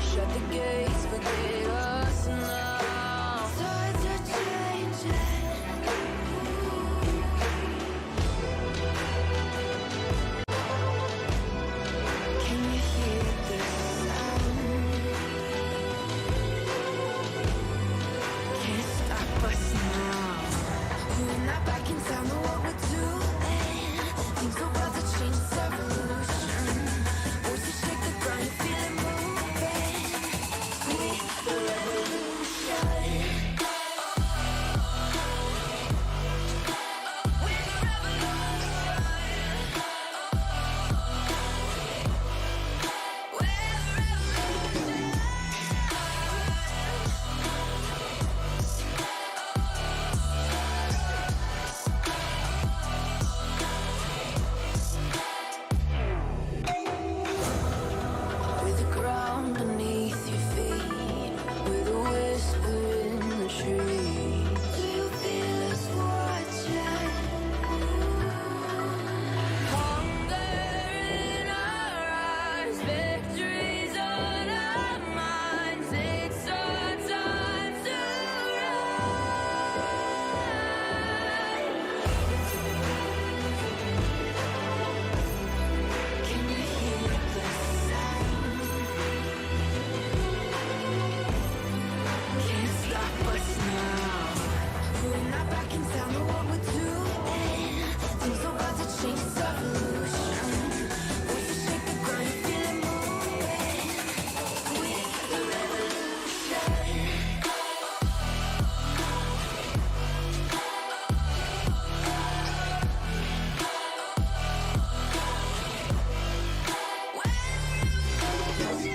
Shut the gates, forget us now. Tides are changing. Can you hear this sound? Can't stop us now. We're not back in time, know what we're doing. Things are about to change, it's evolution. Voices shake the ground, you feel it moving. We the revolution. We're the revolution. We're the With the ground beneath your feet, with a whisper in the trees. Do you feel us watching? Hunger in our eyes, victories on our minds. It's our time to rise. Can you hear the sound? Can't stop us now. We're not back in town, know what we're doing. Things are about to change, it's evolution. Voices shake the ground, you feel it moving. We're the revolution. We're the revolution.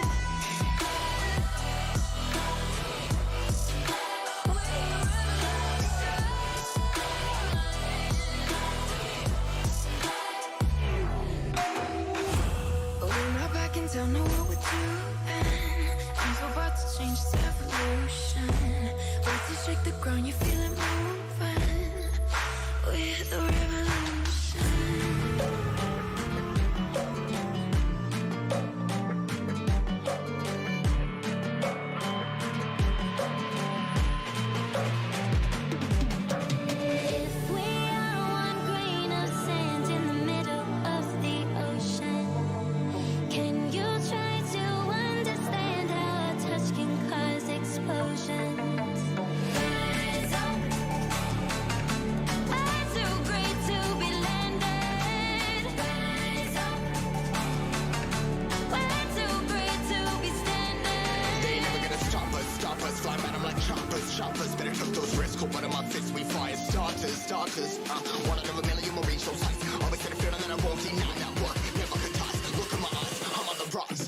starters. One out of a million will reach those heights. Always had a feeling that I won't deny that work. Never could ties. Look in my eyes, I'm on the rise.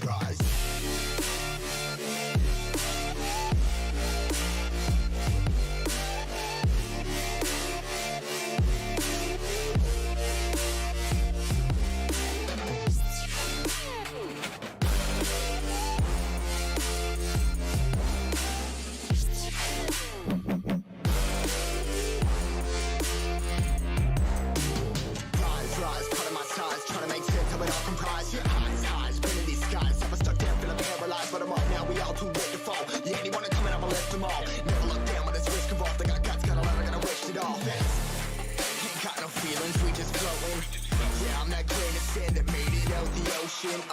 Rise, cutting my ties, trying to make sense of it all comprised. Highs, spinning these skies. Never stuck down, feeling paralyzed, but I'm up now. We all too late to fall. Yeah, anyone coming, I'ma lift them all. Never look down when there's risk involved. I got guts, got a lot, I gotta risk it all. Ain't got no feelings, we just floating. Yeah, I'm that grain of sand that made it out the ocean. A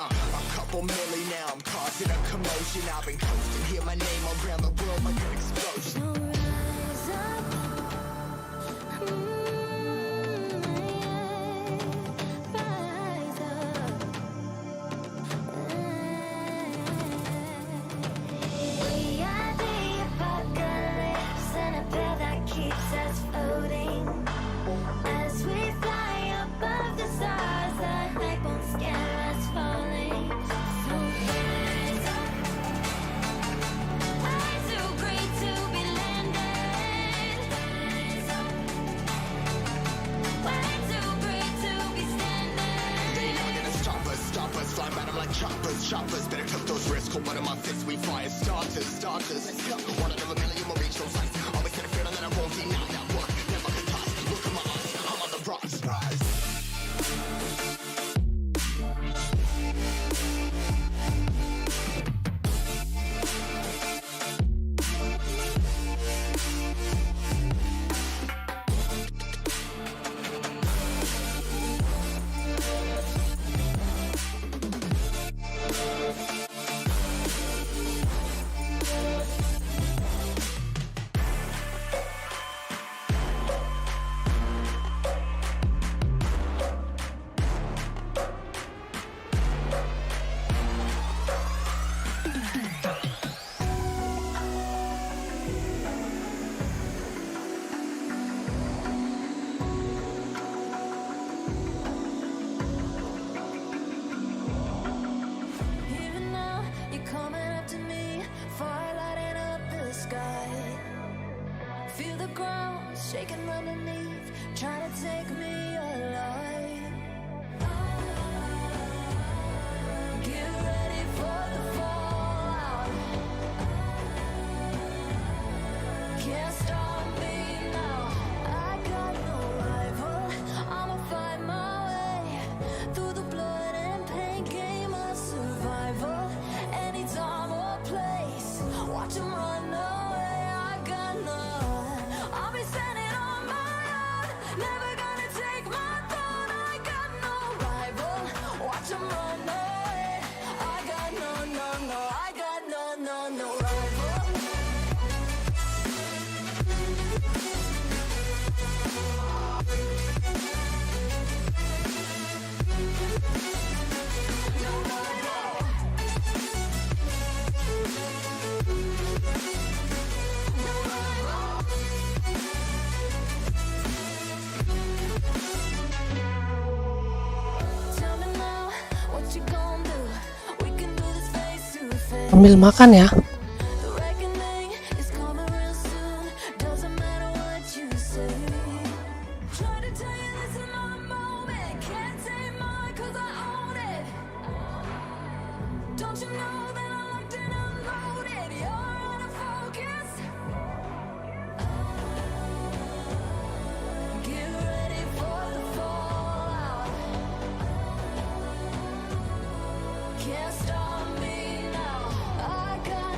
couple milli now, I'm causing a commotion. I've been coasting, hear my name around the world like an explosion. So rise up, rise up. We are the apocalypse, and a pill that keeps us floating. As we fly above the stars, the night won't scare us falling. So rise up. I'm too great to be landed. Rise up. Way too great to be standing. They never gonna stop us, fly by them like choppers, better took those risks, cold blood in my fists, we fire starters, let's go, one out of a million will reach those heights, always had a feeling that I won't deny that work, never could ties, look in my eyes, I'm on the rise. Even now, you're coming up to me, fire lighting up the sky. Feel the ground shaking underneath, trying to take me alive. Get ready for the fallout. Can't stop me now. I got no rival. I'ma find my way through the blood and pain game of survival. Any time or place, watch 'em run away. I got none. I'll be standing on my own, never gonna take my throne. I got no rival. Watch 'em run away. I got no, I got no rival. Tell me now, what you gonna do? We can do this face to face. Sambil makan ya. The reckoning is coming real soon. Doesn't matter what you say. Try to tell you this is my moment. Can't take mine 'cause I own it. Don't you know that I'm locked and unloaded? You're out of focus. Get ready for the fallout. Can't stop me now. I got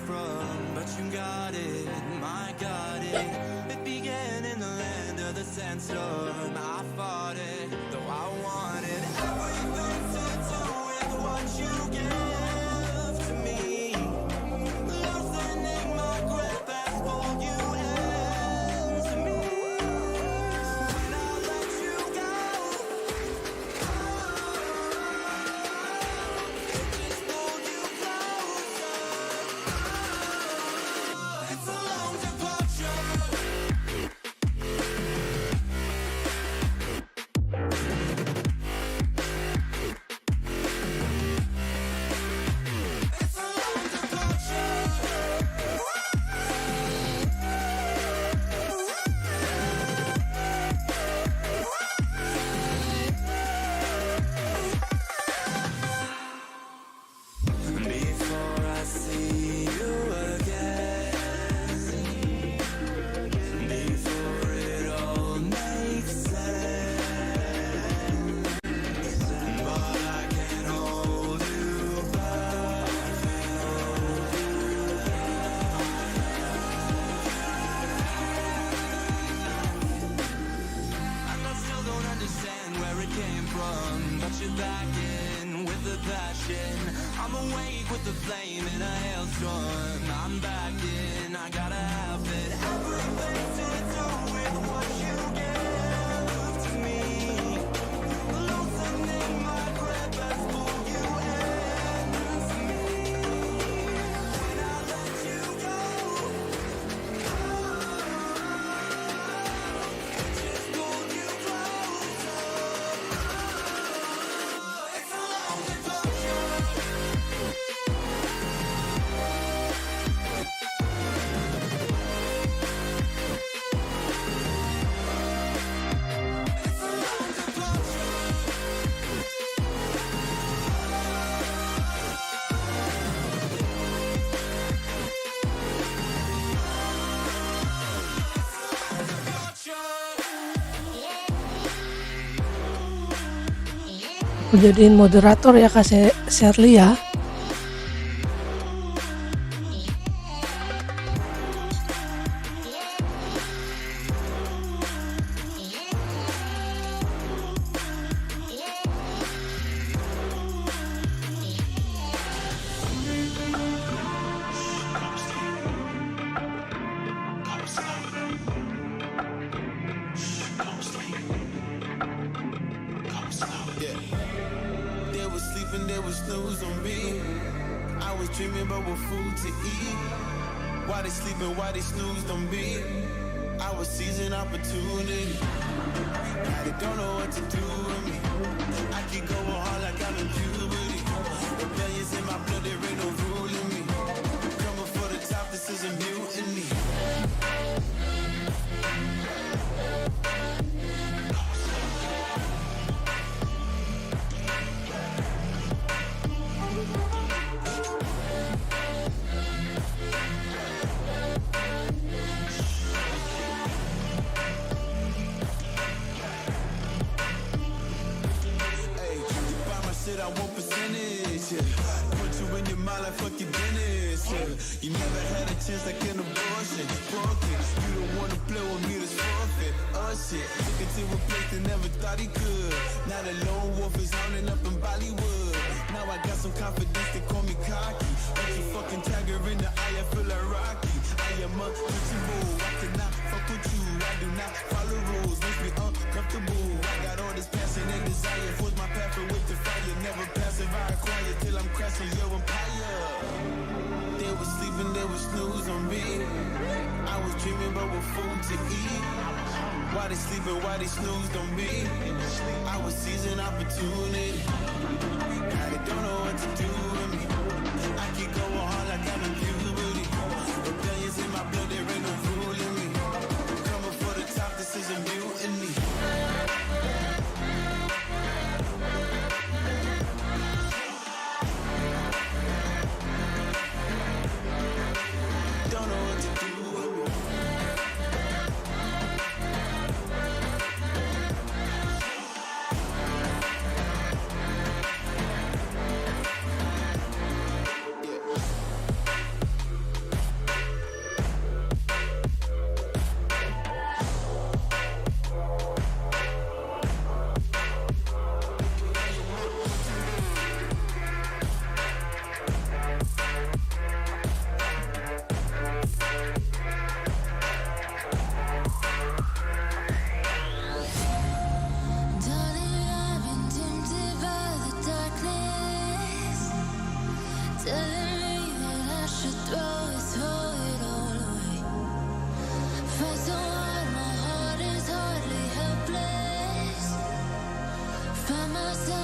from, but you got it, my got it. It began in the land of the sandstorm. I fought it, though I wanted everything to do with what you give to me. Loosening my grip and pull you into me. When I let you go, it just pulled you closer. It's a long departure. It's a long departure. Before I see you again, before it all makes sense, but I can't hold you back. And I still don't understand where it came from, but you're back in with the passion. I'm awake with the flame in a hailstorm. I'm back in, I gotta have it. Everything to do with what you give to me. Loosening my grip and pull you into me. When I let you go, it just pulled you closer. It's a long departure. It's a long departure. Aku jadiin moderator ya Kak Shirley ya. They was sleeping, they was snooze on me. I was dreaming about what food to eat. Why they sleeping, why they snoozed on me? I was seizing opportunity. Now they don't know what to do with me. I keep going hard like I'm in puberty. Rebellions in my blood, there ain't no ruling me. Coming for the top, this is a mutiny. I want percentage, yeah. Put you in your mind like fuck your dentist, yeah. You never had a chance like an abortion. Broken, you don't wanna play with me, that's forfeit. Oh shit, took it to a place that never thought he could. Now the lone wolf is hounding up in Bollywood. Now I got some confidence, they call me cocky. Like you fucking tiger in the eye, I feel like Rocky. I am untouchable, I cannot fuck with you. I do not follow rules, makes me uncomfortable. I got all this passion and desire, force my path with the fire. Never passive, I acquire till I'm crashing your empire. They was sleeping, they was snooze on me. I was dreaming about what food to eat. Why they sleeping, why they snoozed on me? I was seizing opportunity. Now they don't know what to do with me. I keep going hard like I'm in puberty. Rebellions in my blood, there ain't no ruling me. Coming for the top, this is a mutiny. Don't know what to do with me.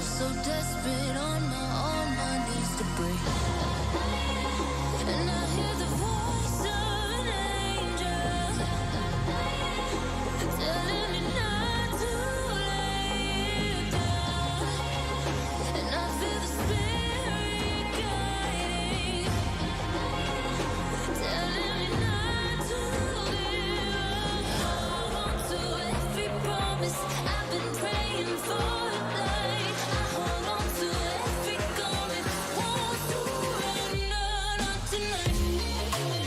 so desperate on my knees to break. And I hear the voice of an angel telling me not to lay down. And I feel the spirit guiding, telling me not to give up. Hold on to every promise I've been praying for. Like I hold on to every garment, won't surrender, not tonight.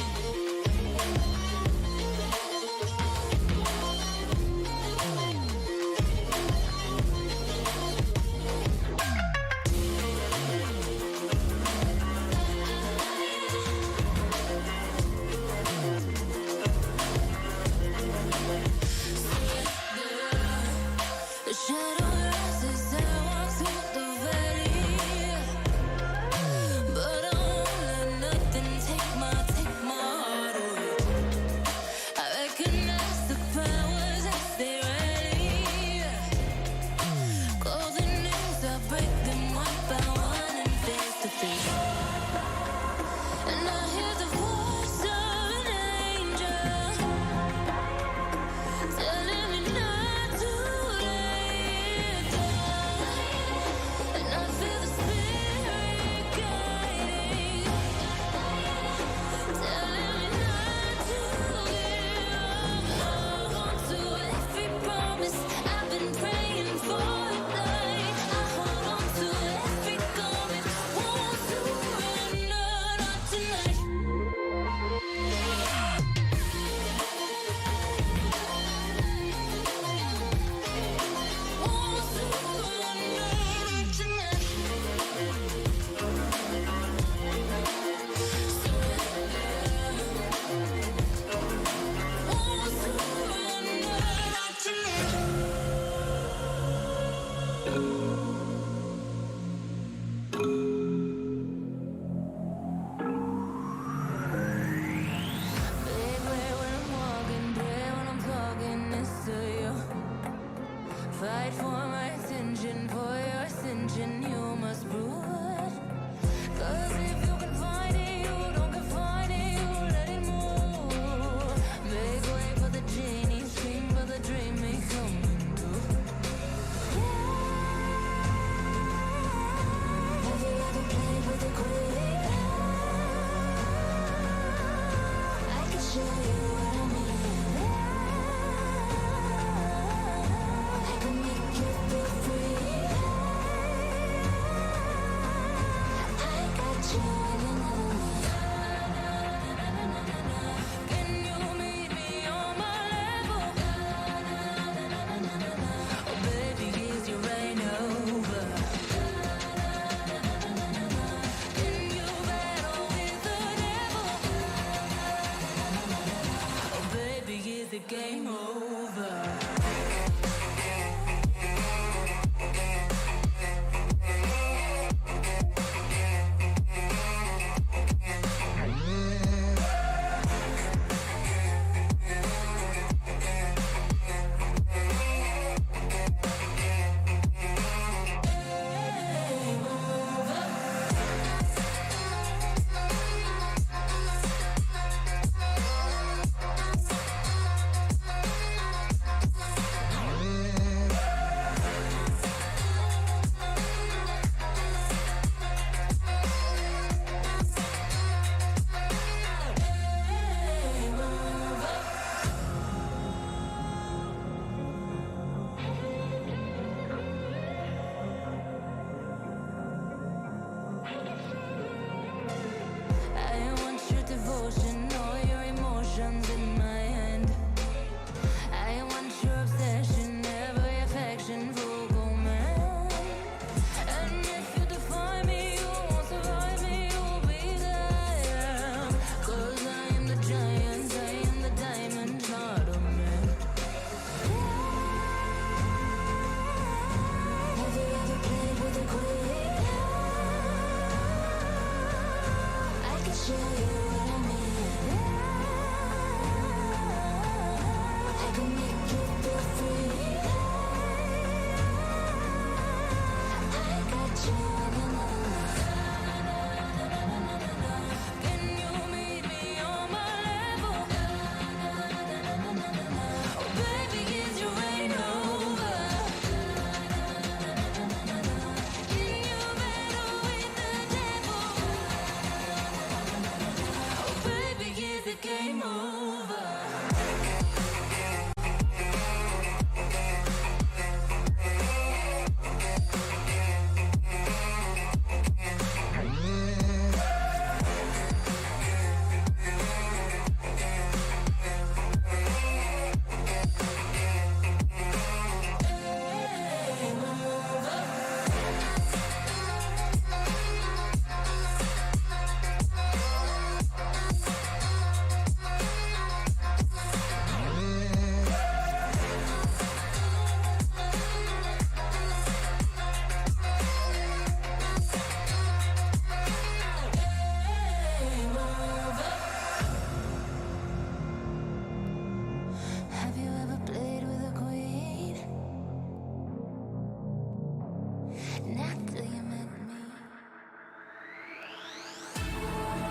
not till you met me.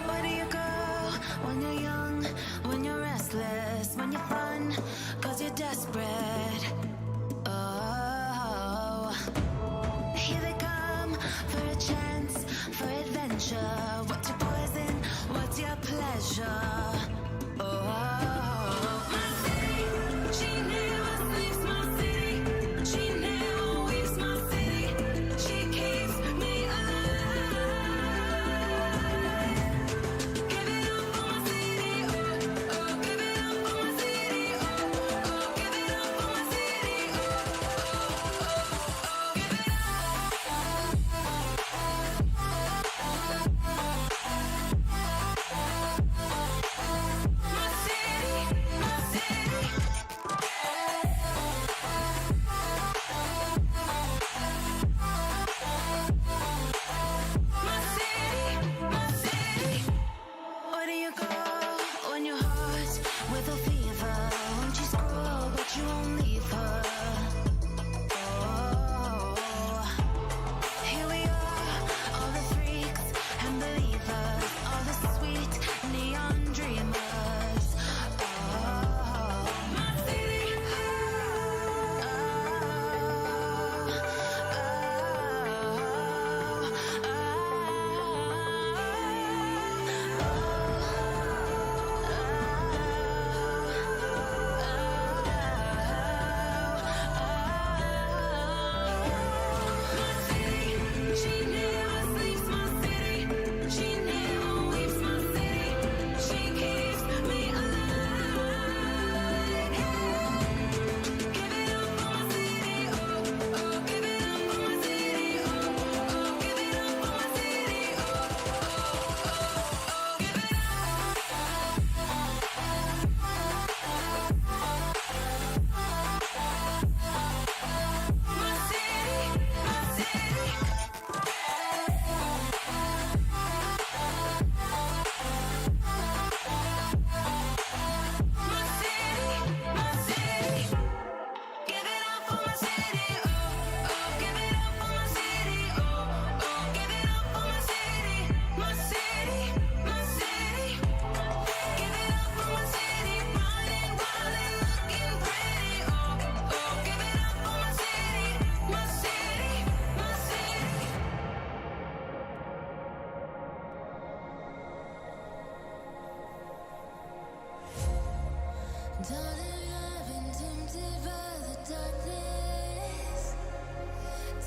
Where do you go when you're young, when you're restless, when you're fun, cause you're desperate? Oh, here they come for a chance, for adventure. What's your poison? What's your pleasure? Oh, my city, she never sleeps, my city, she never weeps, my city, she keeps me alive. Give it up for my city, oh, oh, give it up for my city, oh, oh, give it up for my city, oh, oh, oh, give it my city, my city. My city, my city. Where do you go when your heart with a fever? Won't you scroll, but you won't leave her? Oh, here we are, all the freaks and believers, all the sweet neon dreamers. Oh, my city. She never sleeps, my city. She never weeps, my city. She keeps me alive. Give it up for my city, oh, oh, give it up for my city, oh, oh, give it up for my city, oh, oh, oh, give it my city, my city. My city, my city. Give it up for my city, oh, oh, give it up for my city, oh, oh, give it up for my city, my city, my city. Give it up for my city, running wild and looking pretty, oh, oh, give it up for my city, my city, my city. Darling, I've been tempted by the darkness,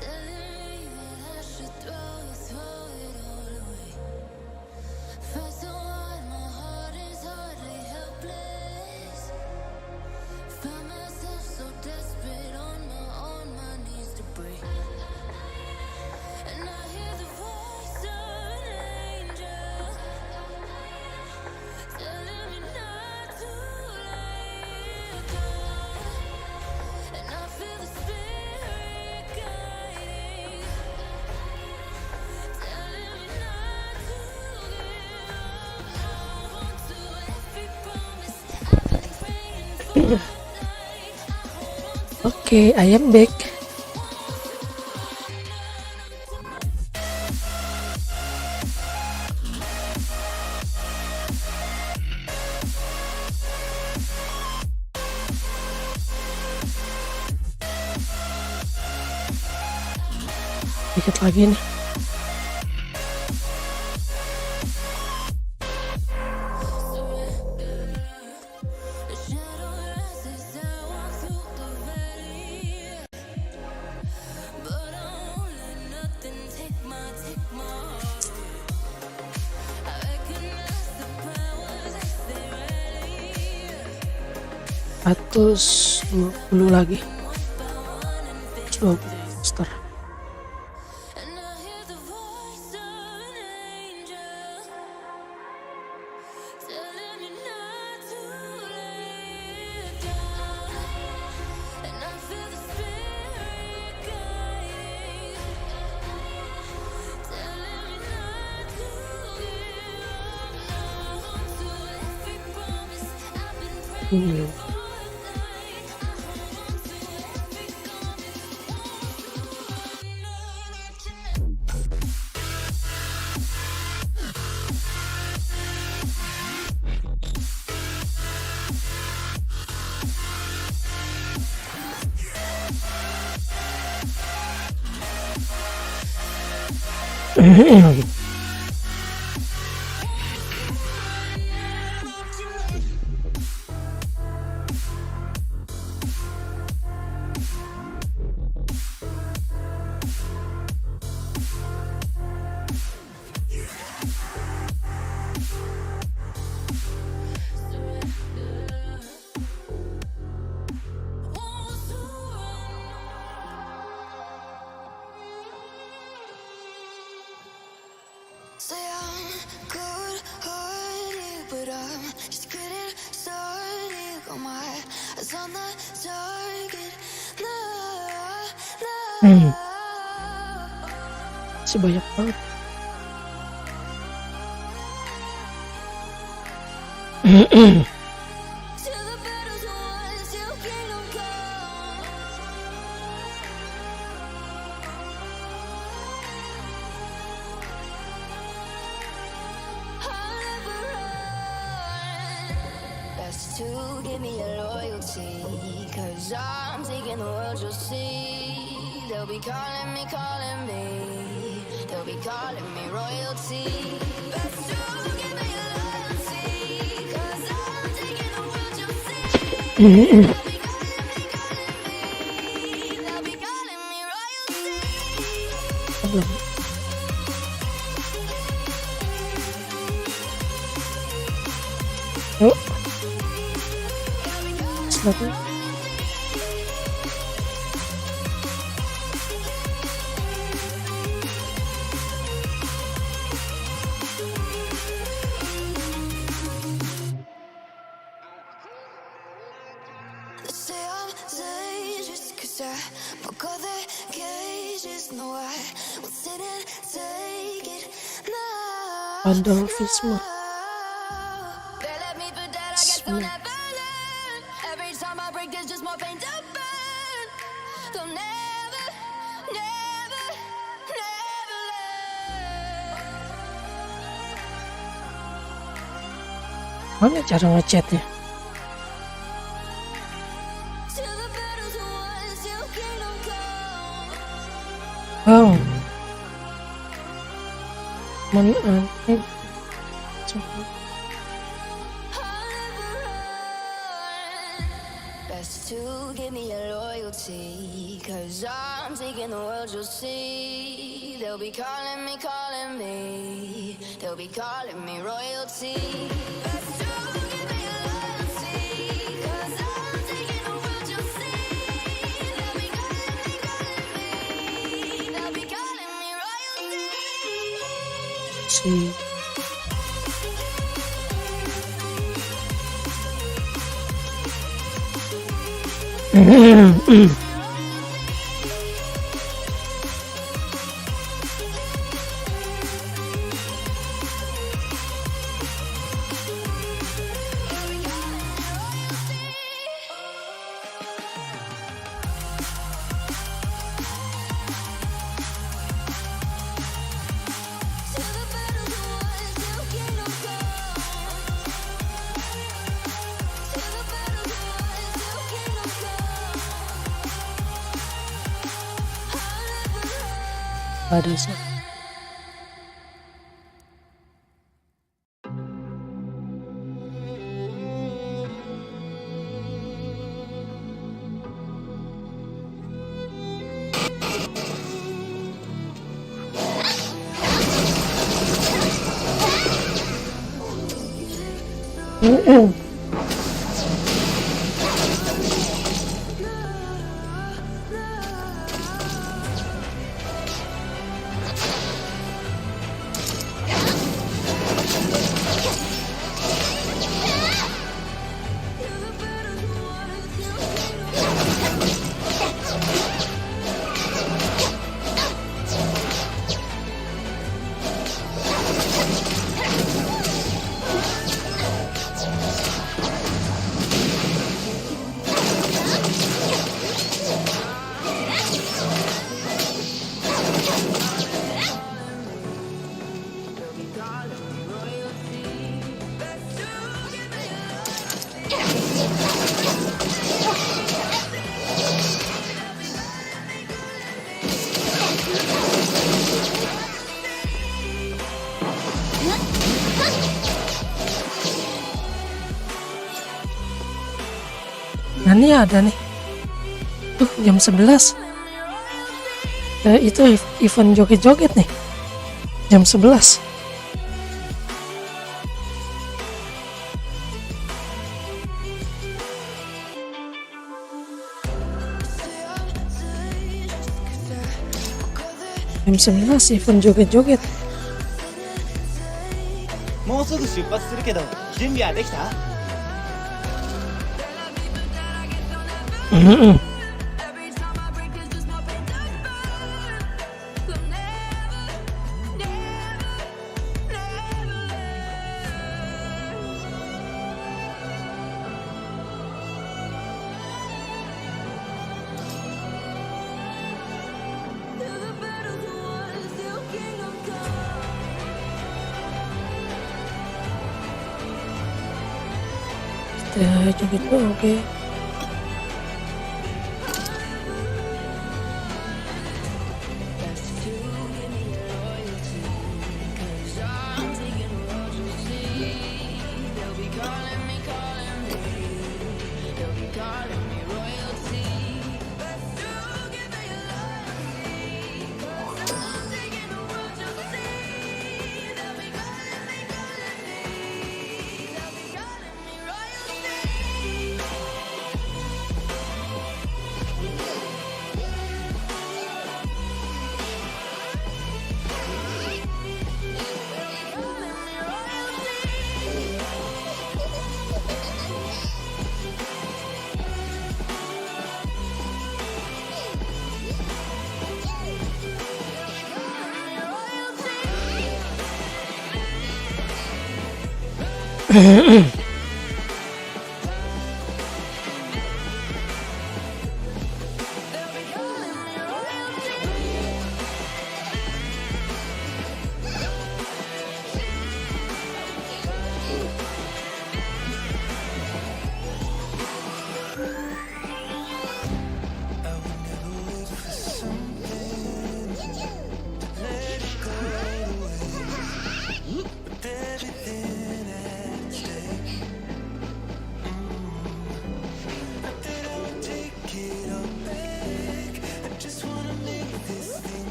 telling me that I should throw it all away. Fight so hard, my heart is hardly helpless. Found myself so desperate on my knees to break. And I hear the voice of an angel telling me not to let go. And I feel the spirit guiding, telling me not to give up. Hold on to every promise I've been praying for all night. I hold on to Oke, I am back. Dikit lagi nih. the shadow rises. I walk through the valley, but I won't let nothing take my heart. I recognize the powers as they rally. 120 lagi. 120 monster. And I hear the voice of an angel telling me not to let go. And I feel the spirit guiding, telling me not to give up. Hold on to every promise I've been praying for all night. I hold on to every Say I'm good-hearted, but I'm just getting started. Got my eyes on the target. No. Masih banyak banget. Till the battle's won, till kingdom come. I'll never run. Best to give me your loyalty, 'cause I'm taking the world, you'll see. They'll be calling me, they'll be calling me royalty. Best to give me your loyalty, 'cause I'm taking the world, you'll see. They'll be calling me royalty. Yuk. Silakan. They say I'm dangerous 'cause I broke all their cages. No, I won't sit and take it. No. Pandolfisme. They let me for dead, I guess I'll never learn. Every time I break, there's just more pain to burn. They'll never, never, never learn. Mana cara ngechatnya? Till the battle's won, till kingdom come. Bang. Mana? Best to give me your loyalty, 'cause I'm taking the world, you'll see. They'll be calling me, they'll be calling me royalty. Best to give me your loyalty, 'cause I'm taking the world, you'll see. They'll be calling me, they'll be calling me royalty. Si. Till the battle's won, till kingdom come. Till the battle's won, till kingdom come. I'll never run. Ada sih. nih ada nih. Tuh jam 11. Itu event joget-joget nih. Jam 11. Jam 11 event joget-joget. もうすぐ出発するけど準備はできた？ Kita joget-joget.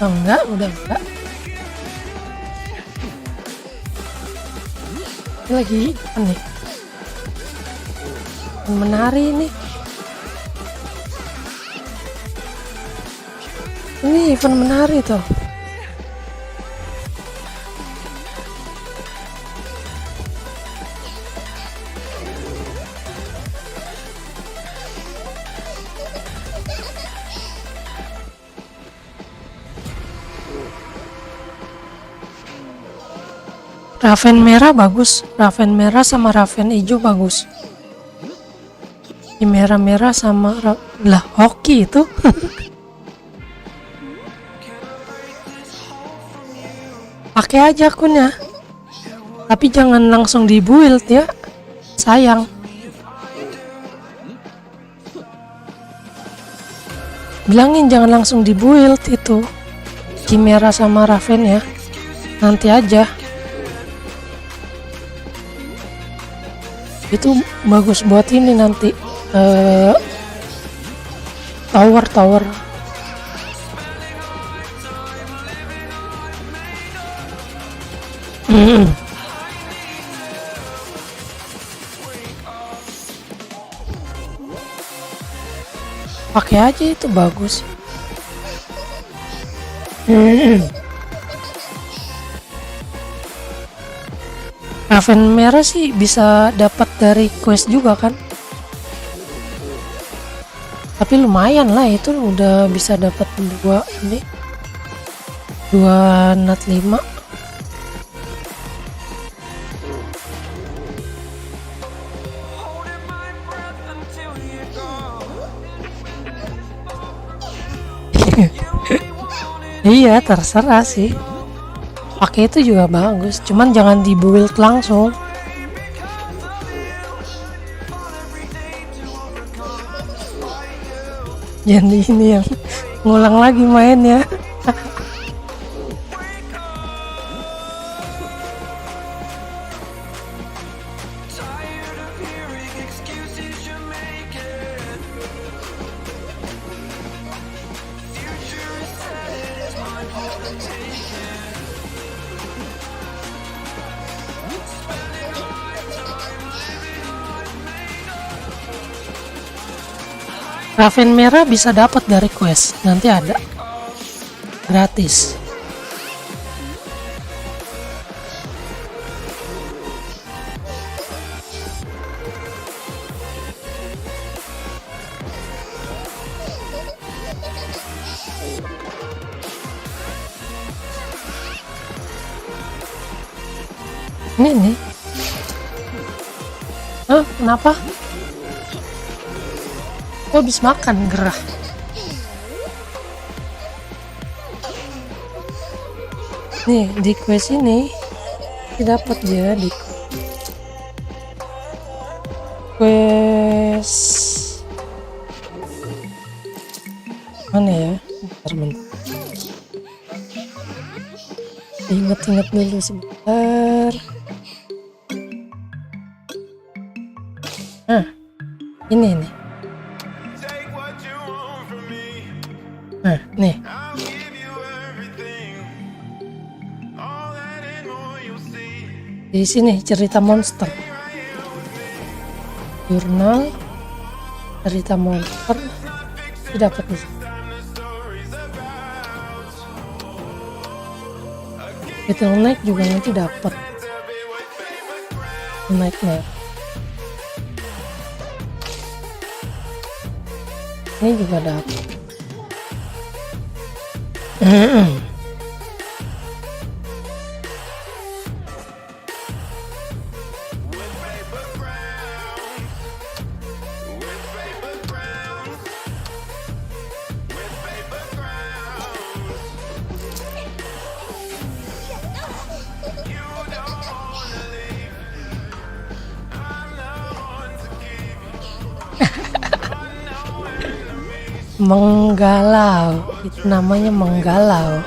Oh, enggak, udah enggak. Ini lagi apa nih? Menari ini. Ini event menari tuh. Raven merah bagus, Raven merah sama Raven hijau bagus. Ini merah-merah sama lah hoki itu. Pakai aja akunnya. Tapi jangan langsung di build ya. Sayang. Bilangin jangan langsung di build itu. Chimera sama Raven ya. Nanti aja. Itu bagus buat ini nanti tower. Pakai aja itu bagus. Raven merah sih bisa dapat dari quest juga kan, tapi lumayan lah, itu udah bisa dapat 2 nat 5. Iya, terserah sih. Pakai itu juga bagus, cuman jangan di build langsung. Jadi ini yang ngulang lagi mainnya. Raven merah bisa dapat dari quest, nanti ada gratis. Ini nih. Kenapa? Gue habis makan gerah. Nih di quest ini dapat dia di quest mana ya? Bentar. Ingat-ingat dulu sebentar. Ini nih. Nih. Di sini cerita monster. Jurnal cerita monster dapat nih. Battle Knight juga nanti dapat. Nightmare. Ini juga dapat. Menggalau, itu namanya menggalau.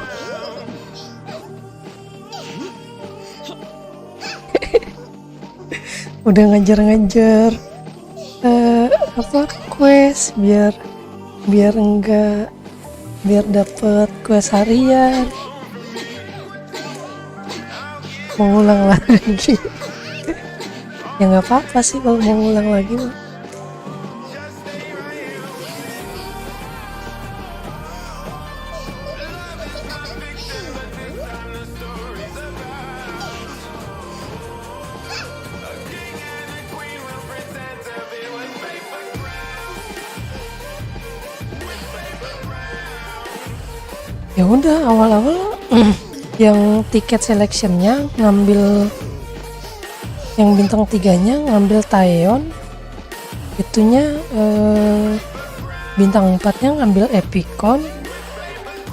Udah ngejar-ngejar apa quest biar enggak biar dapet quest harian. Mau ulang lagi. Ya nggak apa-apa sih kalau mau ulang lagi mah. Ya udah awal-awal yang tiket selectionnya ngambil yang bintang 3-nya ngambil Taeyeon, itunya bintang 4-nya ngambil Epicon.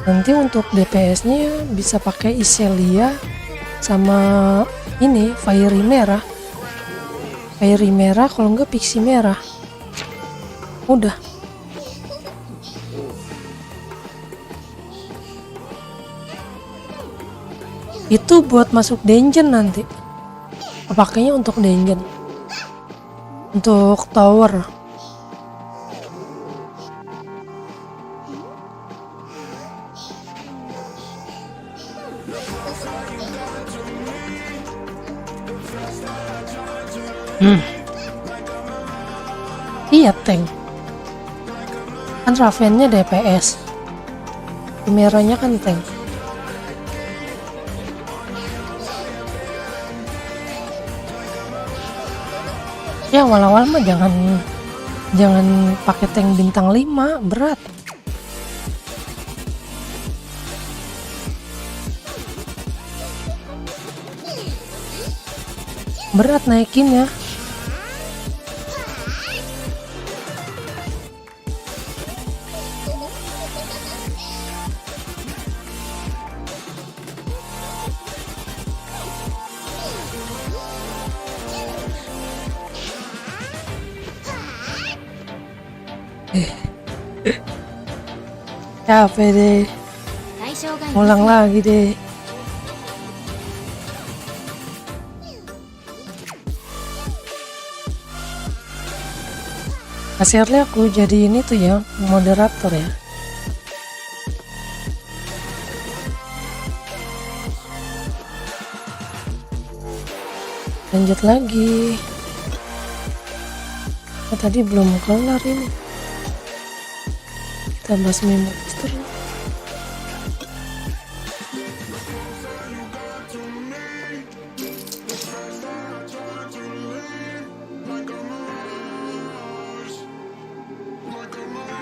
Nanti untuk DPS-nya bisa pakai Iselia sama ini Fairy merah, kalau enggak Pixie merah. Udah. Itu buat masuk dungeon nanti. Pakainya untuk dungeon. Untuk tower. Iya tank. Kan Ravennya DPS. Merahnya kan tank. Ya awal-awal mah jangan pakai tank bintang 5, berat. Berat naikinnya. Capek deh. 対象がい Ulang lagi deh. Kasirnya aku jadi ini tuh ya, moderator ya. Lanjut lagi. Tadi belum kelar ini. Kita bahas monster.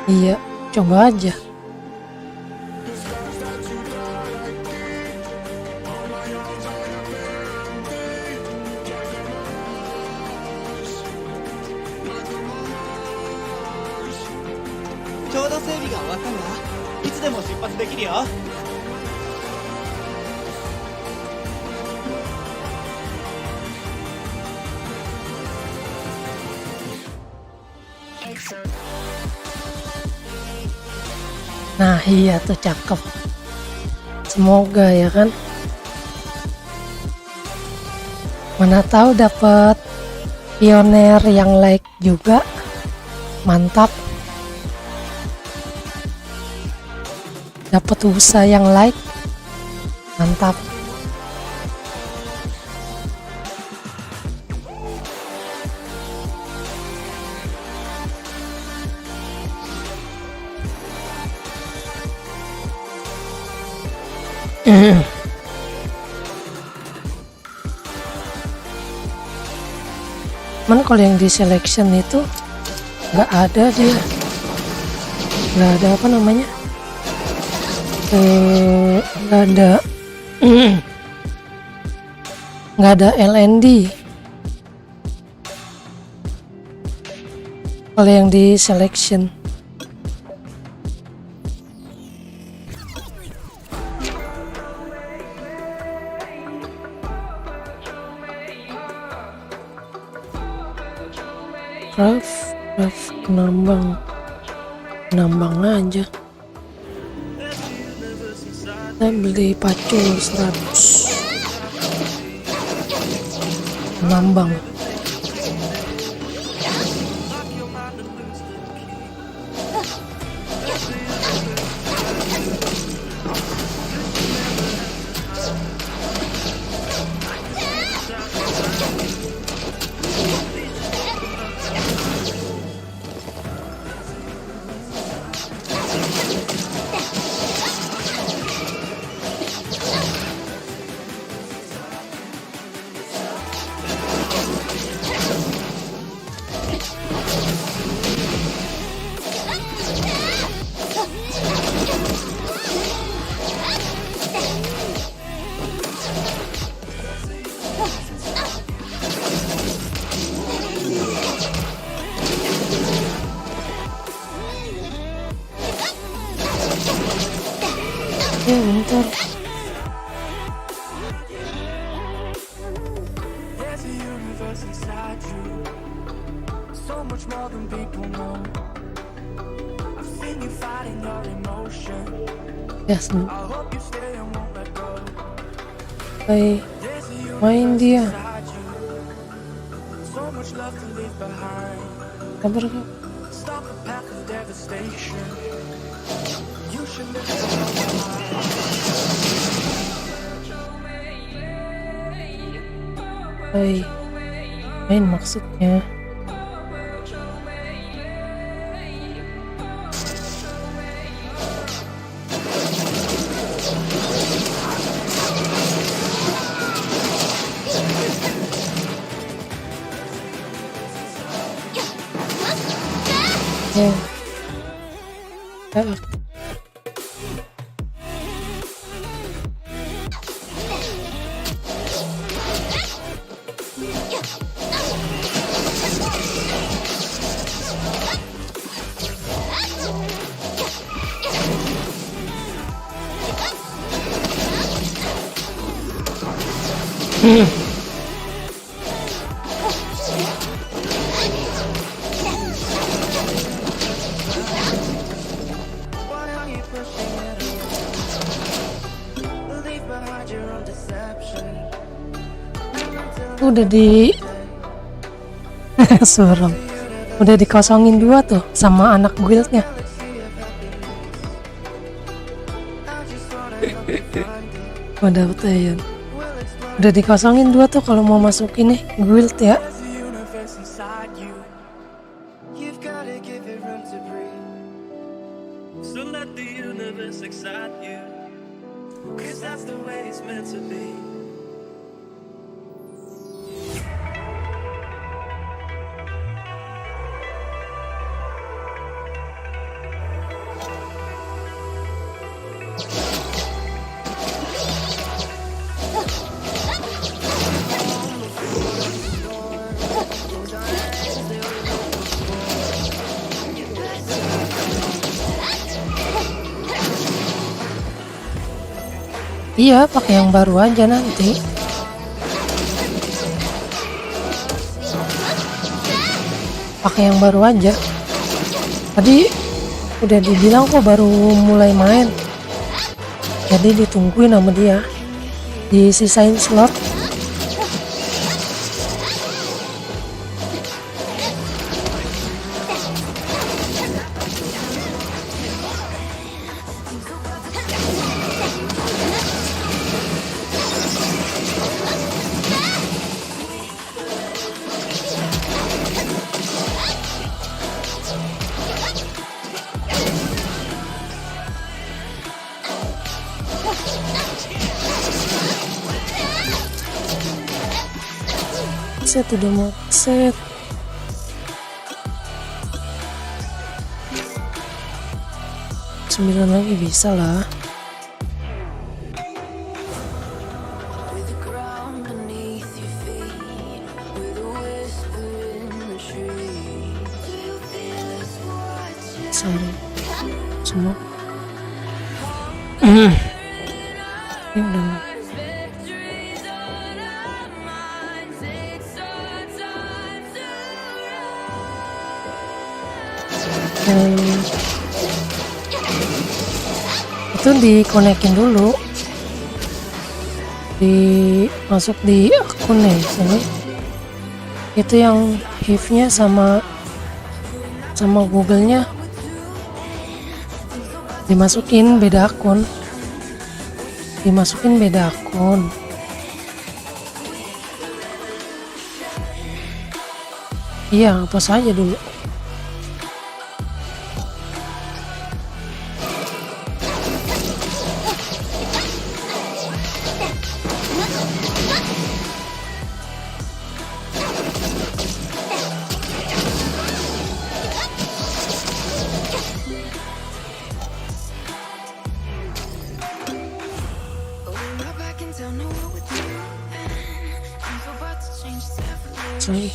Iya, coba aja. Nah iya tuh cakep. Semoga ya kan. Mana tahu dapat pioner yang like juga. Mantap. Dapat usaha yang like. Mantap. Cuman kalau yang di selection itu nggak ada dia, nggak ada apa namanya, nggak ada nggak ada LND. Kalau yang di selection. Raf nambang aja. Kita beli pacul 100 nambang. motor. There's a universe inside you, so much more than people know. I've seen you fighting your emotion. Ya, I hope you stay and won't let go. sampai main dia. Inside you, so much love to leave behind. Kabar kak? Stop the path of devastation. You should live with all your heart. Hai, main maksudnya. Ya. Why are you pushing it away? Leave behind your own deception. Udah di suram. Udah dikosongin 2 tuh sama anak guildnya. Udah Taeyeon. Udah dikosongin 2 tuh kalau mau masukin nih guild ya. There's a universe inside you, You've gotta give it room to breathe. so let the universe excite you, 'cause that's the way it's meant to be. Iya, pakai yang baru aja nanti. Pakai yang baru aja. Tadi udah dibilang kok baru mulai main. Jadi ditungguin sama dia. Disisain slot. Set udah mau set. Sembilan lagi bisa lah. With the ground beneath your feet, with a whisper in the trees. Do you feel us watching? Sama semua. Ini udah. Victories on our minds. It's our time to Itu dikonekin dulu, masuk di akun nih sini. Itu yang HIV-nya sama Google-nya dimasukin beda akun. Iya, apa saja dulu. Sorry.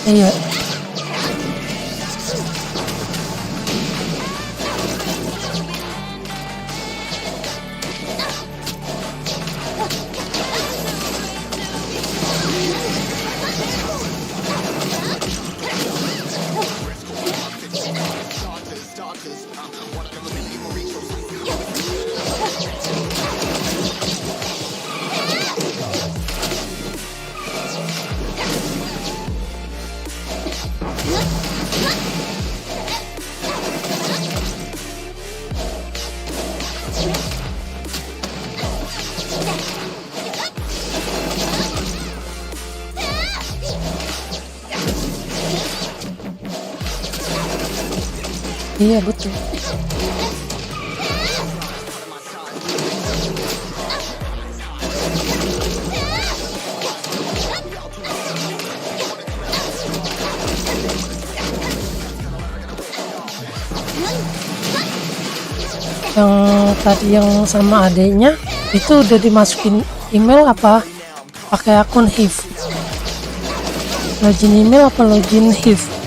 Iya. Iya betul. Yang tadi yang sama adeknya itu udah dimasukin email apa pakai akun HIV? Login email apa login HIV?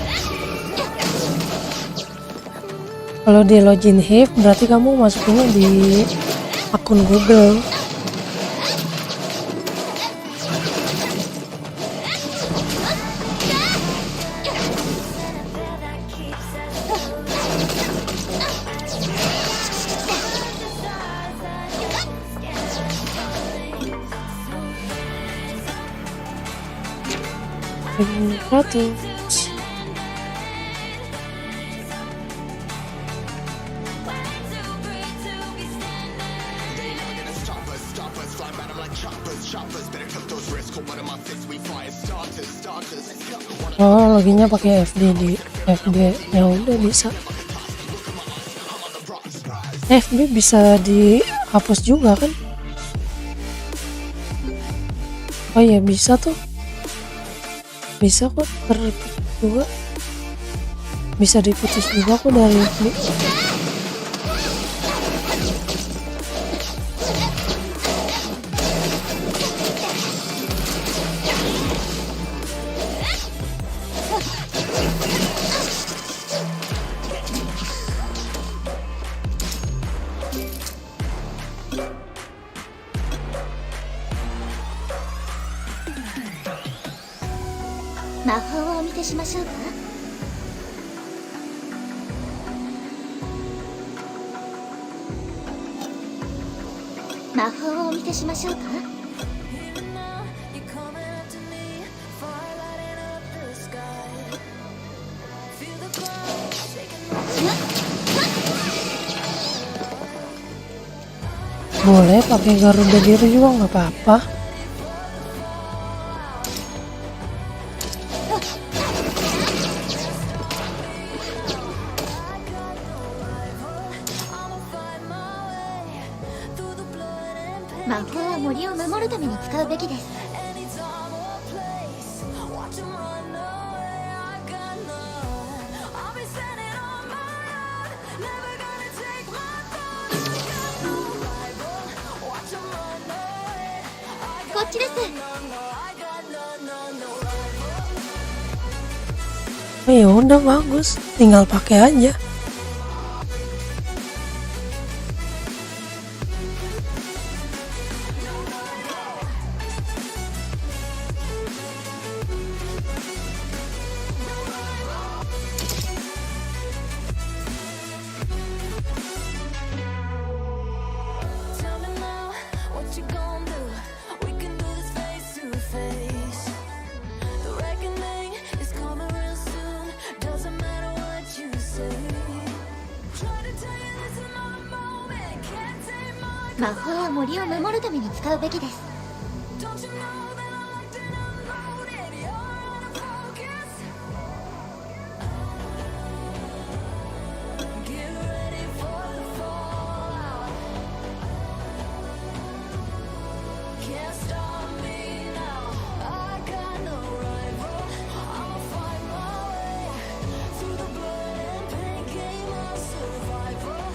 Kalau di login HIV berarti kamu masukinnya di akun Google. Gratis. Oh, loginnya pakai FB di FB. Ya udah bisa. FB bisa dihapus juga kan? Oh iya bisa tuh. Bisa kok terputus juga. Bisa diputus juga kok dari FB. Boleh pakai Garuda Biru juga nggak apa-apa. Oh ya udah bagus, tinggal pakai aja.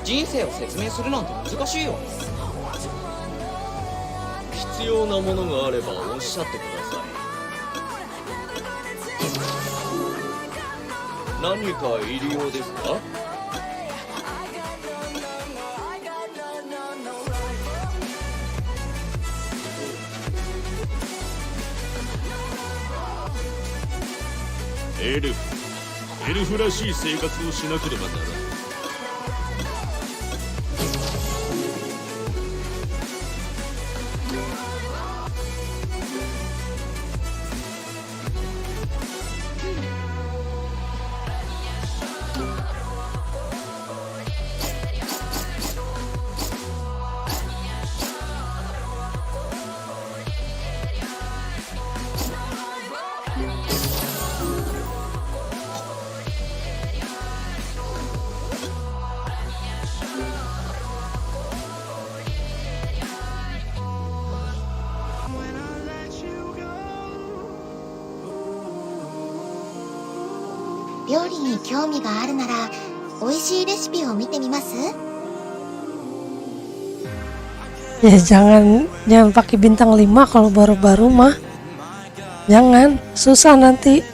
人生を説明するなんて難しいよ。必要なものがあればおっしゃってください。何か入りようですか？エルフらしい生活をしなければならない。料理に興味があるなら美味しいレシピを見てみます？ Ya jangan pakai bintang 5 kalau baru-baru mah. Jangan, susah nanti.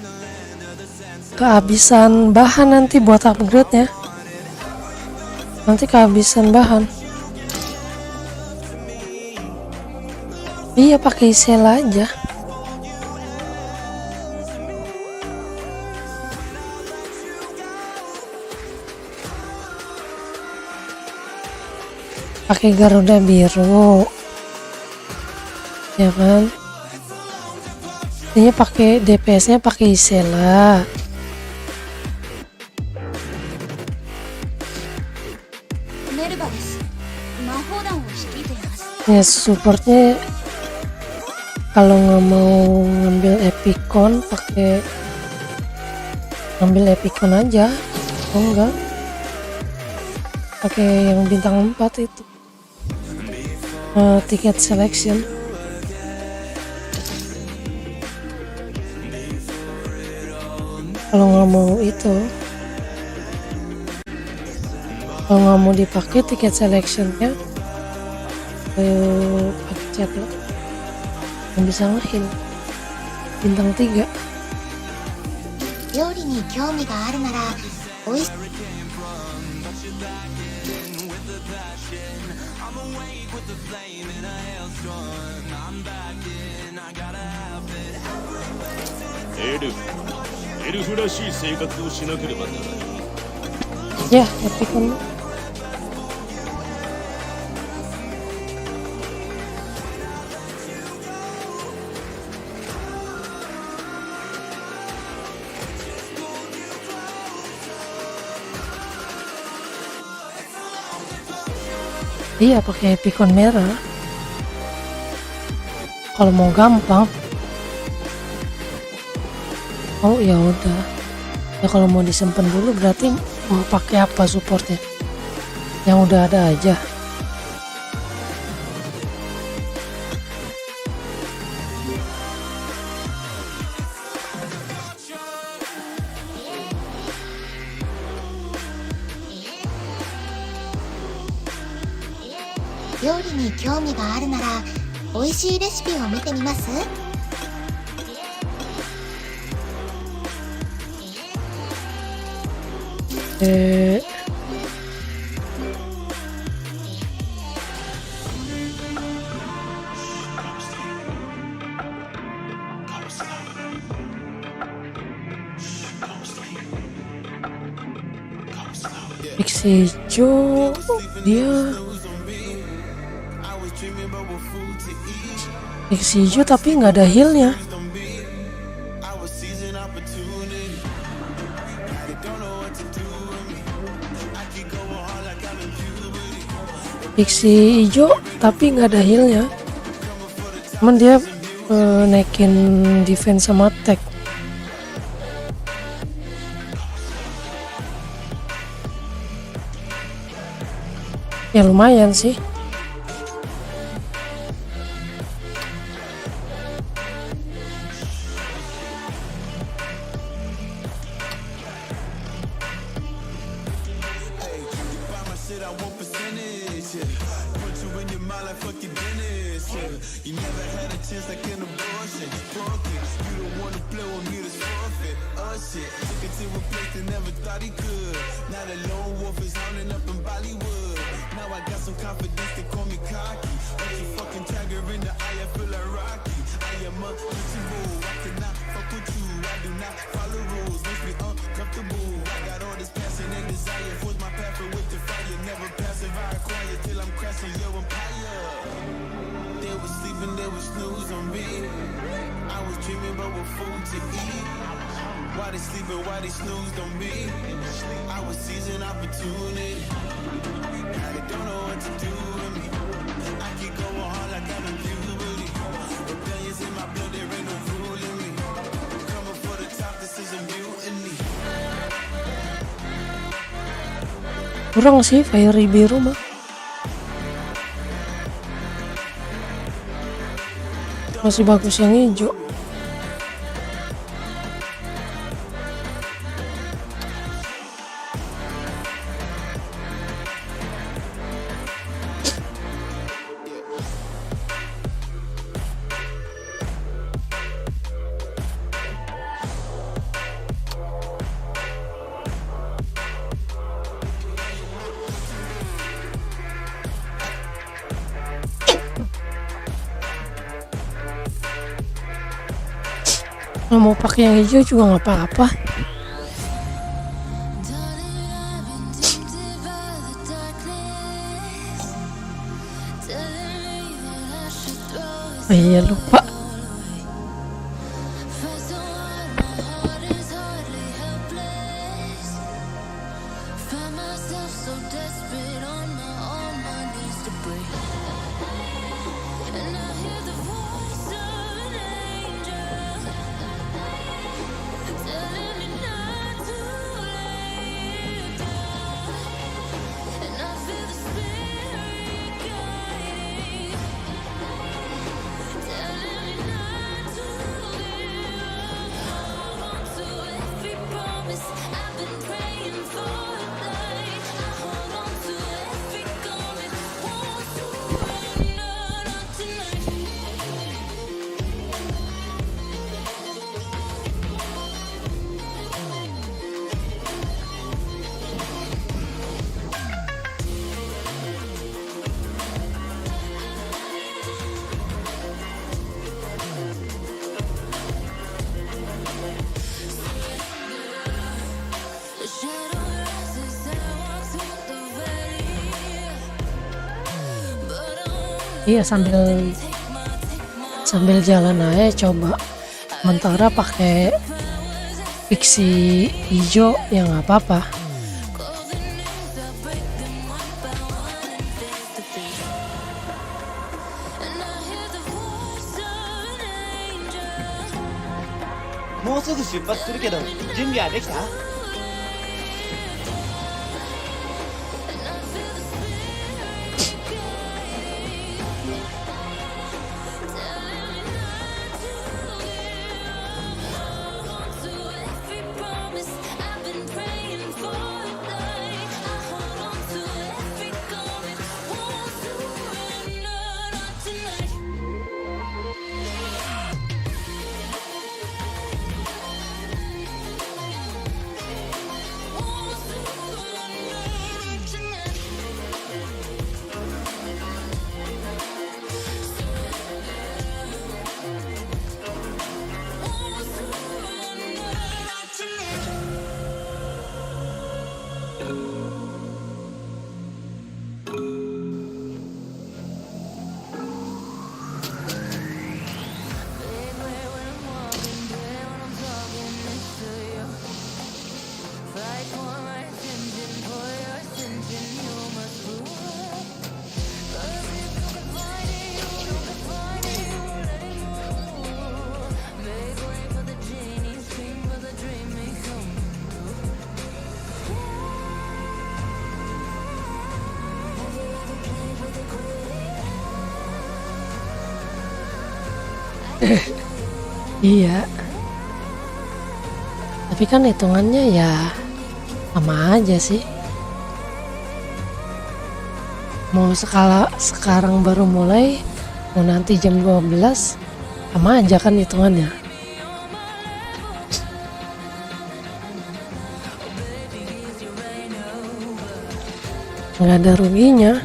Kehabisan bahan nanti buat upgrade-nya. Nanti kehabisan bahan. Iya, pakai sel aja. Pakai Garuda biru, ya kan? Ini pakai DPS-nya pakai Isela. Ya supportnya kalau nggak mau ngambil Epicon ngambil Epicon aja, oh enggak pakai yang bintang 4 itu. Tiket selection. Kalau nggak mau itu, kalau nggak mau dipakai tiket selectionnya, pakai chat lah, yang bisa nge-heal bintang 3. 料理に興味があるなら美味し エルフらしい生活をしなければならない。Ya, Epicon. Iya, pakai Epicon merah. Kalau mau gampang. Oh ya udah. Ya kalau mau disimpan dulu berarti mau pakai apa supportnya? Yang udah ada aja.料理に興味があるなら美味しいレシピを見てみます？ Pixie hijau dia Pixie hijau tapi nggak ada healnya. Pixie hijau tapi nggak ada healnya. Cuman dia naikin defense sama attack. Ya lumayan sih. bust it. Took it to a place that never thought he could. Now the lone wolf is hounding up in Bollywood. Now I got some confidence, they call me cocky. Put your fucking tiger in the eye, I feel like Rocky. I am untouchable, I cannot fuck with you. I do not follow rules, makes me uncomfortable. I got all this passion and desire, force my path with the fire. Never passive, I acquire till I'm crashing your empire. They was sleeping, they was snooze on me. I was dreaming about what food to eat. Why they sleeping, why they snoozed on me? I was seizing opportunity. Now they don't know what to do with me. I keep going hard like I'm in puberty. Rebellions in my blood, there ain't no ruling me. Coming for the top, this is a mutiny. Kurang sih Fairy biru mah. Masih bagus yang hijau. Kalau mau pakai yang hijau juga nggak apa-apa. Oh iya lupa. Iya sambil jalan aja coba. Sementara pakai fiksi hijau ya nggak apa-apa. Mau すぐ出発するけど準備はできた？ Iya. Tapi kan hitungannya ya sama aja sih. Mau sekarang baru mulai, mau nanti jam 12, sama aja kan hitungannya. nggak ada ruginya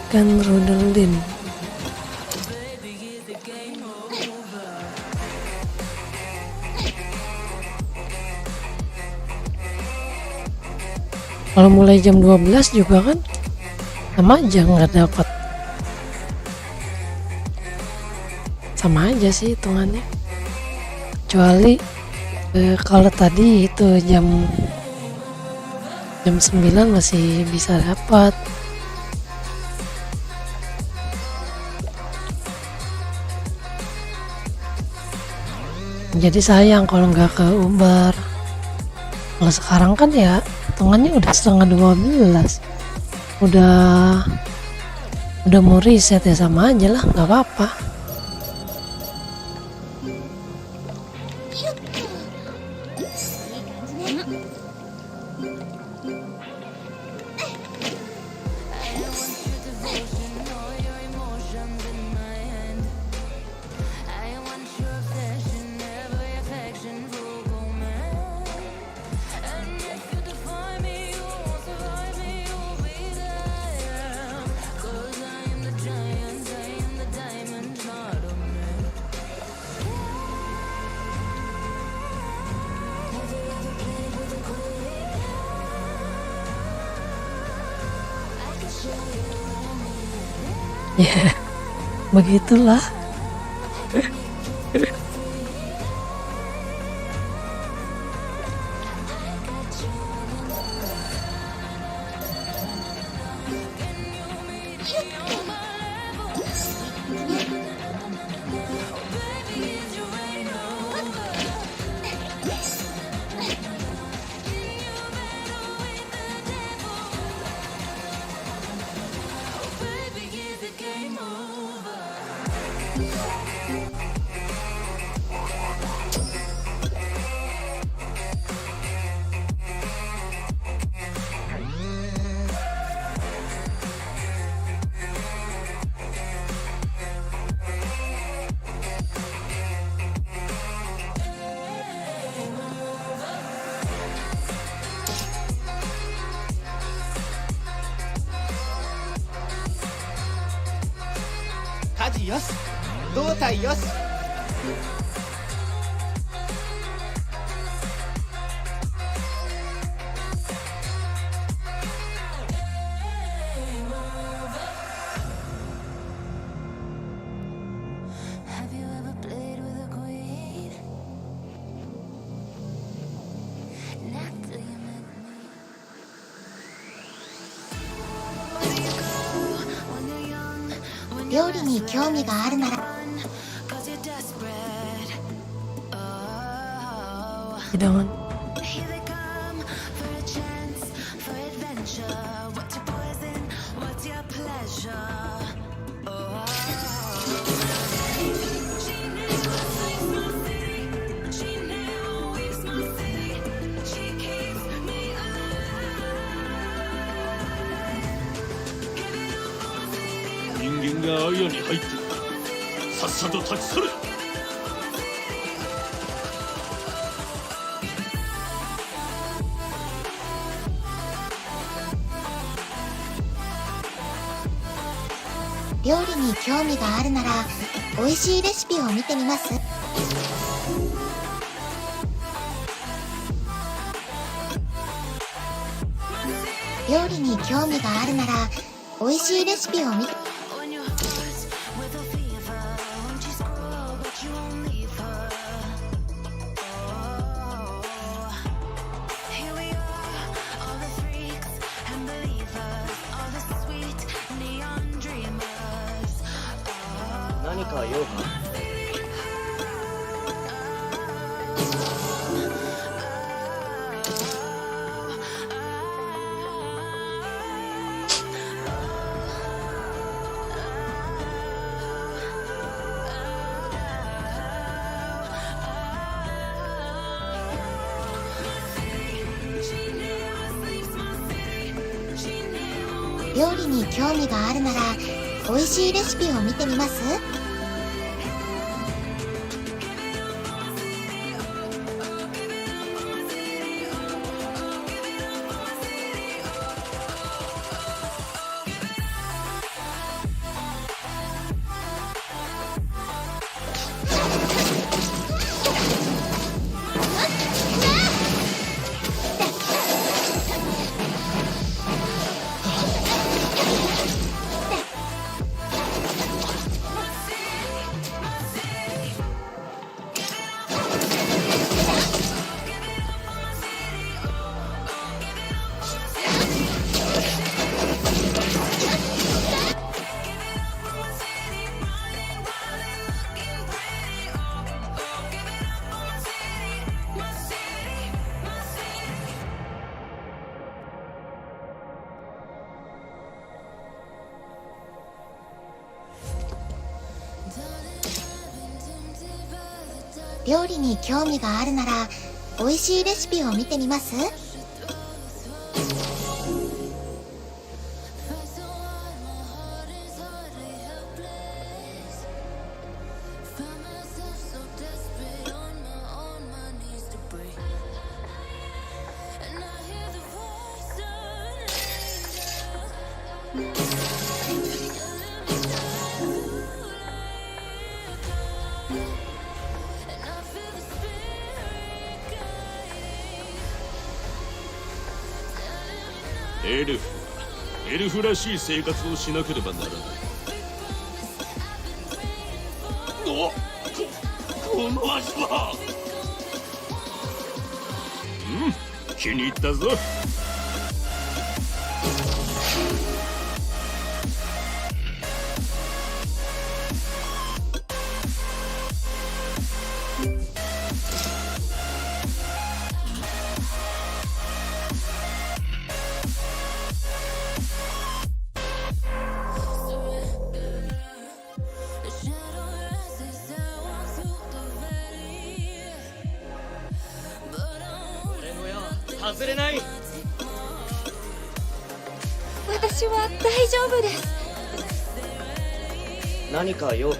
kan. Rudelin kalau mulai jam 12 juga kan sama aja nggak dapat, sama aja sih hitungannya, kecuali kalau tadi itu jam 9 masih bisa dapat. Jadi sayang kalau nggak keubar. Kalau sekarang kan ya hitungannya udah setengah 12, udah mau reset ya, sama aja lah, nggak apa-apa. Ya, begitulah.よし胴体よし料理に興味があるなら Jangan. Ningenが綾に入っている。さっさと立ち去れ。料理に興味があるなら美味しいレシピを見てみます。料理に興味があるなら美味しいレシピを見て何か用か。料理に興味があるなら美味しいレシピを見てみます。料理に興味があるなら美味しいレシピを見てみます？エルフはエルフらしい生活をしなければならない。この足は気に入ったぞ。外れない。私は大丈夫です。何か用か？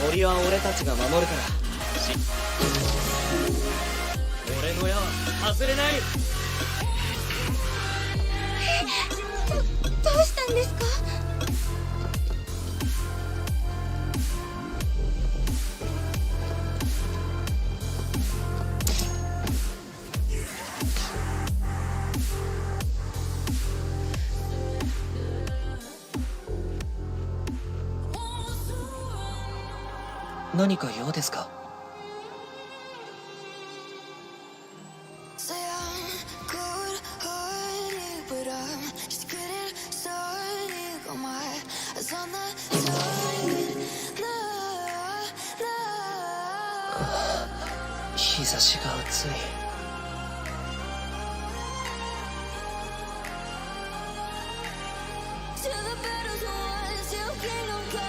森は俺たちが守るから。俺の矢は外れない。どうしたんですか？何か用ですか？ Say I'm good-hearted, but I'm just getting started. Got my eyes on the target. No. 日差しが暑い。To the battles once you kingdom come.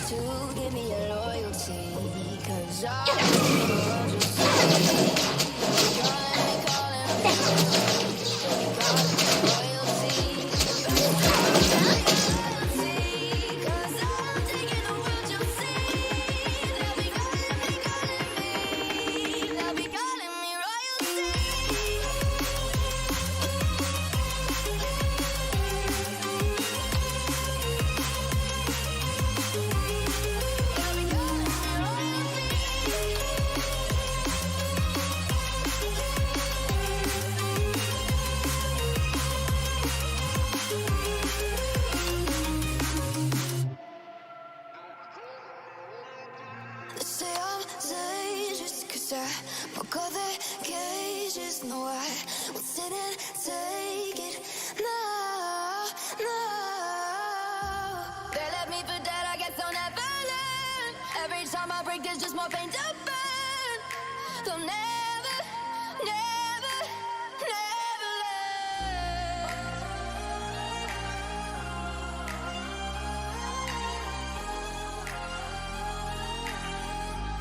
To give me your loyalty, 'cause they'll be calling me royalty. They say I'm dangerous 'cause I broke all their cages. No, I won't sit and take it. No. They left me for dead, I guess I'll never learn. Every time I break, there's just more pain to burn. They'll never learn.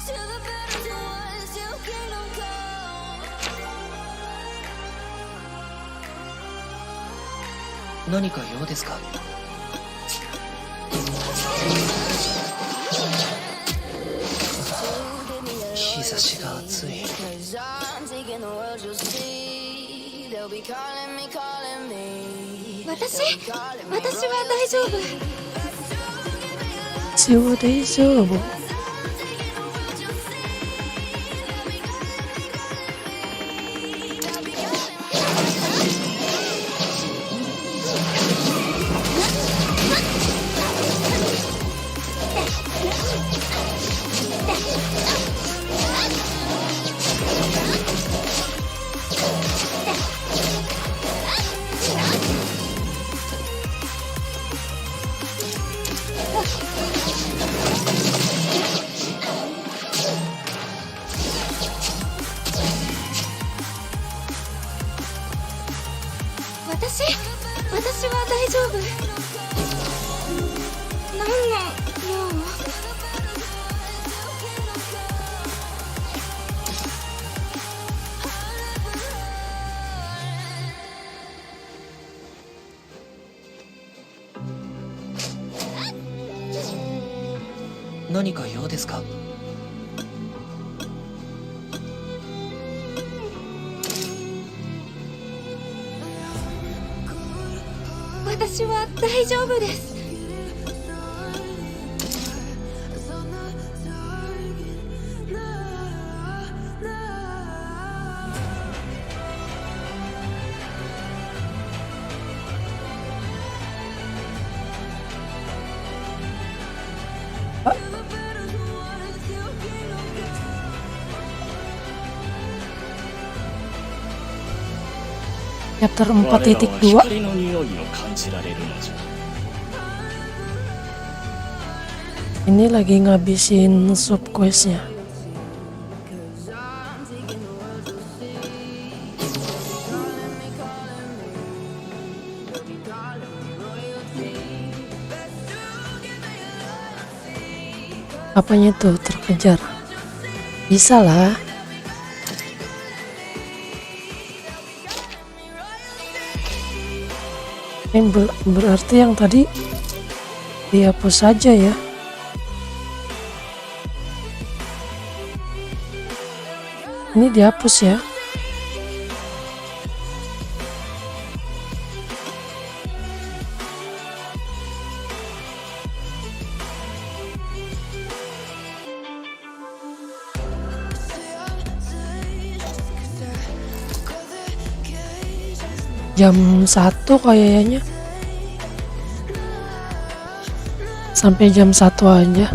To the battles once you kingdom come. 何か用ですか？日差しが熱い。 Cause I'm taking the world, you'll see. They'll be calling me, calling me. 私は大丈夫。私は大丈夫。私は大丈夫。なんなんよ。何か用ですか？私は大丈夫です。Chapter 我らは 4.2. 光の匂いを感じられるのじゃ。 Ini lagi ngabisin sub questnya. Apanya tuh terkejar? Bisa lah. Ini berarti yang tadi dihapus saja ya. Ini dihapus ya. Jam 1 kayaknya. Sampai jam 1 aja.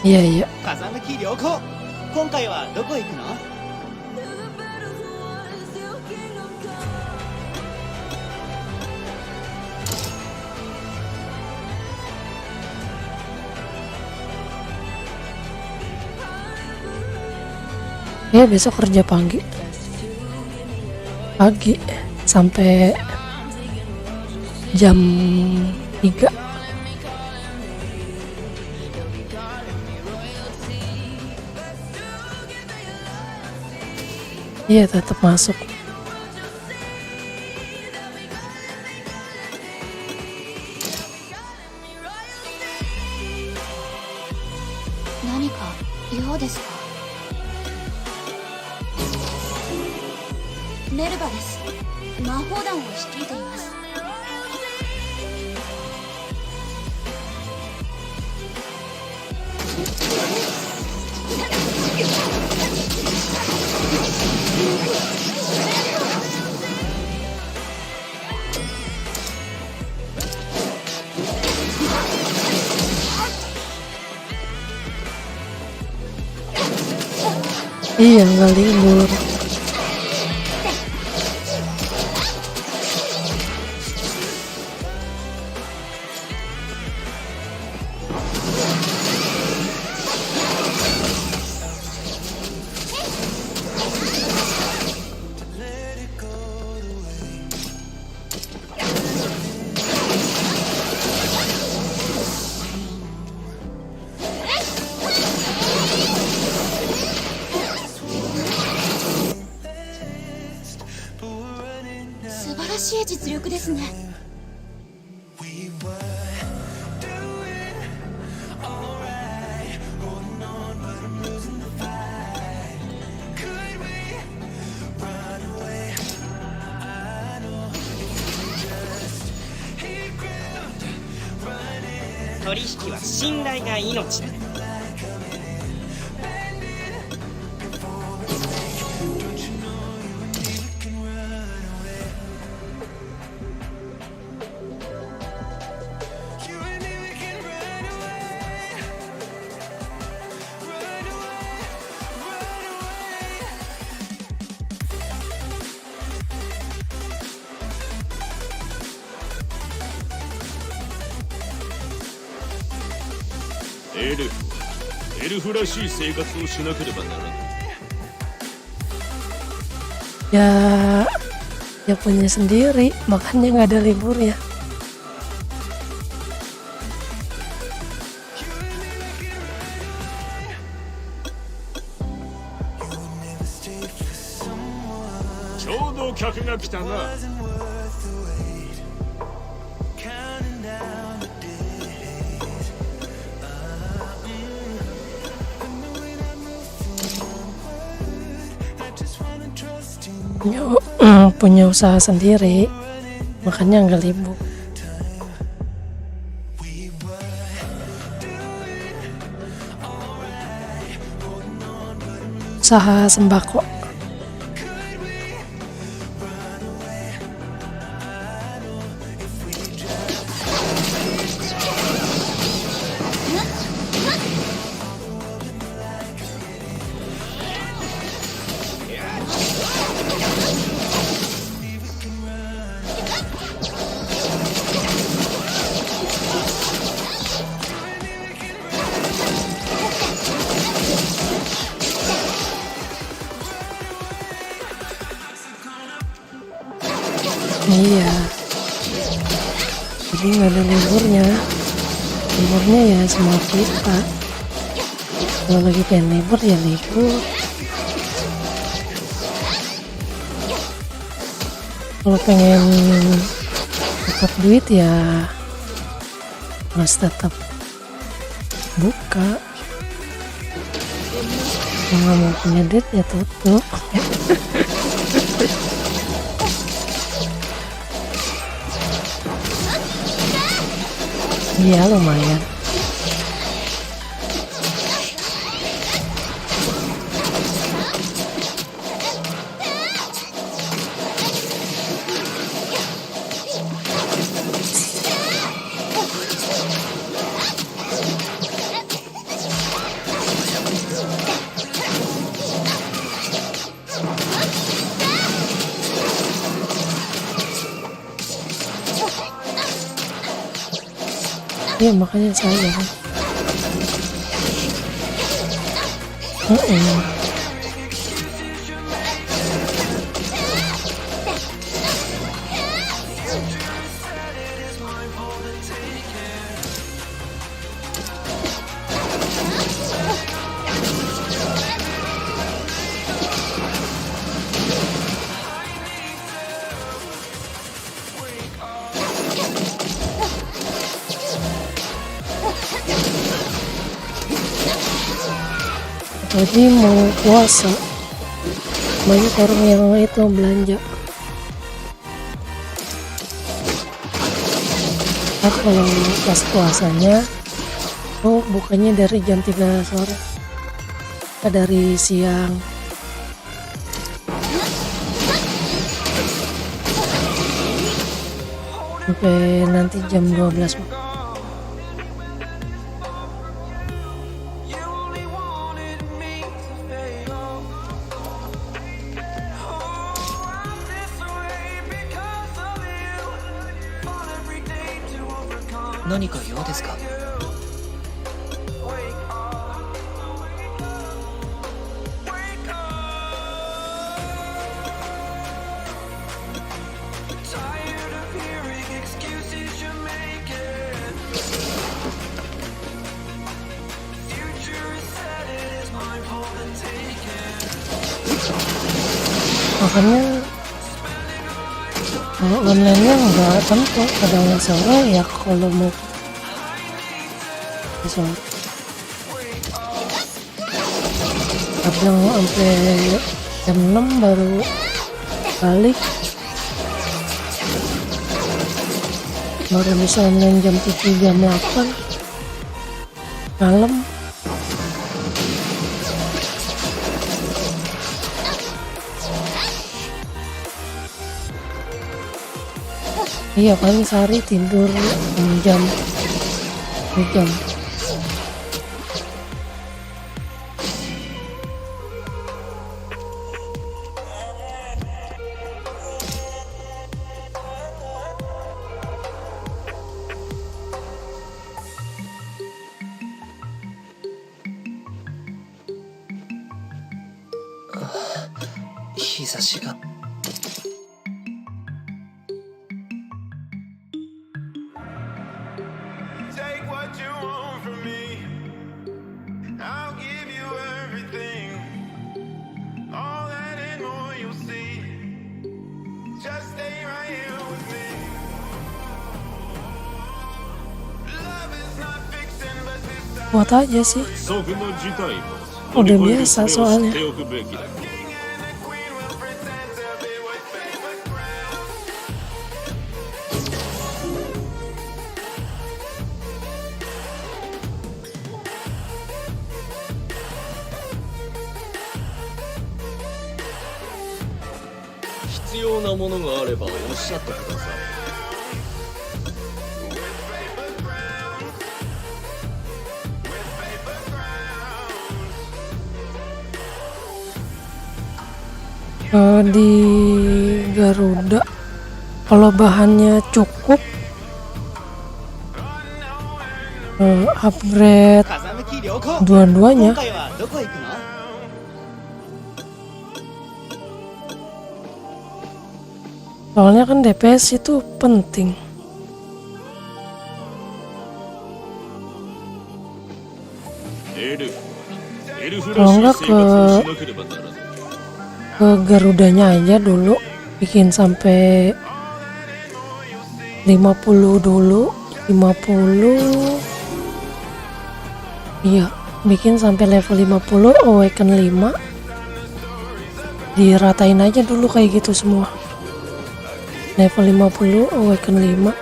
Iya, iya. 風向き良好。今回はどこ行くの？ Ya besok kerja pagi sampai jam 3. Iya tetap masuk. Nanika用ですか？メルバです。魔法団を率いています。Iya nggak libur. しい実力ですね。 取引は信頼が命だ。エルフらしい生活をしなければならない。 Ya punya sendiri, makanya nggak ada liburnya. Choudo kyaku ga kita na. Punya usaha sendiri, makanya nggak libur. Usaha sembako. Iya, jadi nggak ada liburnya. Liburnya ya semua kita. Kalau lagi pengen libur ya libur. Kalau pengen dapat duit ya harus tetap buka. Kalau nggak mau punya duit ya tutup. Iya lumayan. Iya makanya saya kan. Jadi mau puasa banyak orang yang itu belanja. Nah, kalau pas puasanya bukannya dari jam 3 sore, dari siang. Sampai nanti jam 12. Nanika用ですか? Makanya Kalau online-nya nggak tentu, kadang sore ya kalau mau sore. Kadang sampai jam 6 baru balik. Baru bisa online jam 7 jam 8 malam. Iya paling sehari tidur 6 jam 7 jam. Take what you want from me. I'll give you everything. All that and more you'll see. Just stay right here with me. Love is not fiction, but this time Buat aja sih, 祖父の事態も udah biasa soalnya. しておくべきだ king and the queen will pretend to be with favorite crowns. 必要なものがあればおっしゃってください。 Di Garuda kalau bahannya cukup, upgrade 風向き良好。 dua-duanya. 今回はどこ行くの？ Soalnya kan DPS itu penting. Kalau enggak ke Garudanya aja dulu, bikin sampai 50 dulu, 50. Iya, bikin sampai level 50, awaken 5. Diratain aja dulu kayak gitu semua. Level 50, awaken 5.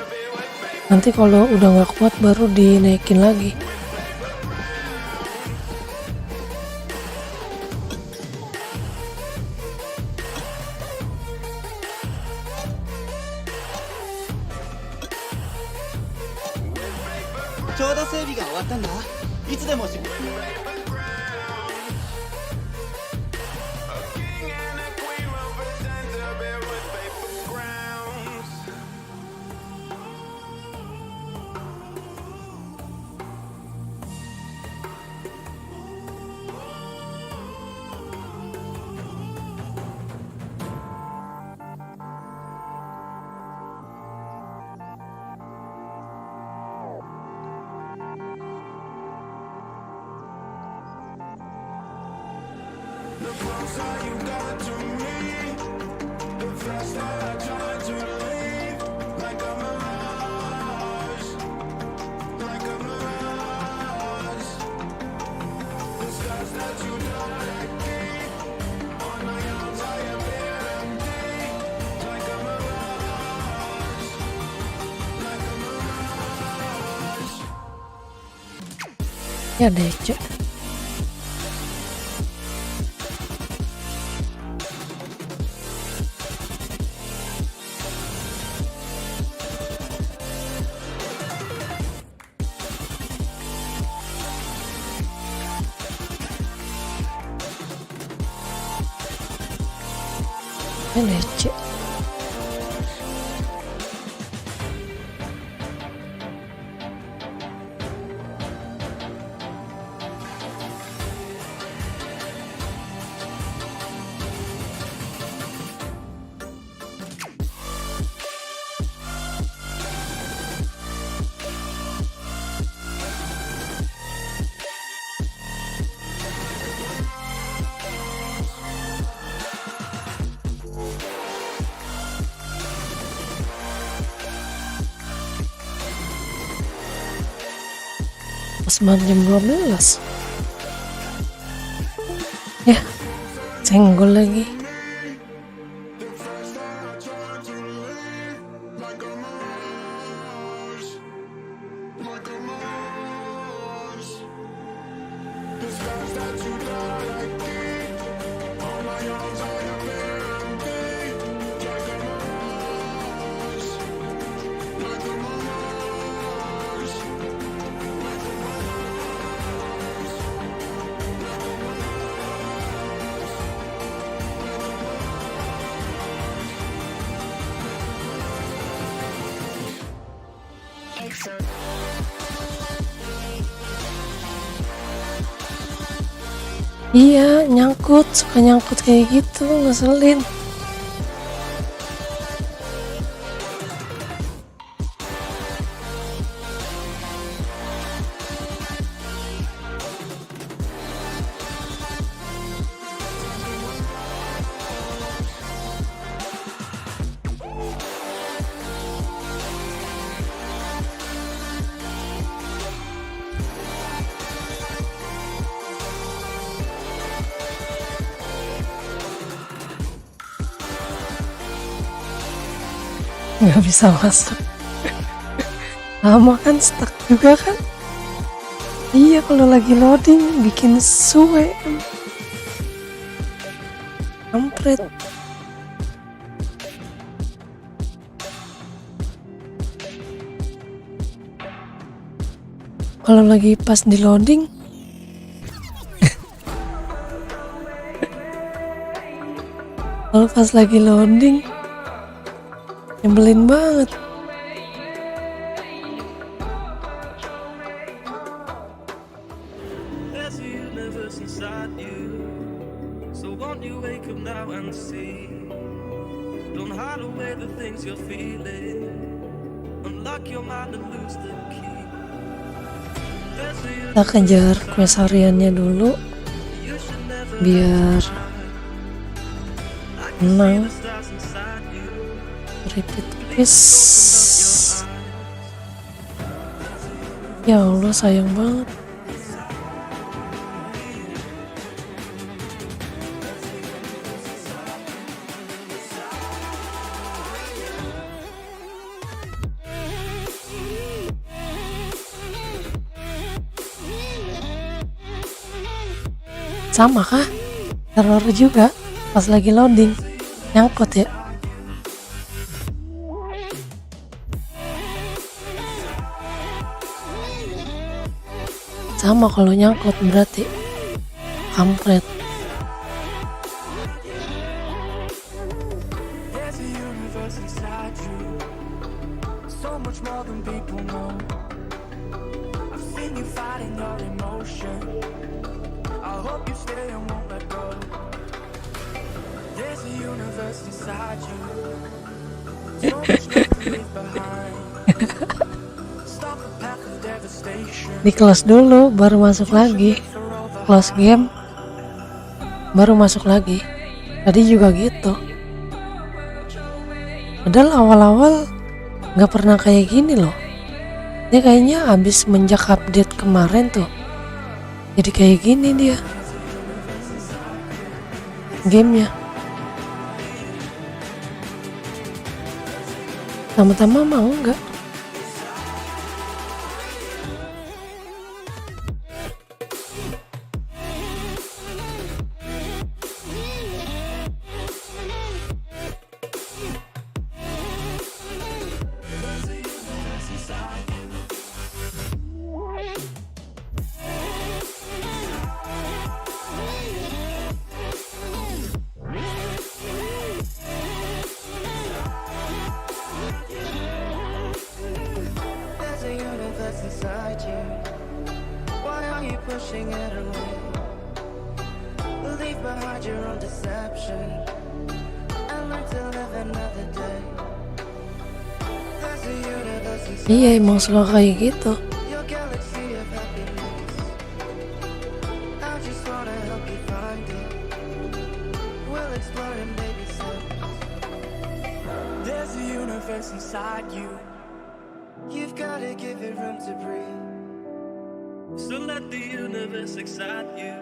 Nanti kalau udah nggak kuat baru dinaikin lagi. Coba 整備が終わったんだ。いつでも仕事。 Ya DC. Ya DC. Pas banget jam 12. Ya, senggol lagi. Iya, nyangkut, suka nyangkut kayak gitu, ngeselin. Nggak bisa masuk. Lama kan, stuck juga kan. Iya, kalau lagi loading bikin suwe. Kampret. Kalau lagi pas di loading kalau pas lagi loading nyebelin banget. There's a universe inside you. So won't you wake up now and see? Don't hide away the things you're feeling. Unlock your mind and lose the key. There's a Kita kejar quest hariannya dulu you should never biar menang. stars inside you. Repeat quest. Ya Allah, sayang banget. Sama kah? Teror juga pas lagi loading. Nyangkut ya. Sama kalau nyangkut berarti kampret. There's a universe inside you, so much more than people know. I've seen you fighting your emotion. I hope you stay and won't let go. There's a universe inside you, so much more to leave behind. Stop the path of devastation. Di close dulu baru masuk lagi. Close game baru masuk lagi. Tadi juga gitu. Padahal awal-awal nggak pernah kayak gini loh. Dia kayaknya abis menjak update kemarin tuh jadi kayak gini dia gamenya. Tama-tama mau nggak? There's a universe inside you. Why are you pushing it away? Leave behind your own deception and learn to live another day. There's a universe inside Iya, emang selalu kayak gitu. your galaxy of happiness. I just wanna help you find it. We'll explore and baby steps. There's a universe inside you. You've gotta give it room to breathe. So let the universe excite you,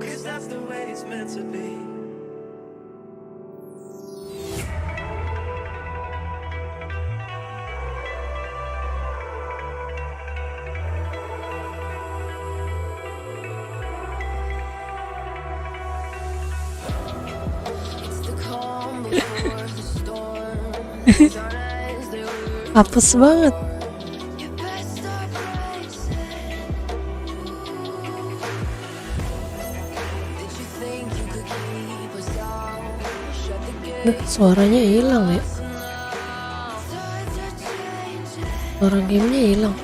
'cause that's the way it's meant to be. Apes banget. Duh, suaranya hilang ya. Suara gamenya hilang.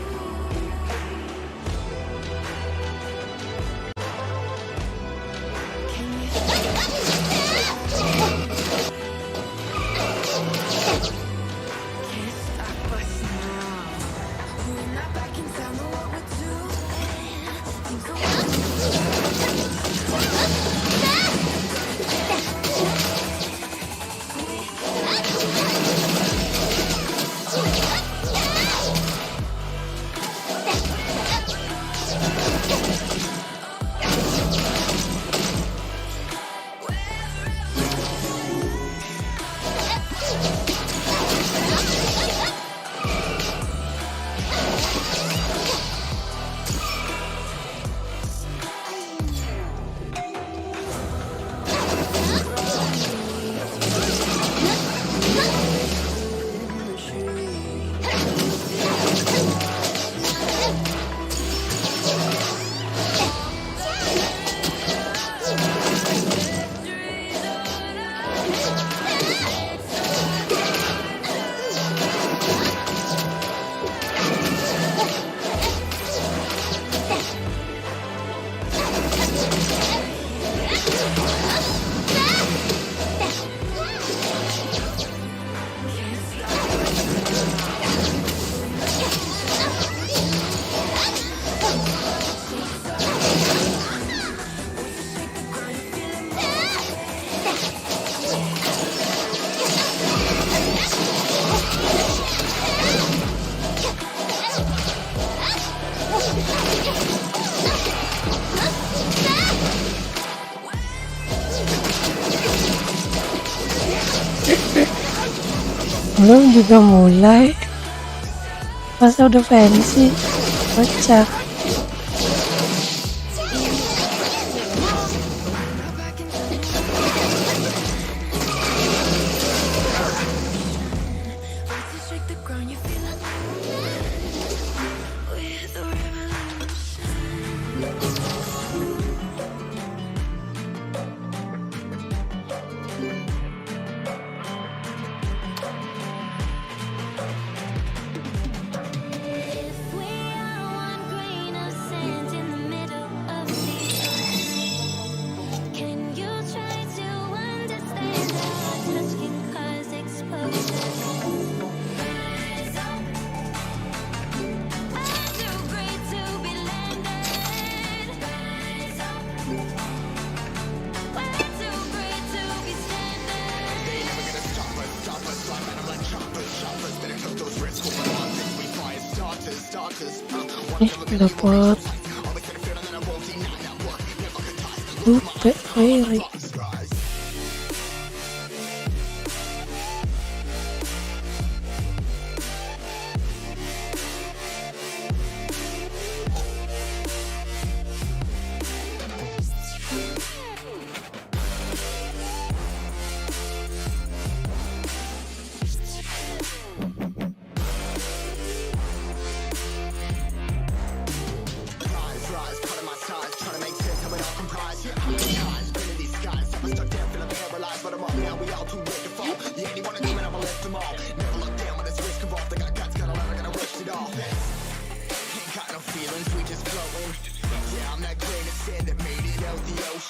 Belum juga mulai, masa udah fancy, kocak. Dapat lupa Fairy.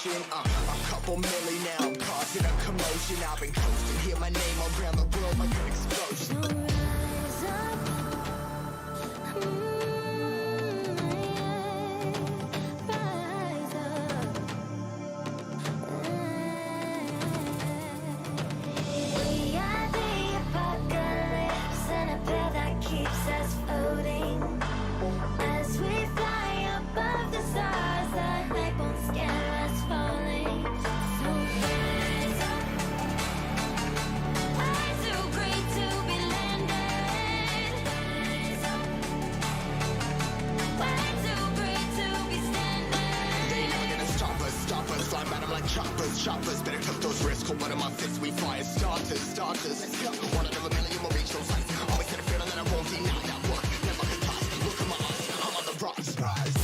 A couple milli now, I'm causing a commotion. I've been coasting, hear my name around the world like an explosion. We are the apocalypse and a path that keeps us floating as we fly like choppers, choppers. Better tuck those wrists, hold one of my fists, we fire starters, starters. One out of a million will reach those heights. Always had a feeling that I won't deny that work. Never ties. Look in my eyes, I'm on the rocks. Rise.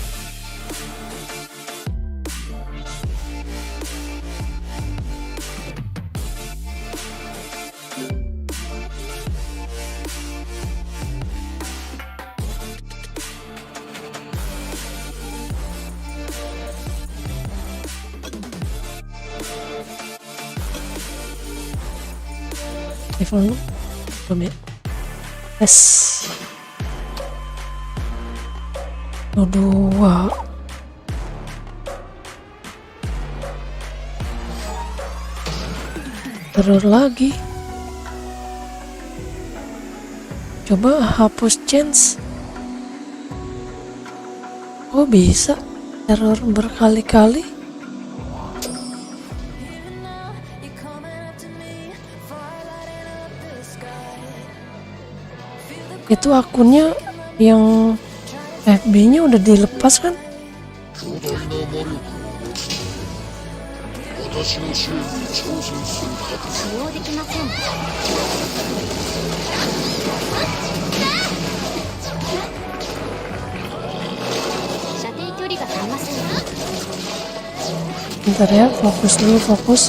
Level lu belum ya? Yes. Dua. Terus lagi. Coba hapus chance. Oh bisa. Teror berkali-kali. Itu akunnya yang FB-nya udah dilepas kan? 巨大な魔力を用い私の支援に挑戦するかと。使用できません。射程距離が足りません。 Bentar ya, fokus dulu, fokus.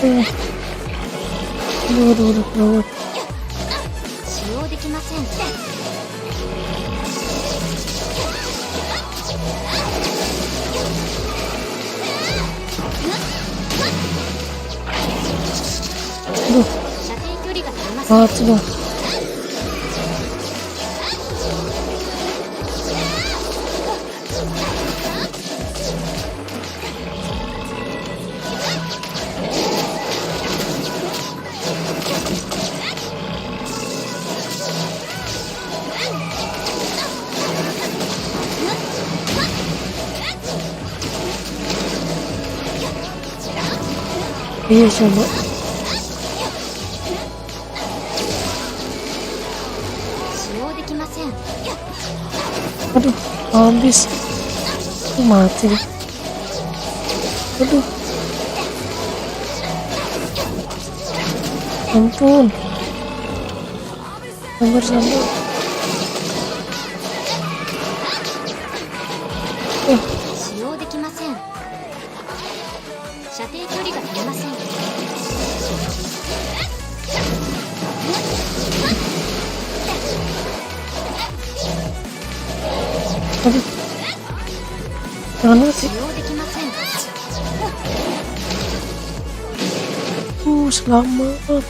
Aduh. 使用できません。 Aduh, 射程距離が足りません。 banget sih bang. Iya coba. Aduh, habis. Mati deh. Aduh. Ampun. Sabar. 使用できません。射程距離が足りません。 Aduh. Jangan mati. 使用できません。 Selamat.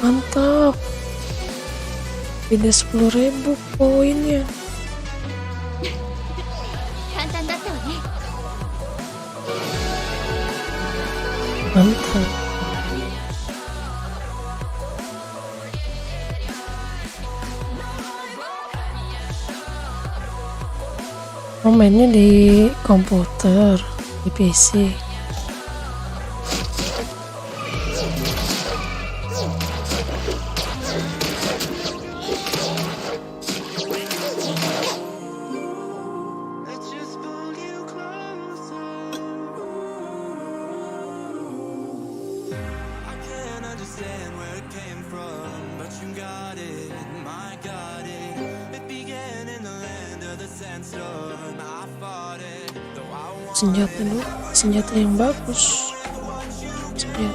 Mantap. Beda 10.000 poinnya. 簡単だったわね。 Mantap. Oh, mainnya di komputer, di PC. Let's just pull you closer. I can't understand where it came from, but you got it, my got it. It began in the land of the sandstorm. I fought it, though I want Senjata dulu, senjata yang bagus. Senjata.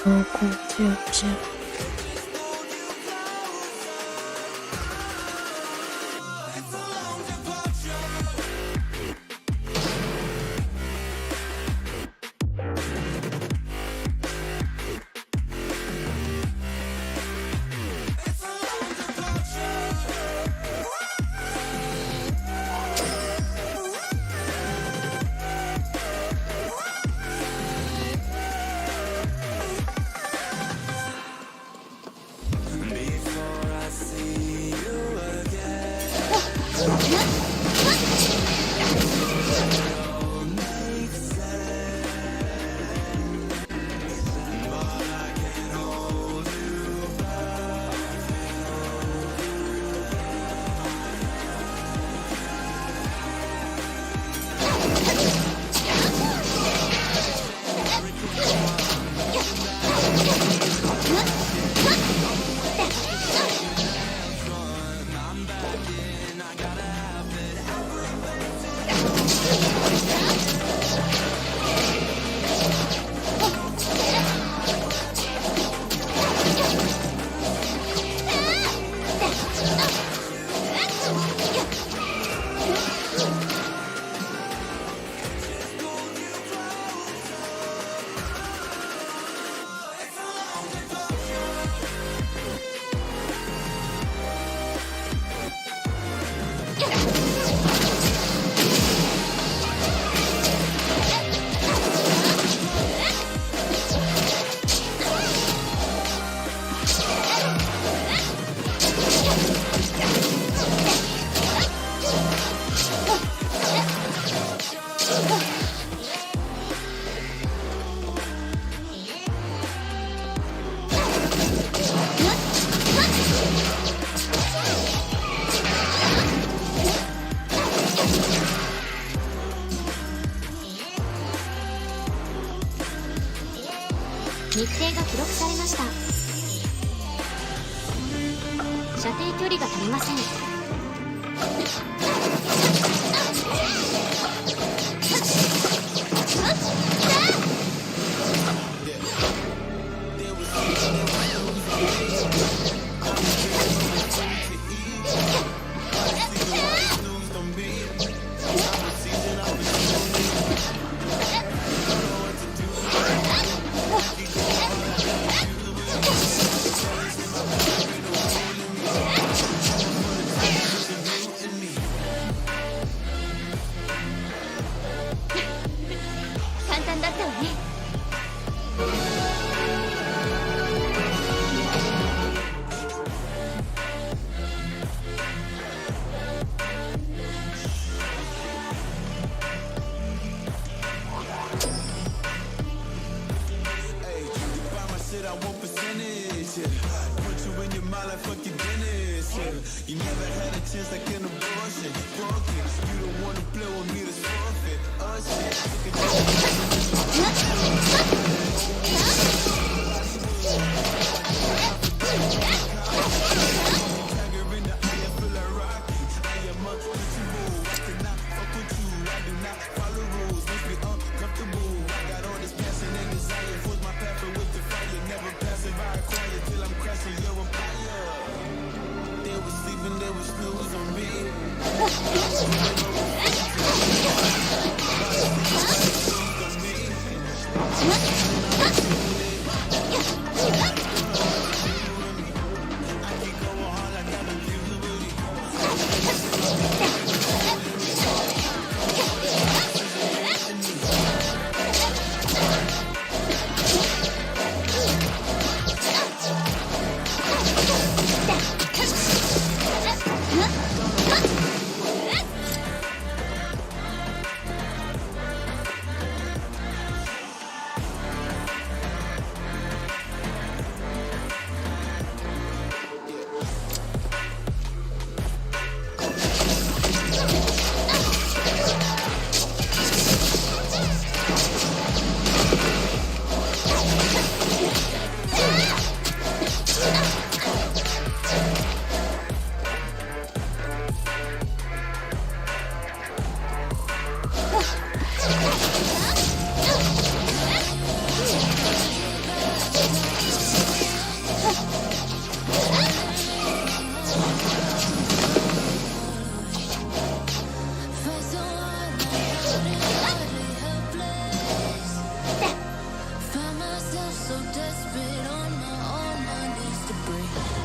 Aku siap. 日程が記録されました。射程距離が足りません。簡単だったわね。Shit, I want percentage. Yeah. Put you in your mind like fuck your Dennis. Yeah. You never had a chance like an abortion. Fuck it. You don't wanna play with me to forfeit. They was snooze on me.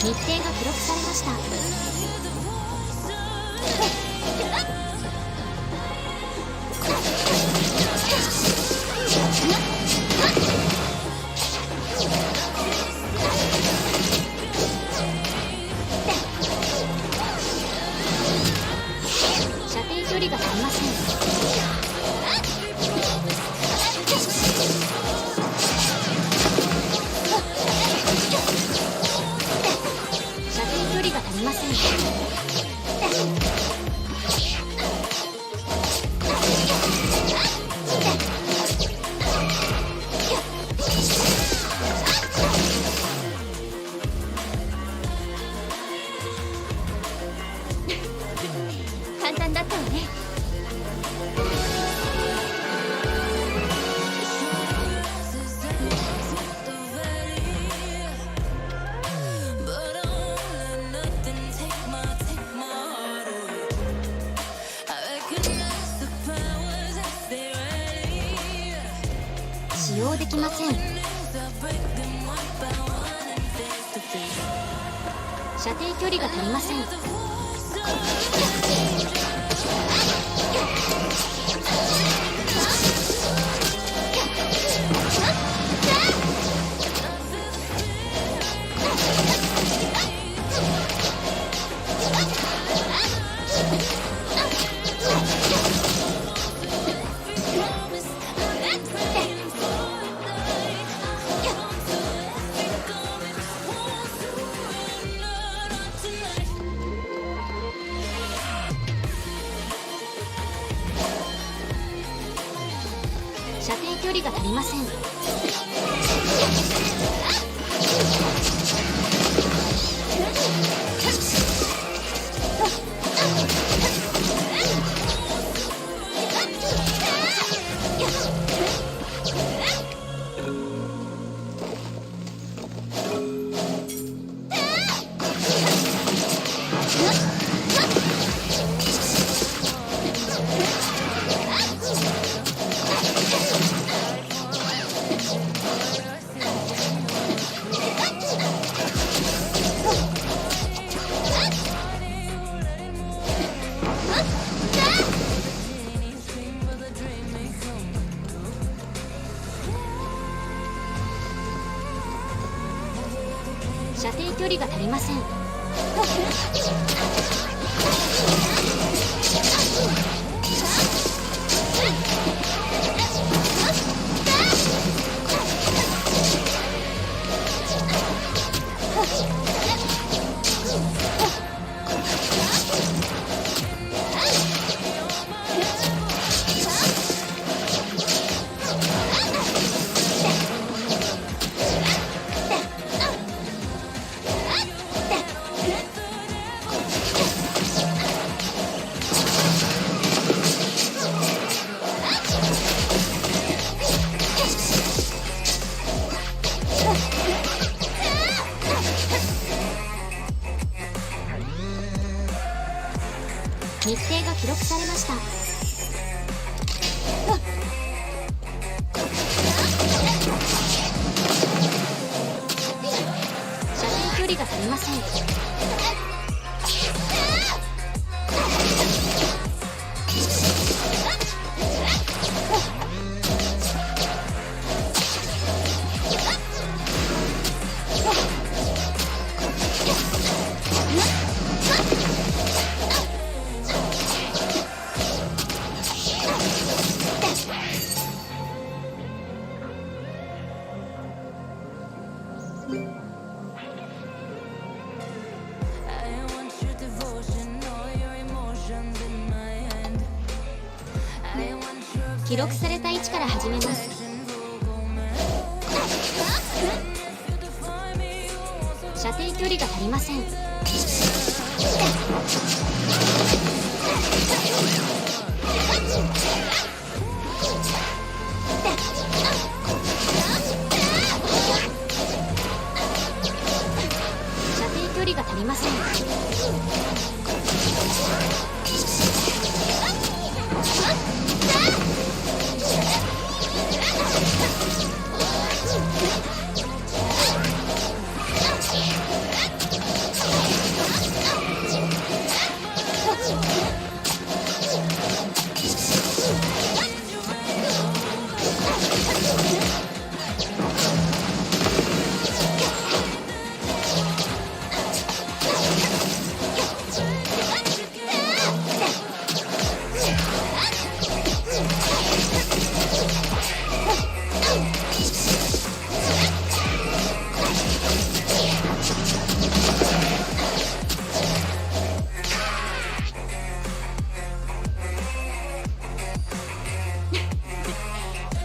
日程が記録されました。射程距離が足りません。足りません。簡単だったわね。使用できません。射程距離が足りません。射程距離が足りません。距離が足りません。日程が記録されました。射程距離が足りません。記録された位置から始めます。射程距離が足りません。射程距離が足りません。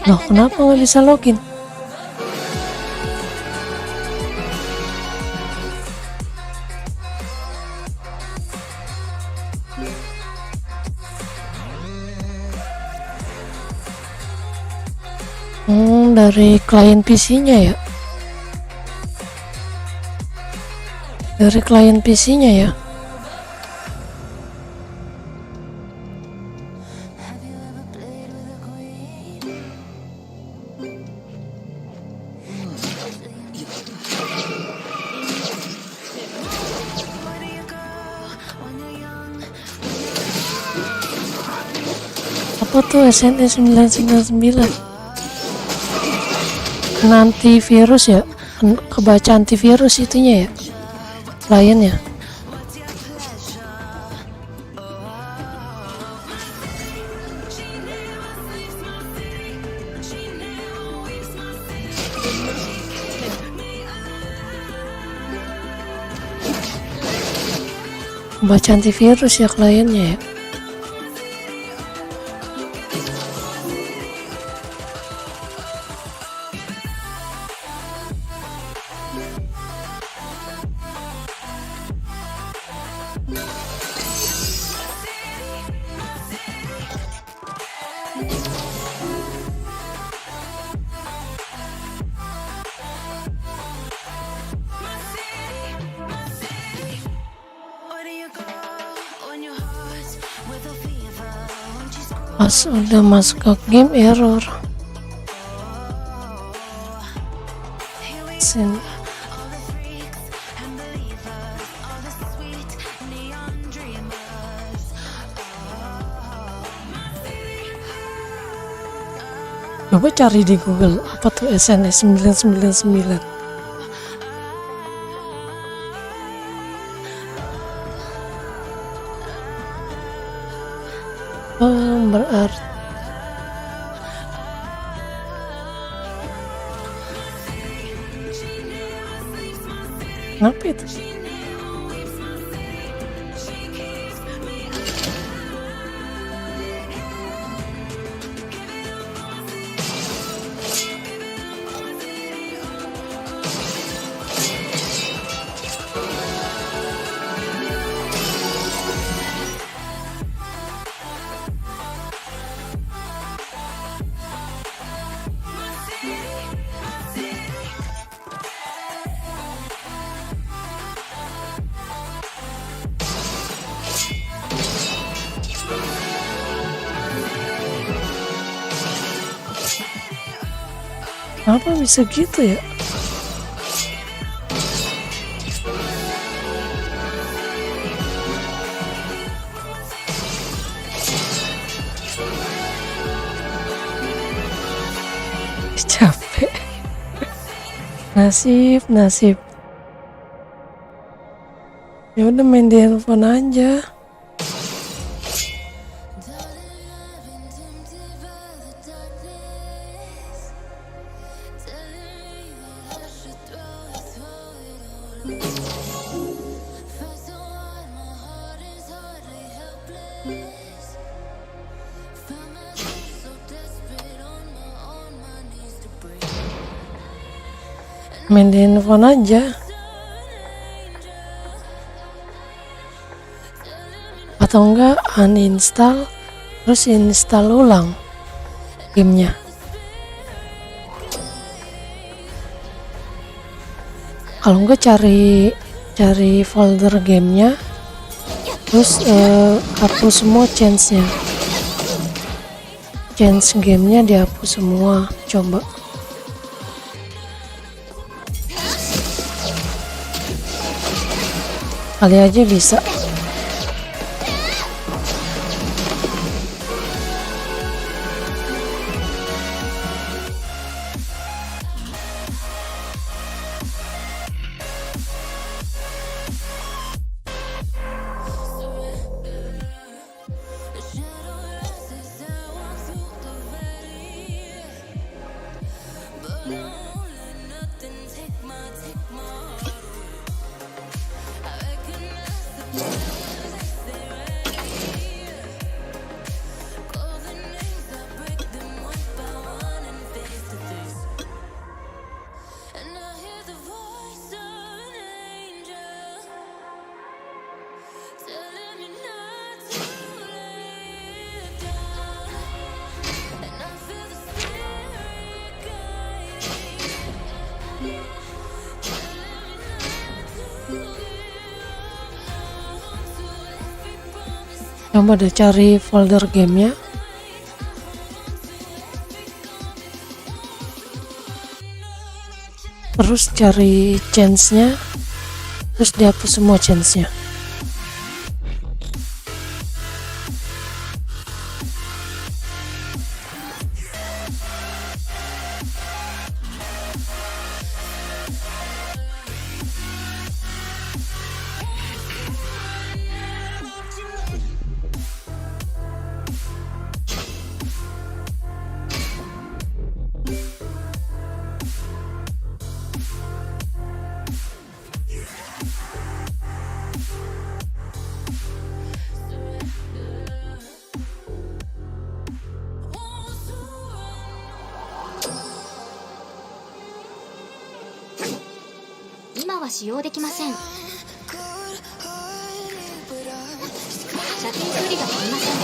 Loh, kenapa nggak bisa login? Dari klien PC-nya ya? Dari klien PC-nya ya? Apa tuh SNE 999? Kena antivirus ya? Kebaca antivirus itunya ya? Kliennya. Kebaca antivirus ya kliennya ya? Pas udah masuk ke game error. Sini. Coba cari di Google apa tuh SNE 999. Berarti kenapa itu? Kenapa bisa gitu ya? Capek. Nasib. Ya udah main di handphone aja. Main di handphone aja. Atau enggak uninstall terus install ulang gamenya. Kalau enggak cari folder gamenya terus hapus semua change-nya. Change gamenya dihapus semua. Coba. Kali aja bisa. Coba deh cari folder gamenya. Terus cari change-nya. Terus dihapus semua change-nya.今は使用できません。射程距離が足りません。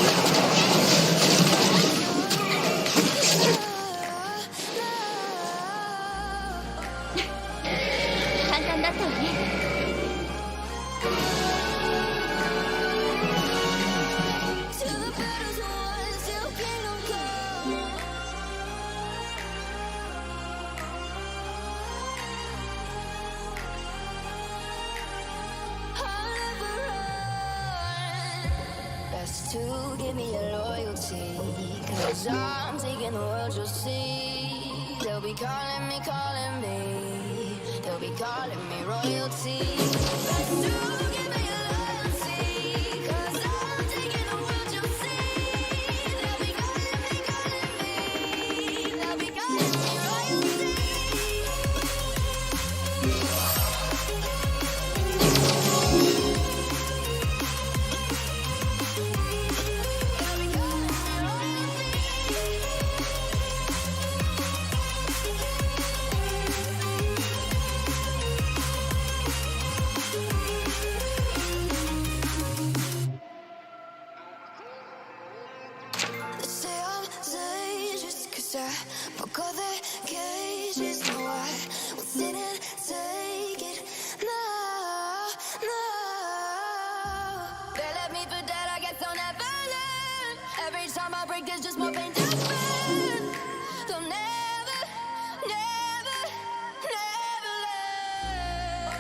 簡単だったわね。To give me your loyalty, 'cause I'm taking the world, you'll see. They'll be calling me, they'll be calling me royalty. Best to give me your loyalty, 'cause I'm taking the world, you'll see. 자 묶어 the cages no I will sit and take it no no they left me for dead I guess I'll never learn every time I break there's just more pain to burn they'll never never never learn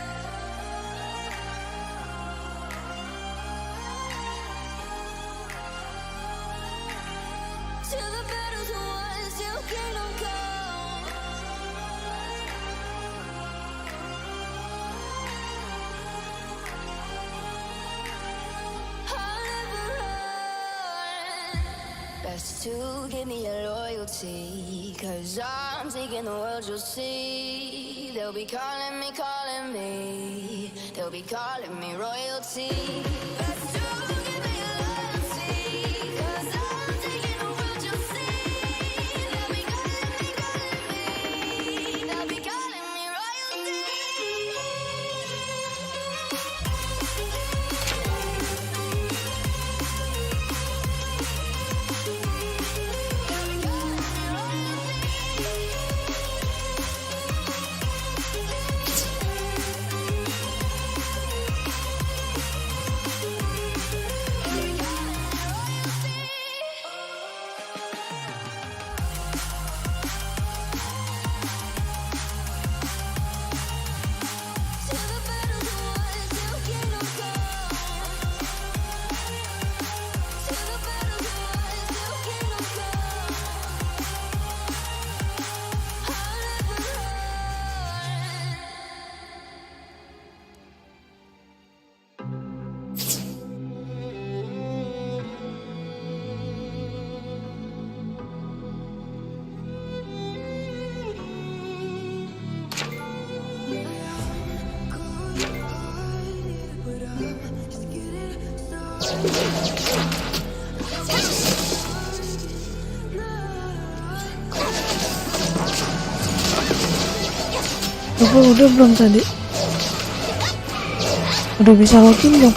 till the battle's won till kingdom come I'll never run best to give me your loyalty cause I'm taking the world you'll see they'll be calling me they'll be calling me royalty best to give me your loyalty cause I'm taking the world you'll see they'll be calling me they'll be calling me royalty Apa udah belum tadi? Udah bisa login belum?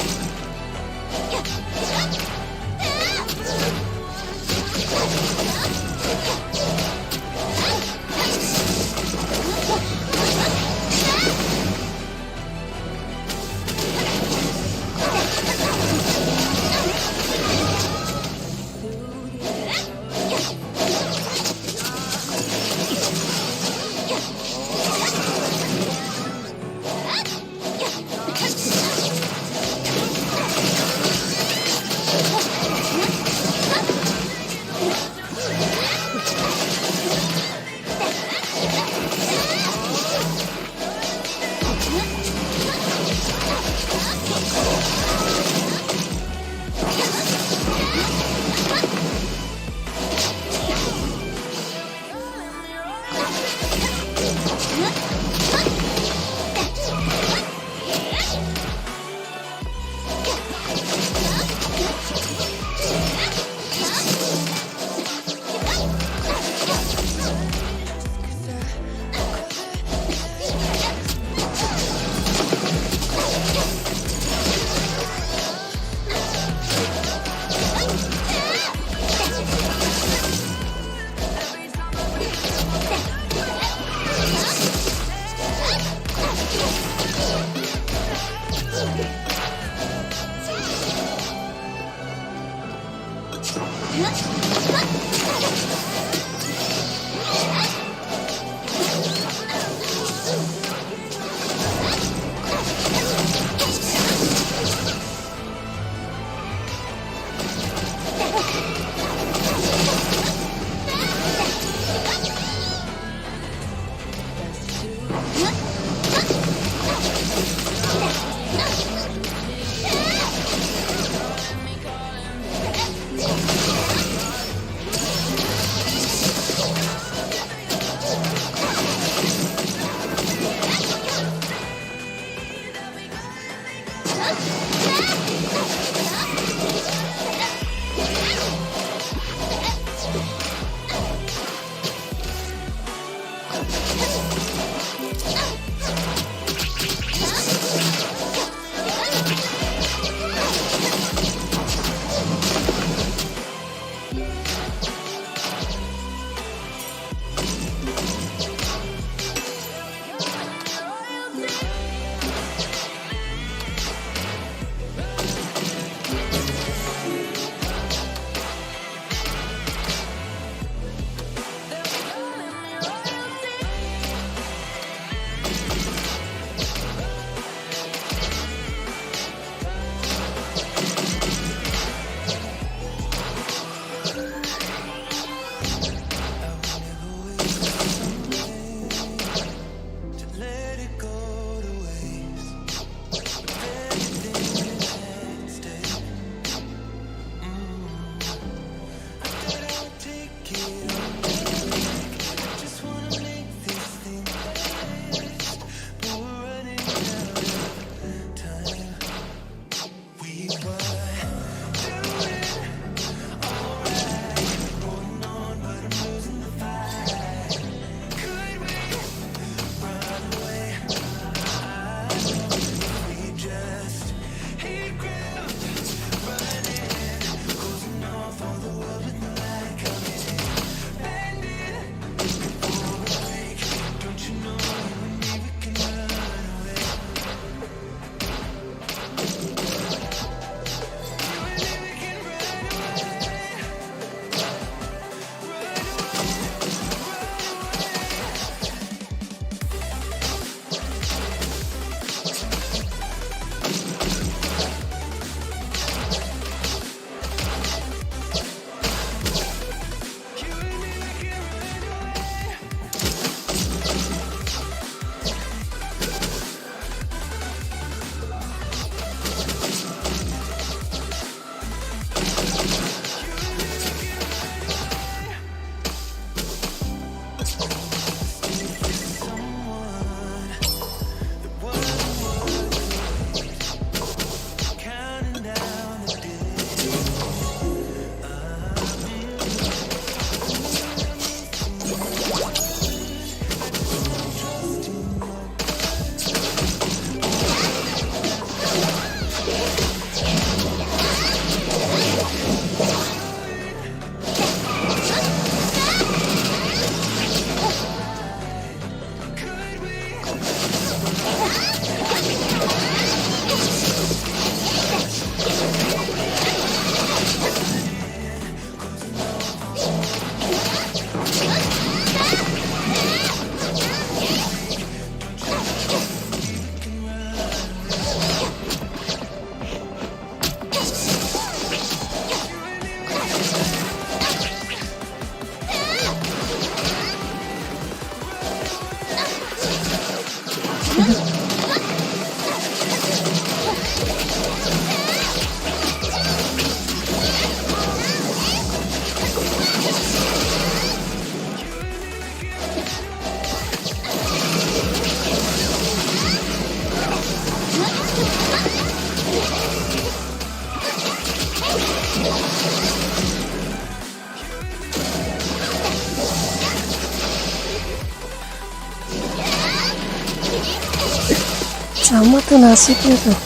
Sama tuh nasibnya tuh.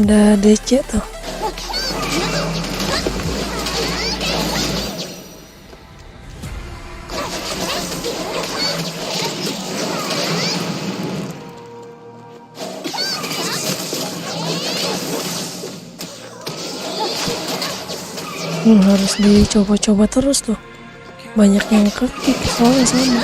Ada DC tuh. Harus dicoba-coba terus tuh. Banyak yang kekik soalnya sama.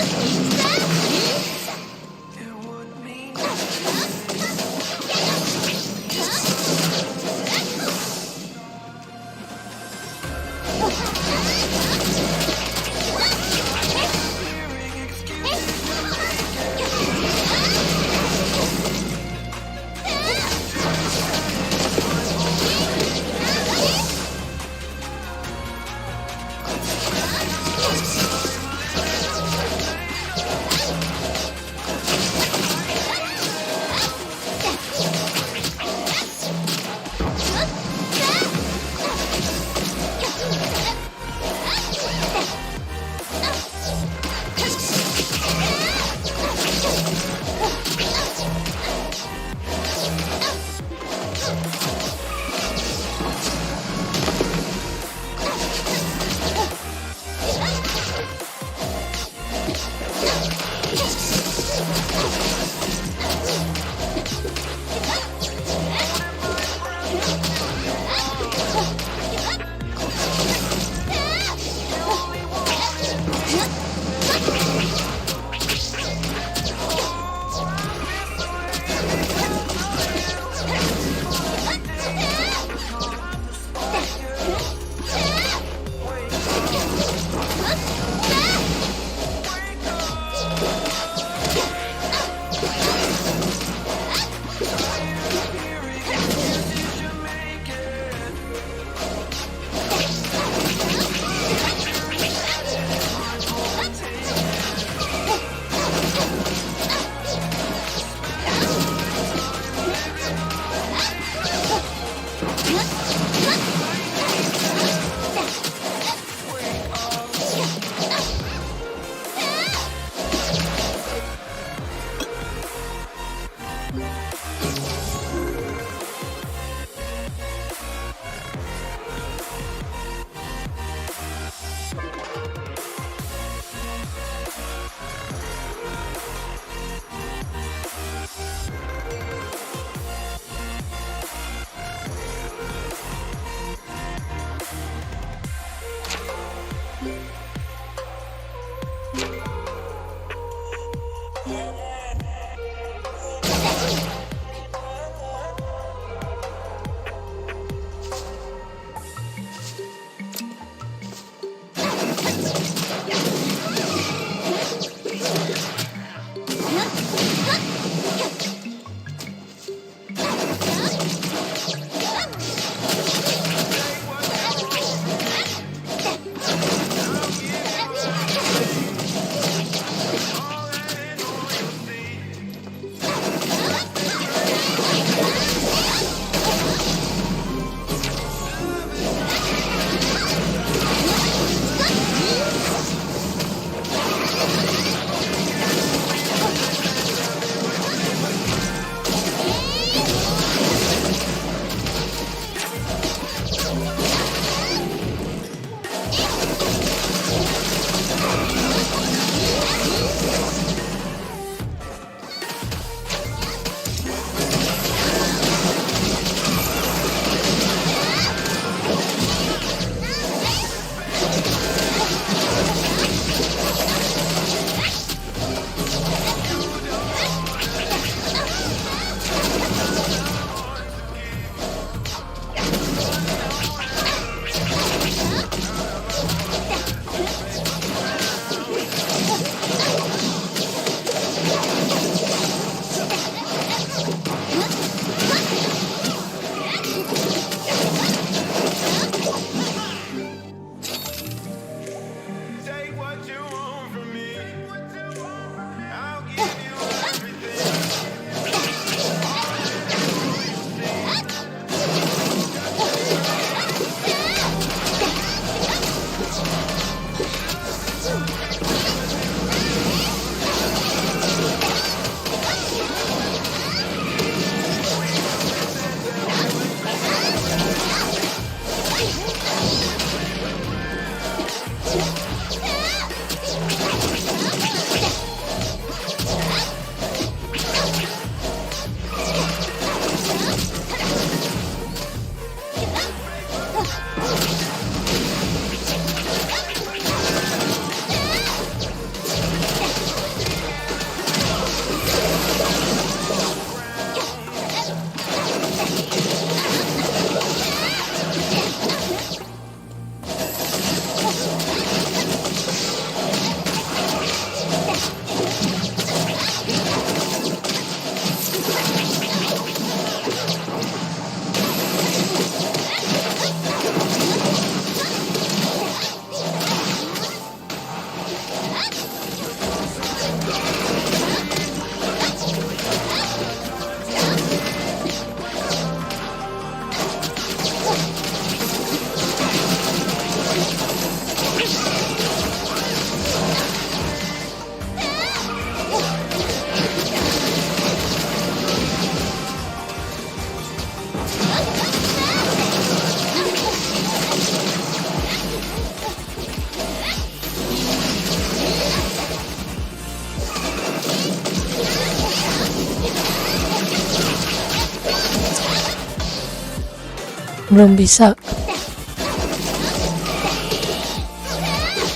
Belum bisa.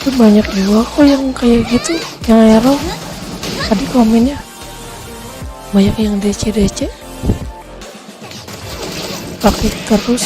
Itu banyak juga kok yang kayak gitu, yang error. Tadi komennya banyak yang DC praktik terus.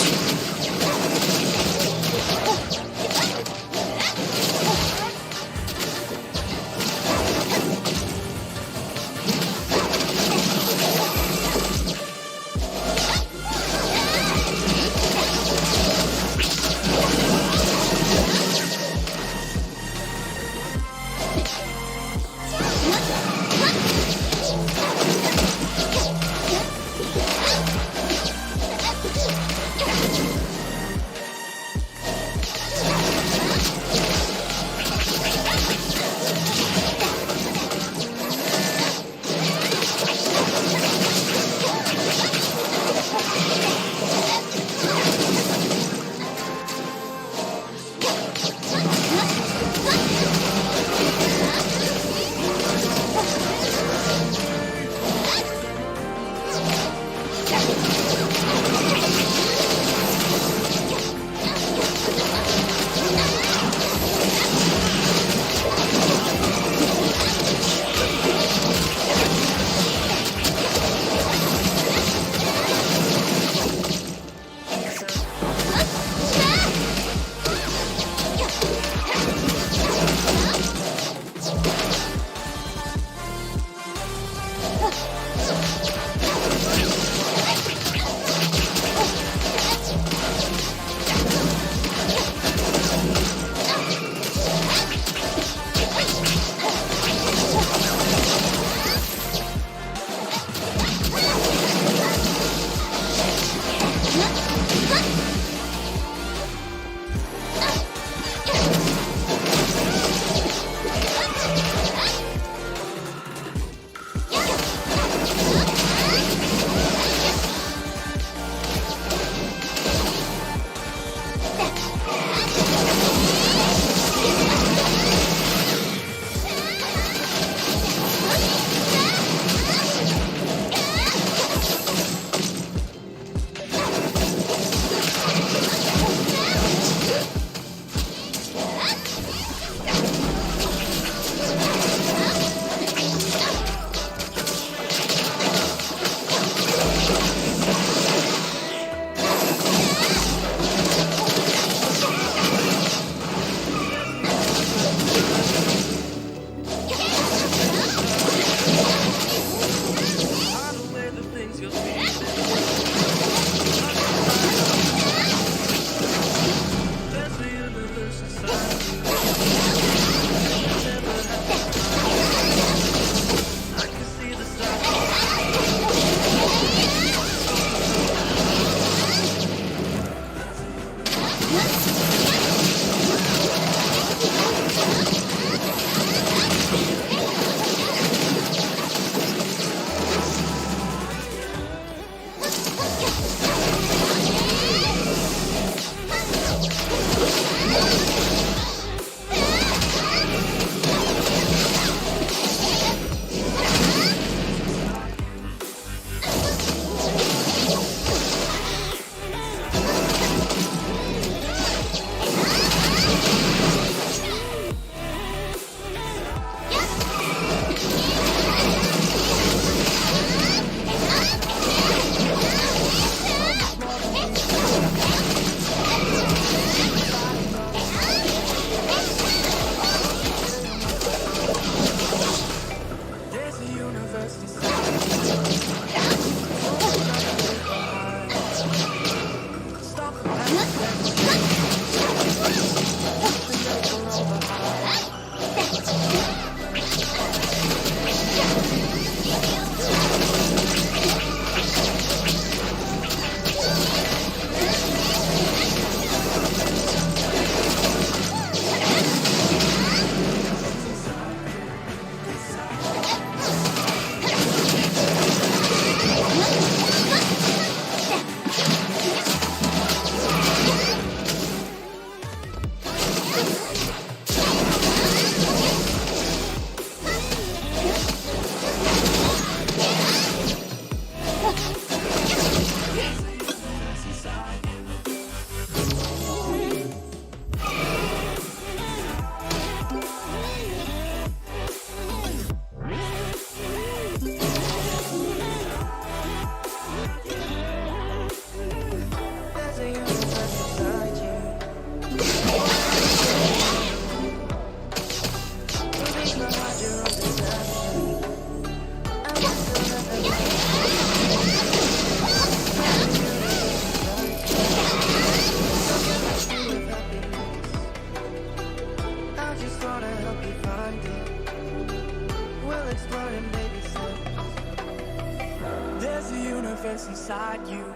universe inside you.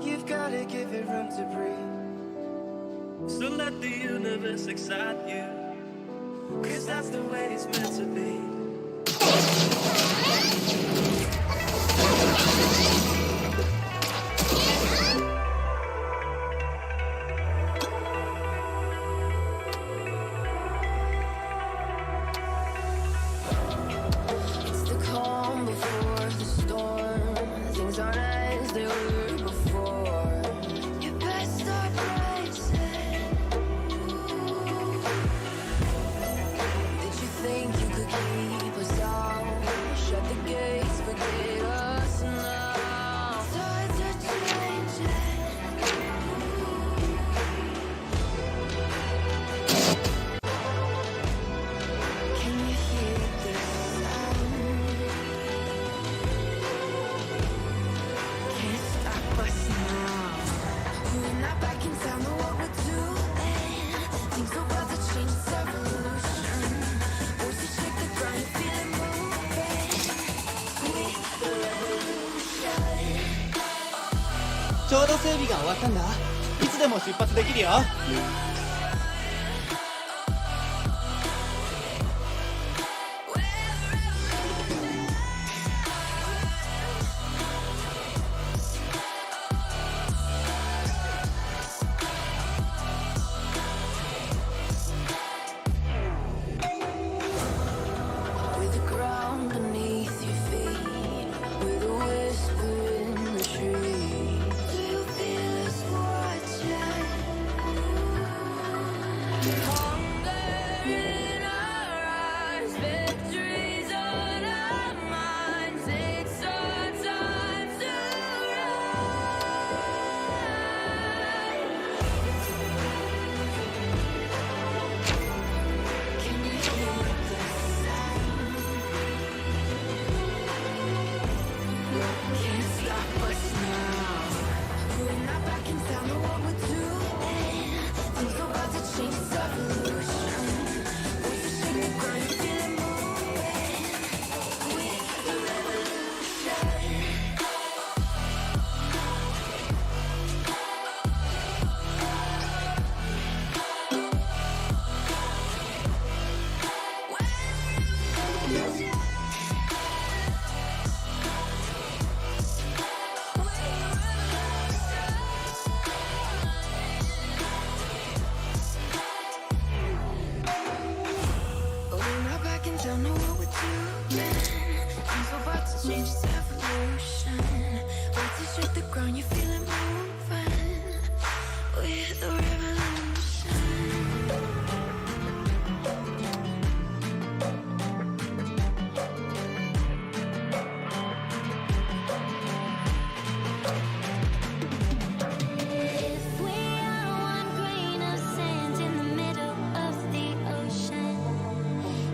You've gotta give it room to breathe. So let the universe excite you, 'cause that's the way it's meant to be. It's the calm before the storm. Things aren't as they were before. You best stop racing. Did you think you could keep us out? Shut the gates, forget us now. Tides are changing. Can you hear this sound? Can't stop us now. We're not back in town, know what we're doing. Things are about to change, it's evolution. Voices shake the ground, you feel it moving. We the revolution. ちょうど整備が終わったんだ。いつでも出発できるよ。With the ground beneath your feet, with a whisper in the trees. Do you feel us watching? Hunger in our eyes, victories on our minds. It's our time to rise. Can you hear the sound? Can't stop us now. We're not back in town, know what we're doing. Things are about to change, it's evolution. Voices shake the ground, you feel it moving. We're the revolution. We're not back in town, know what we're doing. Things are about to change, it's evolution. Voices shake the ground, you feel it moving. We're the revolution. If we are one grain of sand in the middle of the ocean,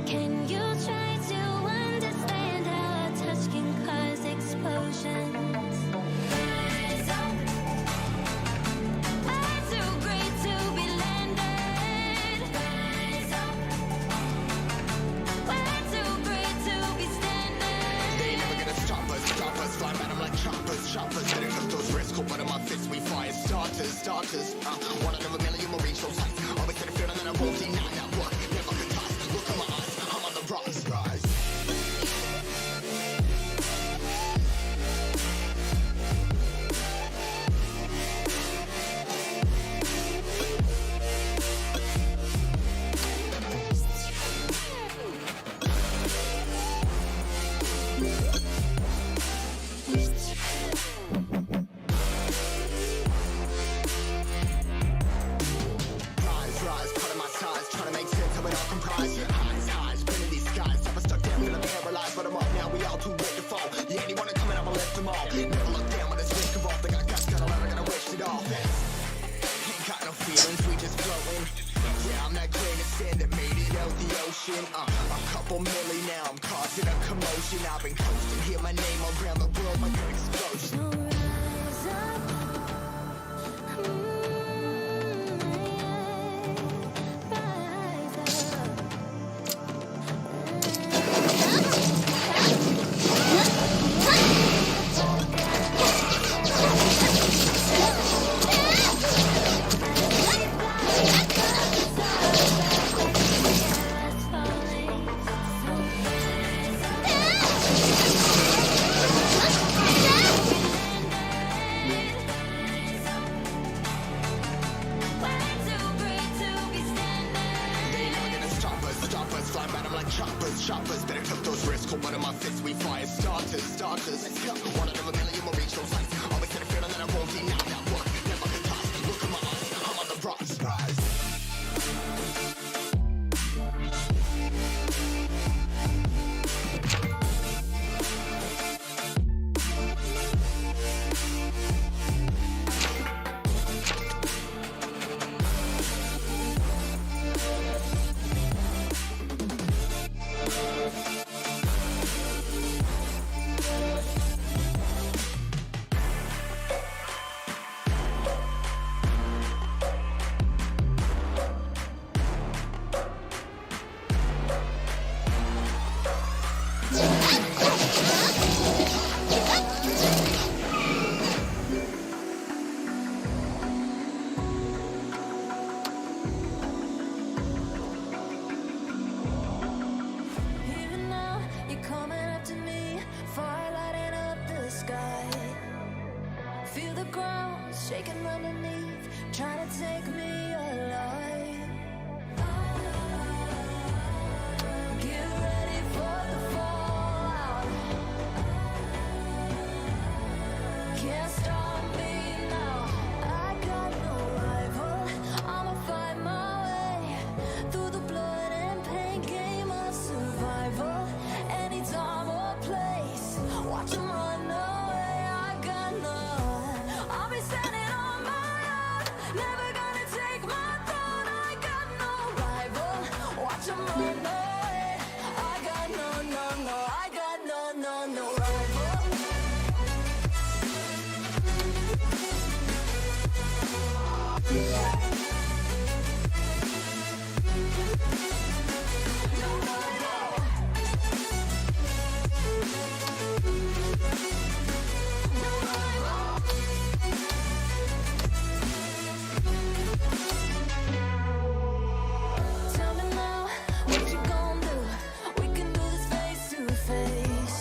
can you try to understand how a touch can cause explosions? Rise up. We're too great to be landed. Rise up. We're too great to be standing. They never gonna stop us, flying at 'em like choppers. Better took those risks, open up my fists, we fire starters. One out of a million will reach those heights. Always had a feeling that I won't deny that work. Never could ties. Look in my eyes, I'm on the rise. Rise, cutting my ties, trying to make sense of it all comprised. Highs, spinning these skies. Never stuck down, feeling paralyzed, but I'm up now. We all too late to fall. Yeah, anyone coming, I'ma lift them all. Never look down when it's risk involved. They got guts, gotta learn, I gotta wish it off. Ain't got no feelings, we just floating. Yeah, I'm that grain of sand that made it out the ocean. A couple milli now, I'm causing a commotion. I've been coasting, hear my name around the world like an explosion. Rise up. Rise up. choppers, choppers. Better cook those risks. Hold one of my fists, we fire starters, starters. Let's go. One out of a million will reach those heights. Always get a feeling that I won't deny that work. Never could toss. Look at my eyes, I'm on the rise. Even now, you're coming after me, fire lighting up the sky. Feel the ground shaking underneath, trying to take me alive. Get ready for the fallout. Can't stop me now. I got no rival. I'ma find my way through the blood and pain game of survival. Any time or place, watch 'em run away. I got none. I'll be standing on my own, never gonna take my throne. I got no rival. Watch 'em run away. I got no, no, no. I got no, no, no rival. Tell me now, what you gon' do? We can do this face to face.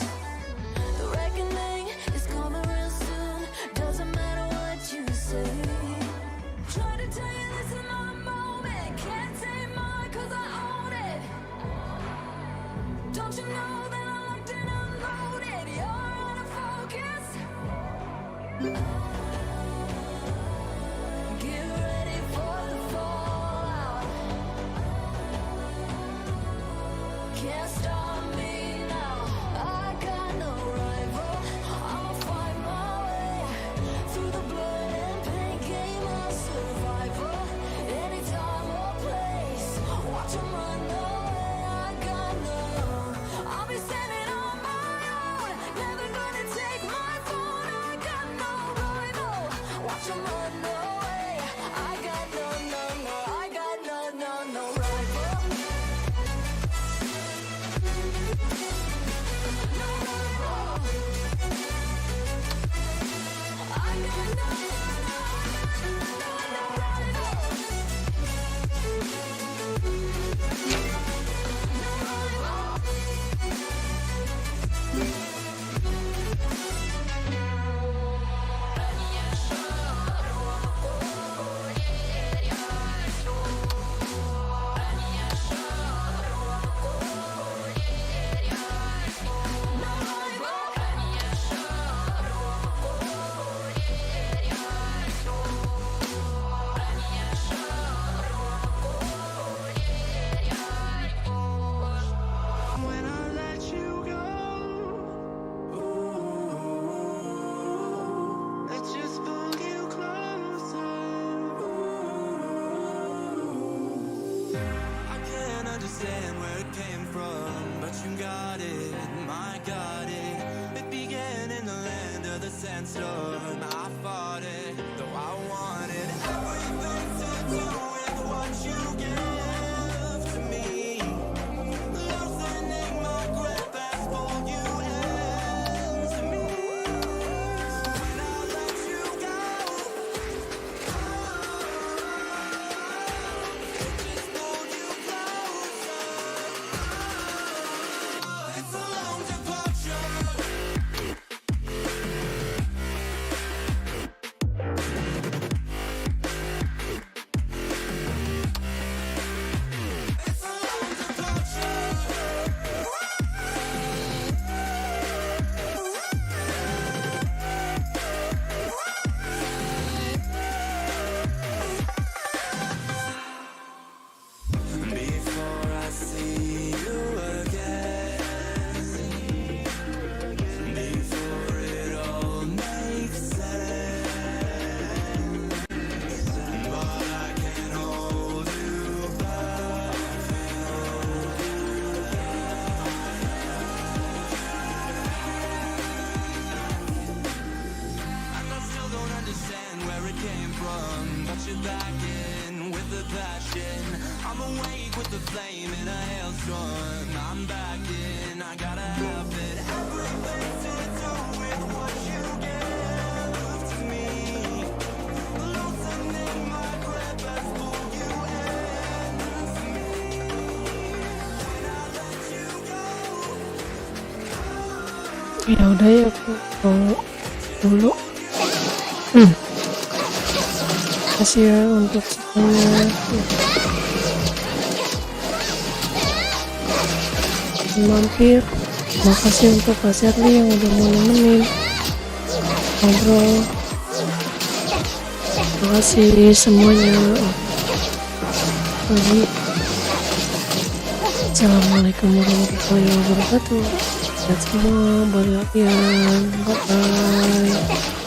The reckoning is coming real soon. Doesn't matter what you say. Try to tell you this is my moment. Can't take mine 'cause I own it. Don't you know that I'm locked and unloaded? You're out of focus. Get ready for the fallout. Can't stop me now. I got no rival. I'ma find my way through the blood and pain game of survival. Any time or place, watch 'em run away. I got none. I'll be standing on my own, never gonna take my phone. I got no rival. Watch 'em run away. I got no, no, no. I got no, no, no rival. When I let you go, ooh, I just pulled you closer. I can't understand where it came from, but you got it, my got it. It began in the land of the sandstorm. I fought it, though I wanted everything to do with what you give to me. Loosening my grip as pulled you into me. When I let you go, it just pulled you closer. It's a long departure. awake with the flame in a hailstorm. I'm back in, I gotta have it. Everything to do with what you give to me. Loosening my grip as pull you into me. When I let you go. Ya udah ya, aku mau dulu. Makasih ya untuk semuanya. Mampir. Makasih untuk Kak Sherly yang udah mau nemenin ngobrol. Makasih semuanya. Lagi. Assalamualaikum warahmatullahi wabarakatuh. Sehat semua, berbahagia. Bye bye.